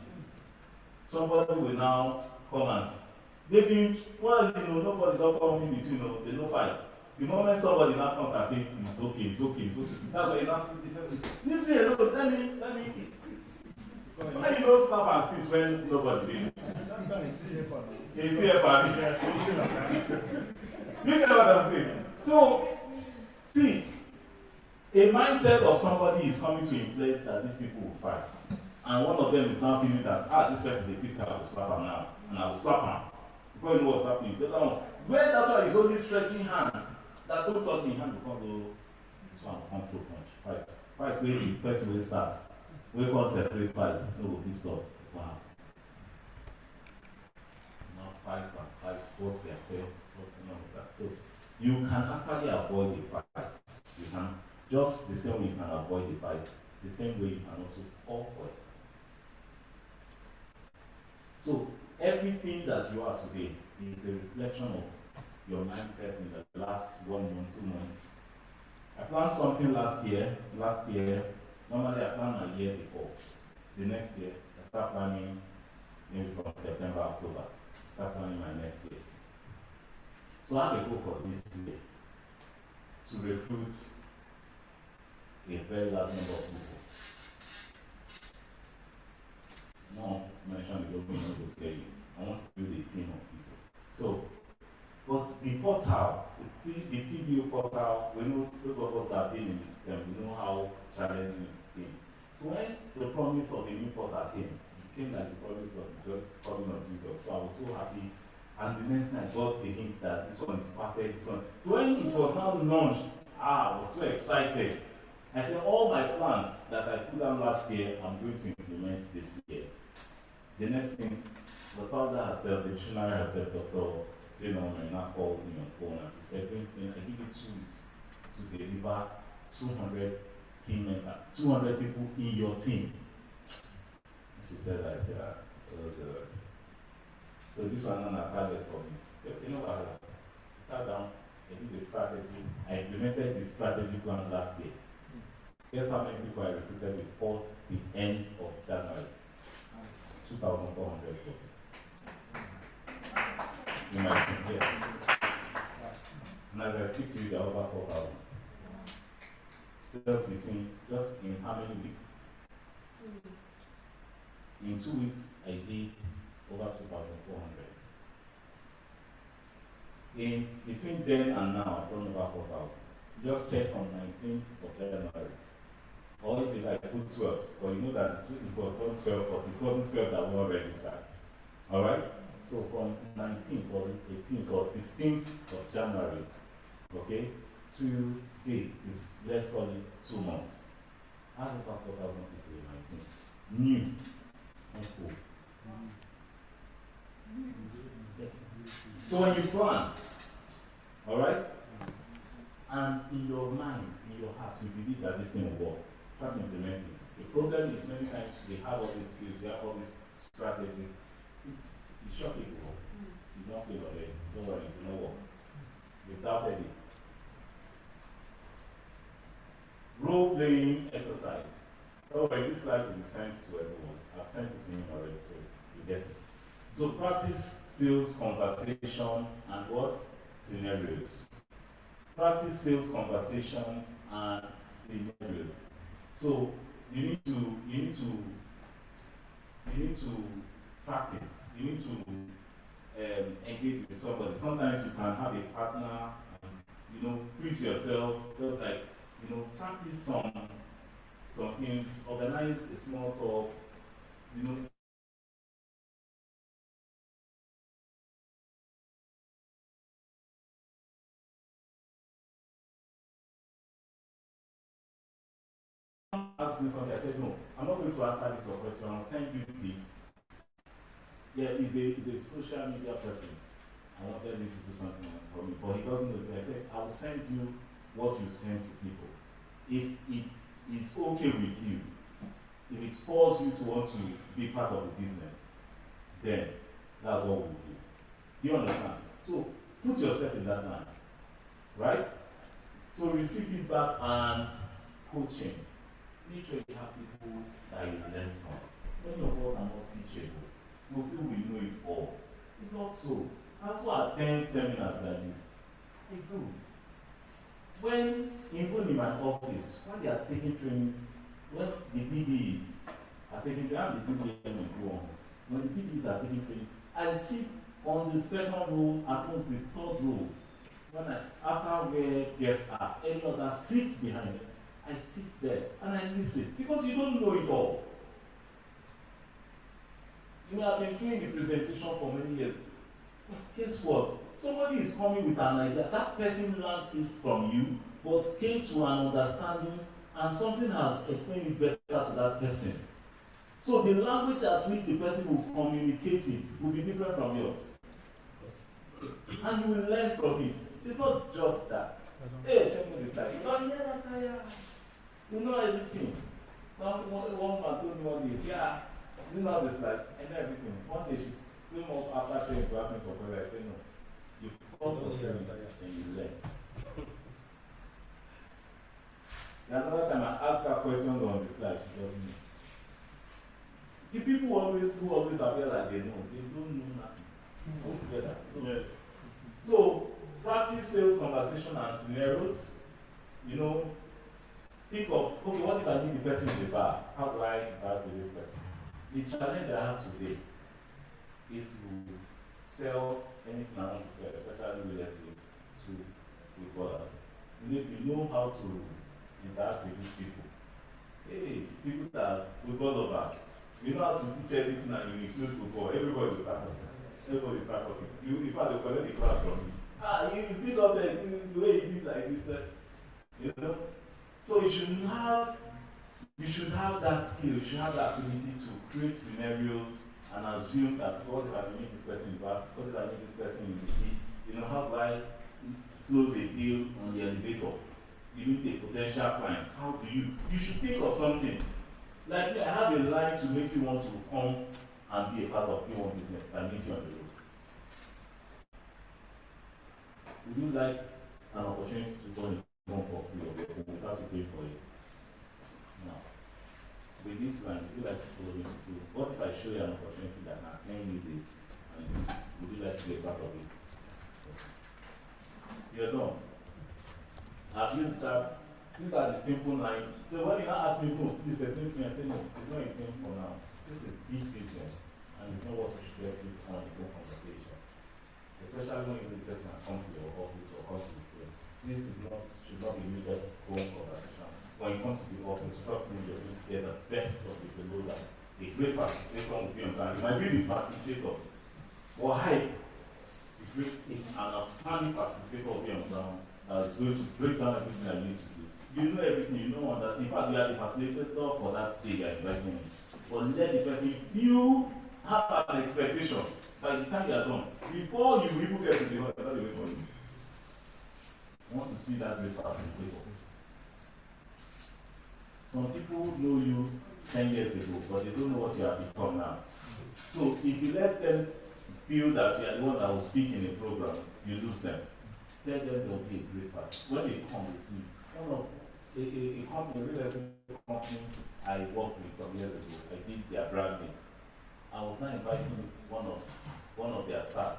Somebody will now come and say, they've been, well, nobody don't come in between, they no fight. The moment somebody now comes and says, it's okay, that's why you now see the person, leave me alone, let me. Why you don't snap and sit when nobody did? It's here, buddy. You get what I'm saying? So, see, a mindset of somebody is coming to influence that these people will fight. And one of them is now feeling that, this person is a physical, I will slap him now. And I will slap him. Before you know what's happening, the other one, where that's why he's only stretching hand, that don't touch me, hand will come to this one will come through punch. Fight where the person will start. We can separate fight, no will be stopped. Wow. Now fight, what's their fair, what's none of that. So you can actually avoid the fight. You can just the same way you can avoid the fight, the same way you can also fall for it. So everything that you are today is a reflection of your mindset in the last 1 month, 2 months. I planned something last year. Normally I plan a year before. The next year, I start planning maybe from September, October. Start planning my next year. So I have a goal for this year to recruit a very large number of people. No, mention the government will scare you. I want to build a team of people. So, but the portal, the PBO portal, we know those of us that have been in the system, we know how challenging it's been. So when the promise of the new portal came, it came like the promise of the coming of Jesus. So I was so happy. And the next night, God the hint that this one is perfect, this one. So when it was now launched, I was so excited. I said, all my plans that I put down last year, I'm going to implement this year. The next thing, the founder herself, the visionary herself, Dr. Now called me on phone and he said, Winston, I give you 2 weeks to deliver 200 team members, 200 people in your team. She said, so this one on a target for me. So, you know what? I sat down, I did the strategy, I implemented the strategy plan last year. Guess how many people I recruited before the end of January? 2,400 plus. You might think, yes. And as I speak to you, there are over 4,000. Just in how many weeks? 2 weeks. In 2 weeks, I did over 2,400. In between then and now, I've done over 4,000. Just check from 19th of January. Or if you like, put 12th. But you know that it was done 12th, but it wasn't 12th that we already started. Alright? So from 19th or 18th or 16th of January, okay, to date is, let's call it 2 months. I have over 4,000 people in 19th. New. And cool. So when you plan, alright, and in your mind, in your heart, you believe that this thing will work, start implementing. The problem is many times we have all these skills, we have all these strategies. See, it's just a goal. You don't feel on it. Don't worry, it will not work. You doubted it. Role playing exercise. Don't worry, this slide will be sent to everyone. I've sent it to him already, so you get it. So practice sales conversation and what? Scenarios. Practice sales conversations and scenarios. So you need to practice. You need to engage with somebody. Sometimes you can have a partner and quiz yourself, just like practice some things, organize a small talk, someone asked me something, I said, no, I'm not going to answer this your question. I'll send you this. Yeah, he's a social media person. I wanted him to do something for me, but he doesn't know. I said, I'll send you what you send to people. If it is okay with you, if it forces you to want to be part of the business, then that's what we'll do. Do you understand? So put yourself in that line, right? So receive feedback and coaching. Make sure you have people that you learn from. Many of us are not teachable. We feel we know it all. It's not so. I also attend seminars like this. I do. When, even in my office, when they are taking trainings, when the BDs are taking training, I'm the BDM and go on. When the BDs are taking training, I sit on the second row, at most the third row. When after where guests are, any other sits behind us. I sit there and I listen because you don't know it all. You may have been doing the presentation for many years. But guess what? Somebody is coming with an idea. That person learned it from you, but came to an understanding, and something has explained it better to that person. So the language at which the person will communicate it will be different from yours. And you will learn from it. It's not just that. Hey, Shemko is like, you don't hear that, you know everything. One man told me one day, yeah, you know this, like, I know everything. One day she came up after training to ask me some questions. I said, no. You come for training and you learn. Another time I asked her questions on the slide, she doesn't know. See, people who always appear like they know. They don't know nothing. Go together. Yes. So, practice sales conversation and scenarios. You know, think of, okay, what if I meet the person in the bar? How do I interact with this person? The challenge I have today is to sell anything I want to sell, especially real estate, to footballers. And if you know how to interact with these people, hey, people that are football lovers, you know how to teach everything and you include football, everybody will start talking. Everybody will start talking. You, in fact, they collect the class from you. You see something, the way you did like this, you know? So you should have that skill, you should have that ability to create scenarios and assume that what if I meet this person in the back, what if I meet this person in the key, you know, how do I close a deal on the elevator? You meet a potential client, how do you should think of something. Like I have a line to make you want to come and be a part of P1 business and meet you on the road. Would you like an opportunity to go and come for free or without you pay for it? No. With this line, would you like to follow me through? What if I show you an opportunity that can earn you this? And would you like to be a part of it? You're done. I've used that. These are the simple lines. So when you now ask me, no, please explain to me, I say, no, it's not a thing for now. This is big business, and it's not what we should just do on a phone conversation. Especially when you the person that comes to your office or comes to the phone. This is not, should not be immediate phone conversation. When you come to the office, trust me, you're going to get the best of the below that. A great facilitator will be on time. You might be the facilitator. Or hype. An outstanding facilitator will be on time that is going to break down everything I need to do. You know everything, you know that. In fact, you are the facilitator for that day you're inviting me. But let the person, if you have an expectation, by the time you are done, before you even get to the hall, they're not waiting for you. I want to see that great facilitator. Some people know you 10 years ago, but they don't know what you have become now. So if you let them feel that you are the one that will speak in a program, you lose them. Tell them they'll be a great person. When they come with me, one of a company, a real estate company I worked with some years ago, I did their branding. I was now inviting one of their staff,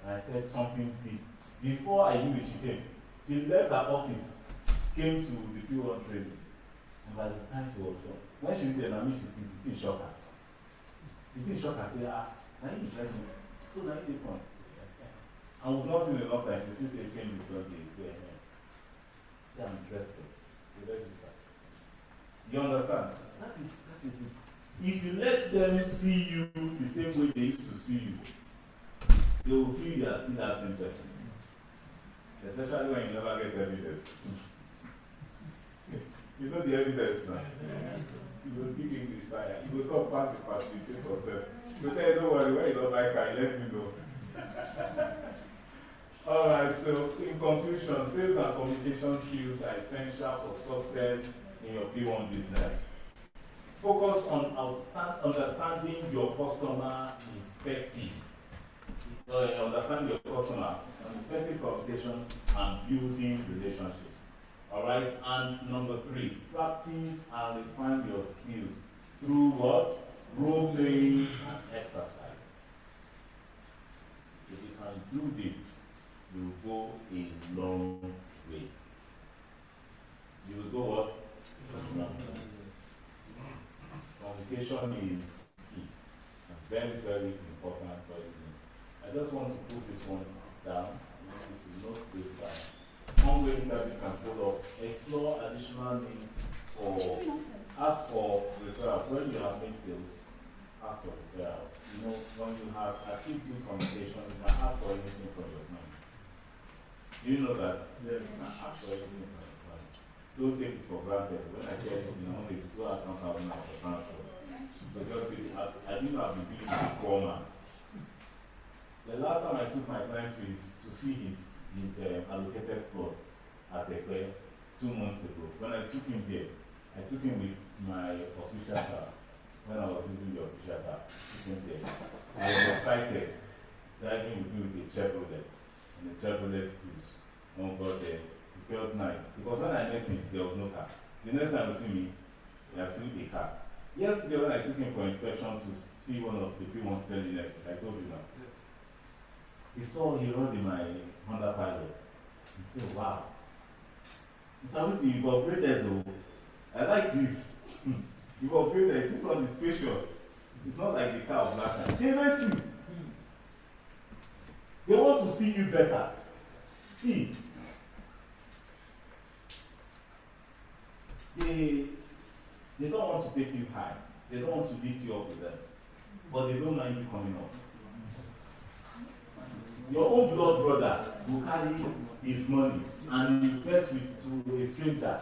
and I said something big. Before I knew it, she left her office, came to the P1 training, and by the time she was done, when she did the she didn't shock her. She didn't shock her, say, now you invite me. So now you different. And we've not seen a long time, she still change this one day, say, yeah, I'm interested. You understand? That is it. If you let them see you the same way they used to see you, they will feel you are still as interesting. Especially when you never get evidence. You know the evidence now. You will speak English now. You will talk past the facilitator yourself. You will tell you, don't worry, when you don't like it, let me know. Alright, so in conclusion, sales and communication skills are essential for success in your P1 business. Focus on understanding your customer effective. Understanding your customer, effective communication, and building relationships. Alright, and number 3, practice and refine your skills through what? Role playing and exercises. If you can do this, you will go a long way. You will go what? A long way. Communication is key and very, very important for you. I just want to put this one down. I want you to note this down. Ongoing service and follow-up. Explore additional needs or ask for referrals. When you have made sales, ask for referrals. You know, when you have achieved good communication, you can ask for anything from your clients. Do you know that? Yes. You can ask for anything from your clients. Don't take it for granted. When I say anything, I want to go ask 1,000 for transport. Because I didn't have the ability to call man. The last time I took my client to see his allocated plot at Ekwe 2 months ago. When I took him there, I took him with my official car. When I was using the official car, I took him there. I was excited, driving with me with a Chevrolet and a Chevrolet Cruise. When we got there, it felt nice. Because when I met him, there was no car. The next time you see me, there's still a car. Yesterday, when I took him for inspection to see one of the P1 steadiness, I told you now. He rode in my Honda Pilot. He said, wow. It's obviously you've upgraded though. I like this. You've upgraded. This one is spacious. It's not like the car of last time. They rate you. They want to see you better. See. They don't want to take you high. They don't want to lift you up with them. But they don't mind you coming up. Your own blood brother will carry his money and invest with to a stranger,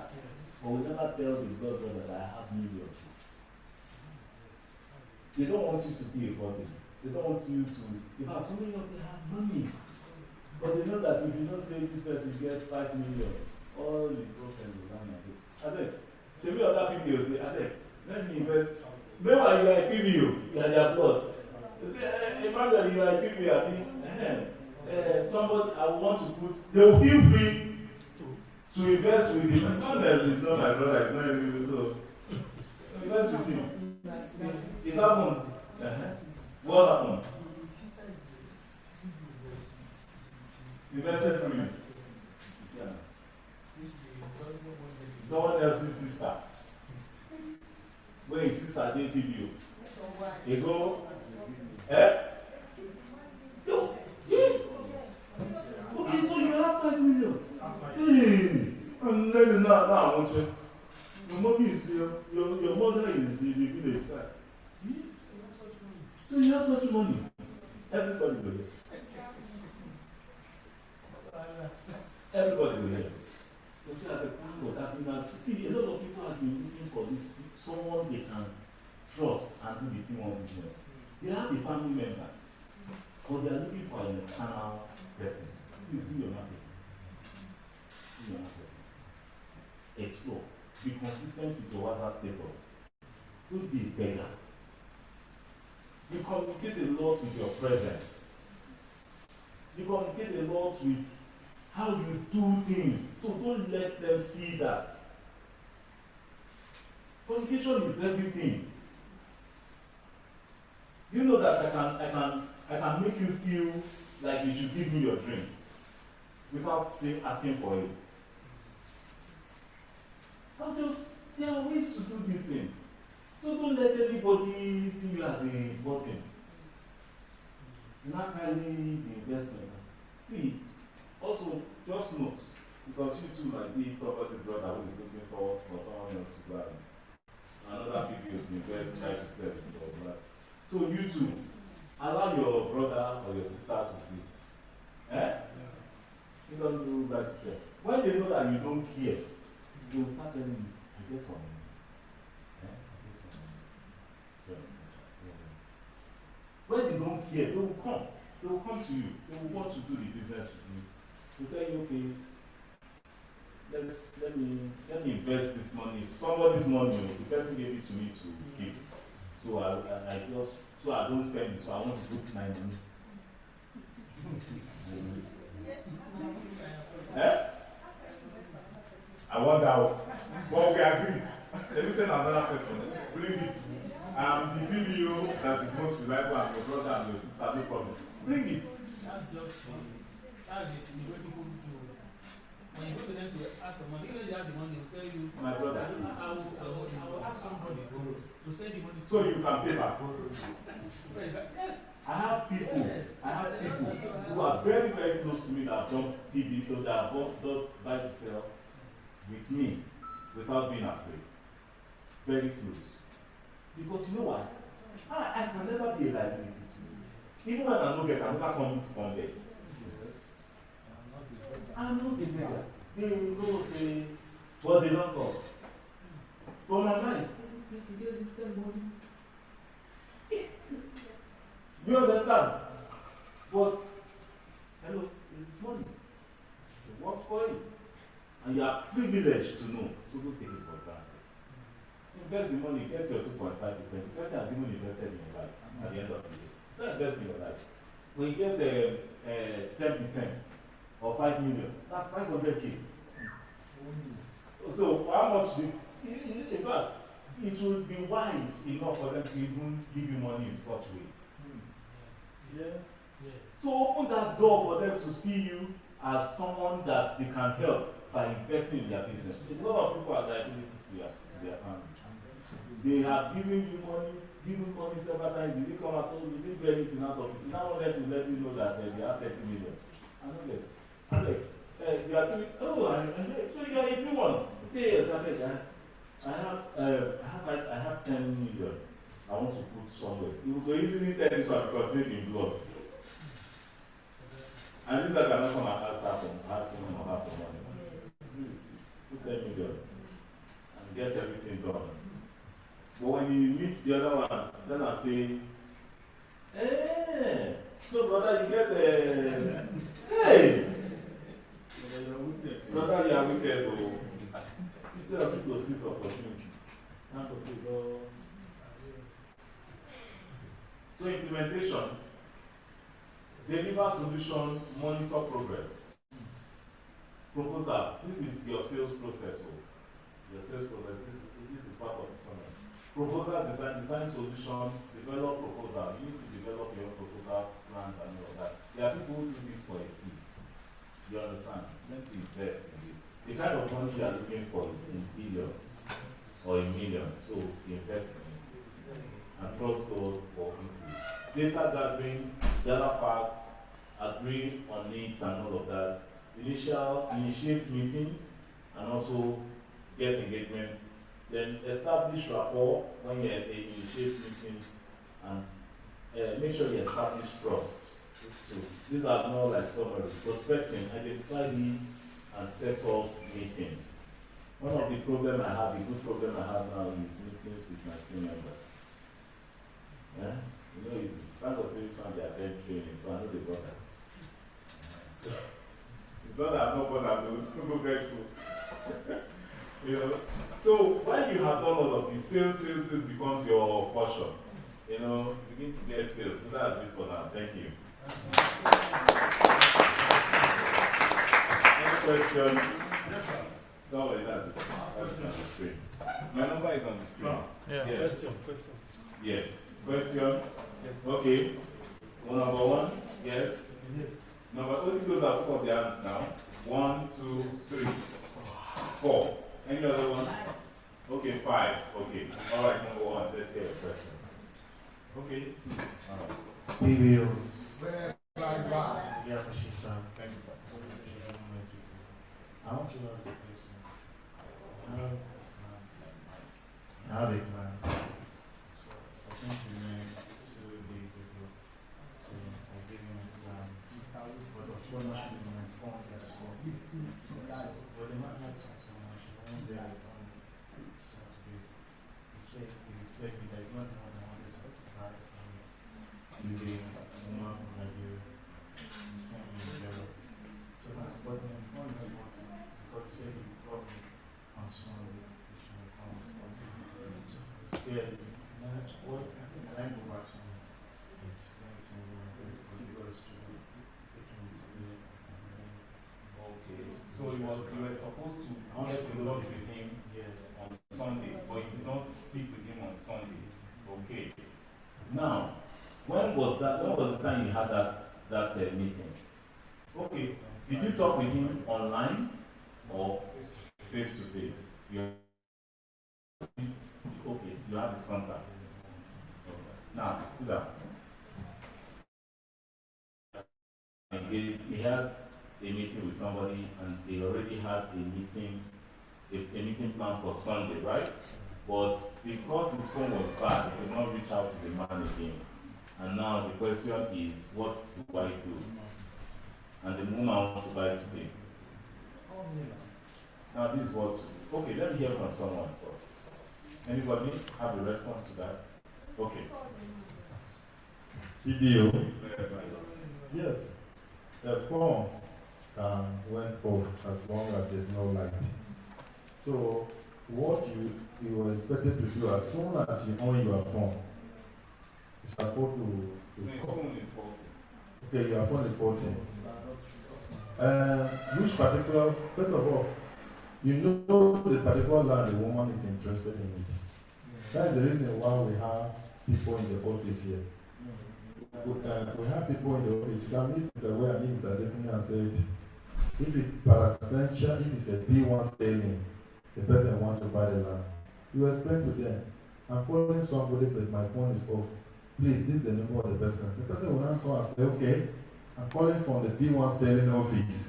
but will never tell his blood brother that I have millions. They don't want you to be a burden. They don't want you to. If as many of them have money, but they know that if you don't say this person gets 5 million, all the problems will run like it. I think, should we other people will say, I think, let me invest. Remember, you are a PBO, you are their blood. You say, Emmanuel, you are a PBO, somebody I want to put, they will feel free to invest with him. Emmanuel is not my brother, it's not even so. Invest with him. It happened. What happened? Invested through him. Someone else's sister. When his sister did PBO. They go, okay, so you have 5 million. Hey, and then now I want you. Your mommy is your mother is the village guy. So you have such money. Everybody will hear. Everybody will hear. See, a lot of people have been looking for this, someone they can trust and do the P1 business. They have a family member, but they are looking for an external person. Please do your marketing. Do your marketing. Explore. Be consistent with your WhatsApp status. Don't be a beggar. You communicate a lot with your presence. You communicate a lot with how you do things. So don't let them see that. Communication is everything. You know that I can make you feel like you should give me your drink without asking for it. There are ways to do this thing. So don't let anybody see you as a burden. Not really the investment. See, also just note, because you too might be somebody's brother who is looking for someone else to buy. Another people to invest, try to sell it or buy. So you too, allow your brother or your sister to be. You don't do that yourself. When they know that you don't care, they will start telling you, I get some money. Get some money. So, when they don't care, they will come. They will come to you. They will want to do the business with you. To tell you, okay, let me invest this money. Somebody's money. The person gave it to me to keep. So I don't spend it. So I want to put my money. I want that. But we agree. Let me send another person. Bring it. The PBO that is most reliable and your brother and your sister, no problem. Bring it. That's just that's the way people do. When you go to them to ask for money, even if they have the money, they will tell you, My brother. I will ask somebody to send the money. So you can pay back. Yes. I have people who are very, very close to me that have done PBO, that have bought buy to sell with me without being afraid. Very close. Because you know what? I can never be a liability to you. Even when I don't get, I'm never coming to come there. I'm not a beggar. They go say, but they don't come. From my mind, so this place, you get this kind of money. You understand? But, hello, it's money. You work for it. And you are privileged to know. So don't take it for granted. Invest the money, get your 2.5%. The person has even invested in your life at the end of the day. Don't invest in your life. When you get 10% or 5 million, that's 500K. So how much in fact, it will be wise enough for them to even give you money in such way. Yes. So open that door for them to see you as someone that they can help by investing in their business. A lot of people are liabilities to their family. They have given you money several times. They didn't come at all. You didn't get anything out of it. Now I want them to let you know that they have 30 million. I know that. You are doing. So you are everyone. Say yes, I have 10 million. I want to put somewhere. You will easily tell this one because maybe in blood. And this I cannot come and ask him or have the money. Put 10 million and get everything done. But when you meet the other one, then I say, hey, so brother, you get hey, brother, you are wicked. Instead of people to see some opportunity, now to say, oh. So implementation, deliver solution, monitor progress. Proposal, this is your sales process. Your sales process, this is part of the summary. Proposal, design solution, develop proposal. You need to develop your proposal plans and all of that. There are people who do this for a fee. You understand? You need to invest in this. The kind of money you are looking for is in billions or in millions. So invest in it. And trust God for it. Data gathering, gather facts, agree on needs and all of that. Initiate meetings and also get engagement. Then establish rapport when you initiate meetings and make sure you establish trust. So these are more like summary. Prospecting, identify needs and set up meetings. One of the problem I have, the good problem I have now is meetings with my team members. Yeah? You know, thank God say this one they attend training, so I know they got that. So it's not that I'm not bothered to go back so. You know, so when you have done all of this, sales becomes your portion. You know, begin to get sales. So that's it for now. Thank you. Next question. Don't worry, that's on the screen. My number is on the screen. Yeah. Yes. Question. Yes. Question? Yes. Okay. Number one? Yes. Number only those that put up their hands now. 1, 2, 3, 4. Any other one? Okay, 5. Okay. All right, number 1. Let's get a question. Okay, 6. All right. PBOs. Yeah, but she's thank you. I want to ask a question. I have a plan. So I think we met 2 days ago. So I gave him a plan. But of course, not in my phone as well. But the man had so much. I won't be able to. is a woman from Nigeria. The same in Europe. So that's what my phone is about because he said he got it on Sunday. He should come on Sunday. So it's scared. What can I go back to? It's going to because to take him to the Okay. So you were supposed to get in touch with him yes. on Sunday, but you don't speak with him on Sunday. Okay. Now, when was the time you had that meeting? Okay. Did you talk with him online or face to face? Okay, you have his contact. Now, see that. He had a meeting with somebody and they already had a meeting plan for Sunday, right? But because his phone was bad, he could not reach out to the man again. And now the question is, what do I do? And the woman wants to buy today. Now this is what, okay, let me hear from someone first. Anybody have a response to that? Okay. Video. Yes. The phone can went off as long as there's no light. So what you were expected to do as soon as you on your phone, you're supposed to His phone is faulty. okay, your phone is faulty. Which particular, first of all, you know the particular land the woman is interested in it. That's the reason why we have people in the office here. We have people in the office. You can meet the way and if they're listening and said, if it's peradventure, if it's a B1 selling, the person wants to buy the land. You explain to them, I'm calling somebody, but my phone is off. Please, this is the number of the person. The person will now call and say, okay, I'm calling from the B1 selling office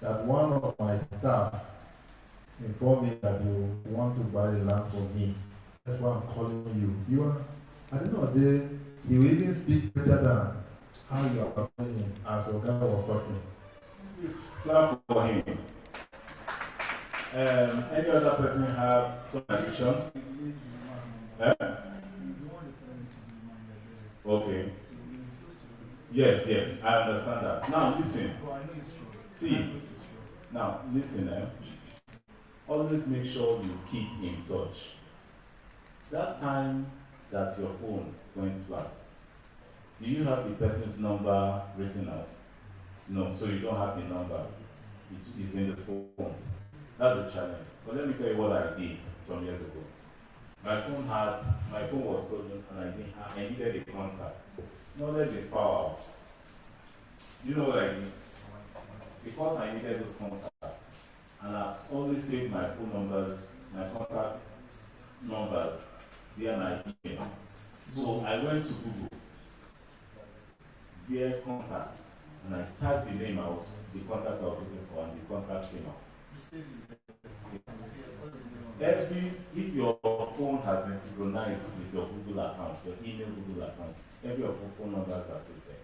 that one of my staff informed me that you want to buy the land for me. That's why I'm calling you. You are, I don't know, you will even speak better than how you are talking as your guy was talking. Please clap for him. Any other person have some addition? Okay. Yes, I understand that. Now listen. See, now listen. Always make sure you keep in touch. That time that your phone went flat, do you have the person's number written out? No, so you don't have the number. It is in the phone. That's a challenge. But let me tell you what I did some years ago. My phone was stolen and I needed a contact. Knowledge is power. You know what I mean? Because I needed those contacts, and I always saved my phone numbers, my contact numbers via my email. So I went to Google via contact and I typed the name the contact I was looking for, and the contact came out. If your phone has been synchronized with your Google account, your email Google account, every of your phone numbers are still there.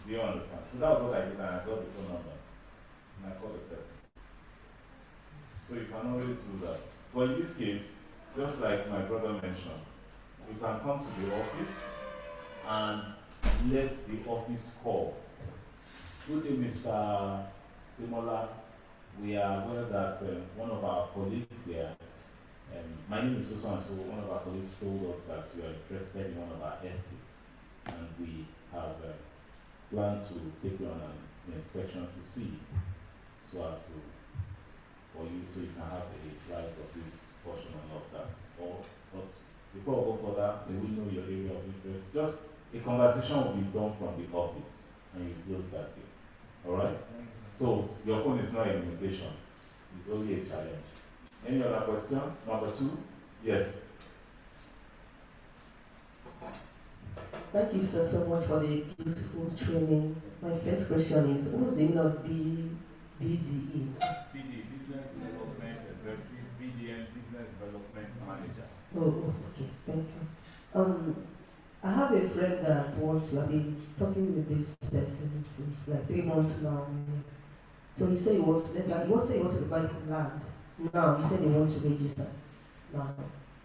Do you understand? So that's what I did, and I got the phone number and I called the person. So you can always do that. But in this case, just like my brother mentioned, you can come to the office and let the office call. Good day, Mr. Timola. We are aware that one of our colleagues here, my name is Susan, so one of our colleagues told us that you are interested in one of our estates, and we have planned to take you on an inspection to see, so as to, for you, so you can have a slice of this portion and of that. But before we go further, they will know your area of interest. Just a conversation will be done from the office, and you close that day. All right? So your phone is not a limitation; it's only a challenge. Any other question? Number 2? Yes. Thank you so much for the beautiful training. My first question is, what was the meaning of BDE? BD, Business Development Executive, BDM, Business Development Manager. Oh, okay, thank you. I have a friend that wants to, I've been talking with this person since like 3 months now. So he said he wants to buy some land. Now he said he wants to register. Now,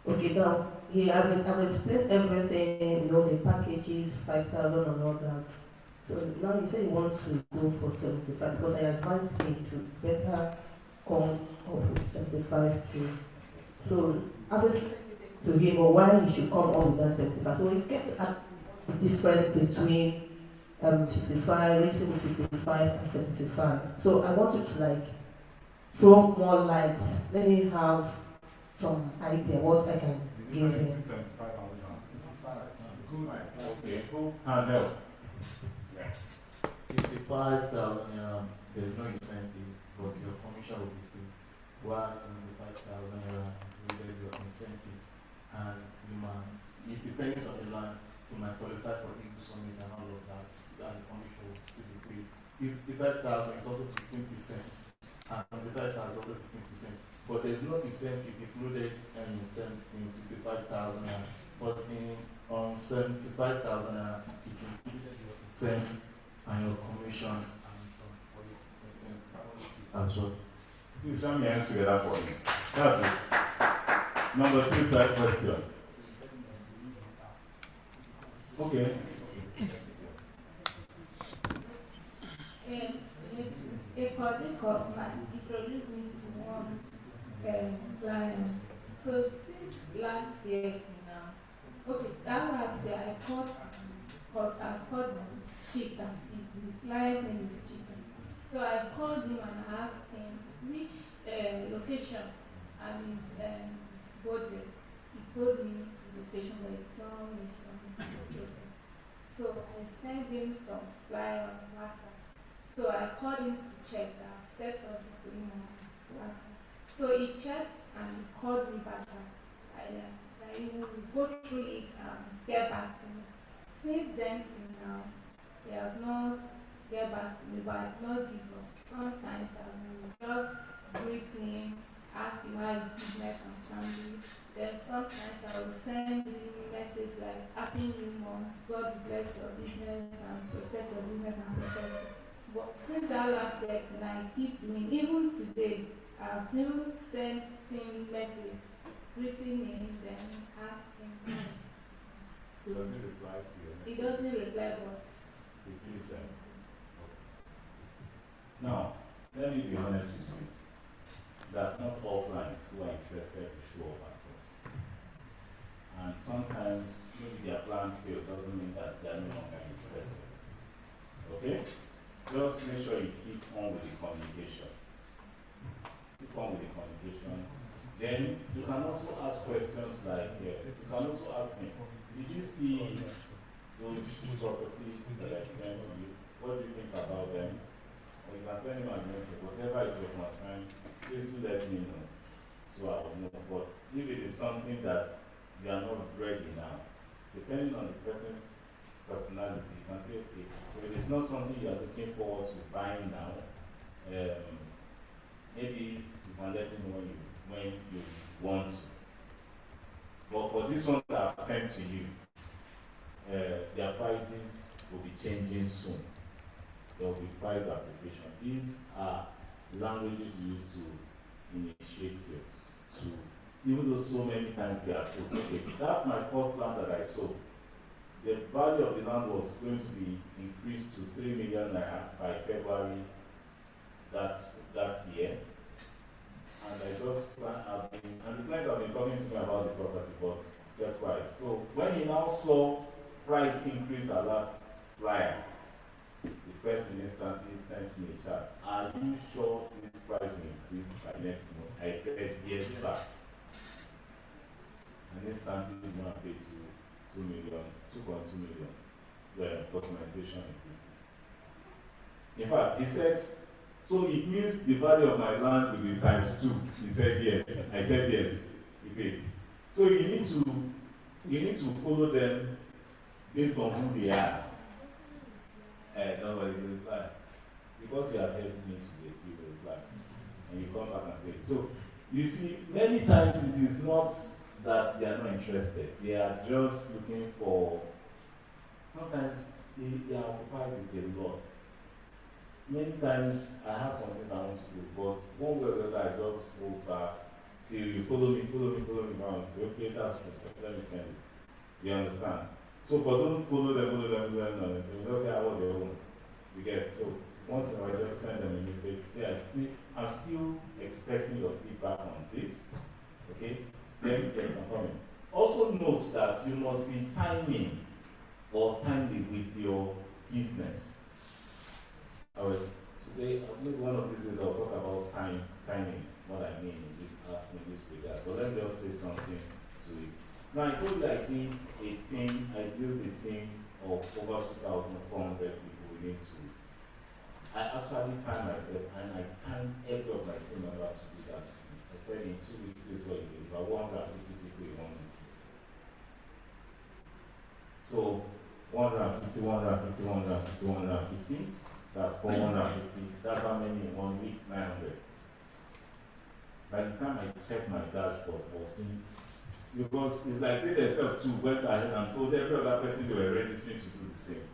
okay, now I've explained everything, packages, 5,000 and all that. So now he said he wants to go for 75 because I advised him to better come up with 75K. So obviously to him or why he should come up with that 75. So he kept at the difference between 55, raising 55 and 75. So I wanted to like throw more light. Let me have some idea what I can give him. 75 good. Okay, who can help? 55,000, there's no incentive, but your commission will be free. While 75,000 included your incentive, and you might, it depends on the land, you might qualify for Eagle Summit and all of that, and the commission will still be free. 55,000 is also 15%, and 75,000 is also 15%, but there's no incentive included in 55,000, but on 75,000, it's included your incentive and your commission and some as well. Please let me answer together for you. That's it. Number 2 type question. Okay. A colleague of mine introduced me to one client. So since last year now, okay, that last year I called Cheetah. The client name is Cheetah. So I called him and asked him which location and his budget. He told me the location, but he don't mention the location. So I sent him some flyer on WhatsApp. So I called him to check. I said something to him on WhatsApp. So he checked and called me back. He will go through it and get back to me. Since then till now, he has not get back to me, but I have not give up. Sometimes I will just greet him, ask him how his business and family. Then sometimes I will send him a message like Happy New Month, God bless your business and protect your business and protect you. But since that last year, I keep doing, even today, I've still sent him message, greeting him, then asking him. Does he reply to you? He doesn't reply, but he sees them. Now, let me be honest with you, that not all clients who are interested to show up at first. And sometimes, maybe their plans fail doesn't mean that they are no longer interested. Okay? Just make sure you keep on with the communication. Keep on with the communication. Then, you can also ask questions like, you can also ask me, did you see those properties that I sent to you? What do you think about them? Or you can send him a message, whatever is your concern, please do let me know, so I will know. But if it is something that you are not ready now, depending on the person's personality, you can say, okay, if it is not something you are looking forward to buying now, maybe you can let me know when you want to. But for this one that I've sent to you, their prices will be changing soon. There will be price appreciation. These are languages used to initiate sales. So even though so many times they are told, okay, that's my first land that I sold. The value of the land was going to be increased to 3 million naira by February that year. And I just and the client have been talking to me about the property, but kept quiet. So when he now saw price increase a lot flyer, the person instantly sent me a chat. Are you sure this price will increase by next month? I said, yes, sir. And instantly we want to pay 2 million, 2.2 million, where documentation increasing. In fact, he said, so it means the value of my land will be times 2. He said yes. I said yes. He paid. So you need to follow them based on who they are. Nobody will reply. Because you have helped me today, you will reply. And you come back and say it. So you see, many times it is not that they are not interested. They are just looking for, sometimes they are occupied with a lot. Many times I have some things I want to do, but one way or the other I just hold back till you follow me around. Say, okay, that's just let me send it. You understand? So, but don't follow them. They will just say, I was your own. You get, so once in a while, just send them a message. Say, I'm still expecting your feedback on this. Okay? Then, yes, I'm coming. Also note that you must be timely with your business. Alright, today, maybe one of these days I'll talk about timing, what I mean in this regard. But let me just say something to it. Now, I told you I built a team of over 2,400 people within 2 weeks. I actually timed myself and I timed every of my team members to do that. I said in 2 weeks, this is what you do. About 150 people in 1 week. So, 150, 150, 150, 150. That's 450. That's how many in 1 week? 900. By the time I checked my dashboard, I was seeing, because it's like they themselves too went ahead and told every other person they were registering to do the same.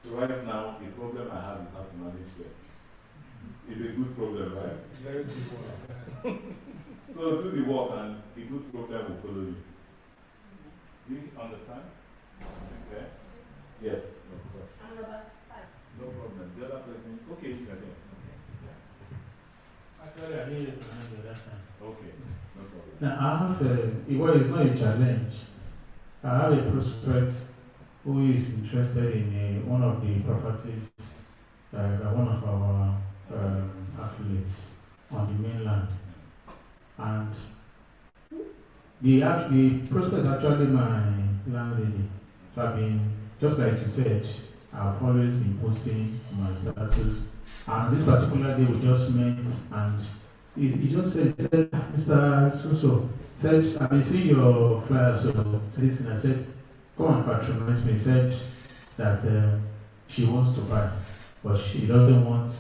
So right now, the problem I have is how to manage them. It's a good problem, right? Very simple. So do the work and the good problem will follow you. Do you understand? Is it clear? Yes, of course. No problem. The other person, okay, it's your turn. Actually, I need to handle that time. Okay, no problem. Now, I have it's not a challenge. I have a prospect who is interested in one of the properties, one of our affiliates on the mainland. And the prospect is actually my landlady. So I've been, just like you said, I've always been posting my status. And this particular day we just met and he just said, Mr. So said, I've been seeing your flyer, so listen, I said, come and patronize me. He said that she wants to buy, but she doesn't want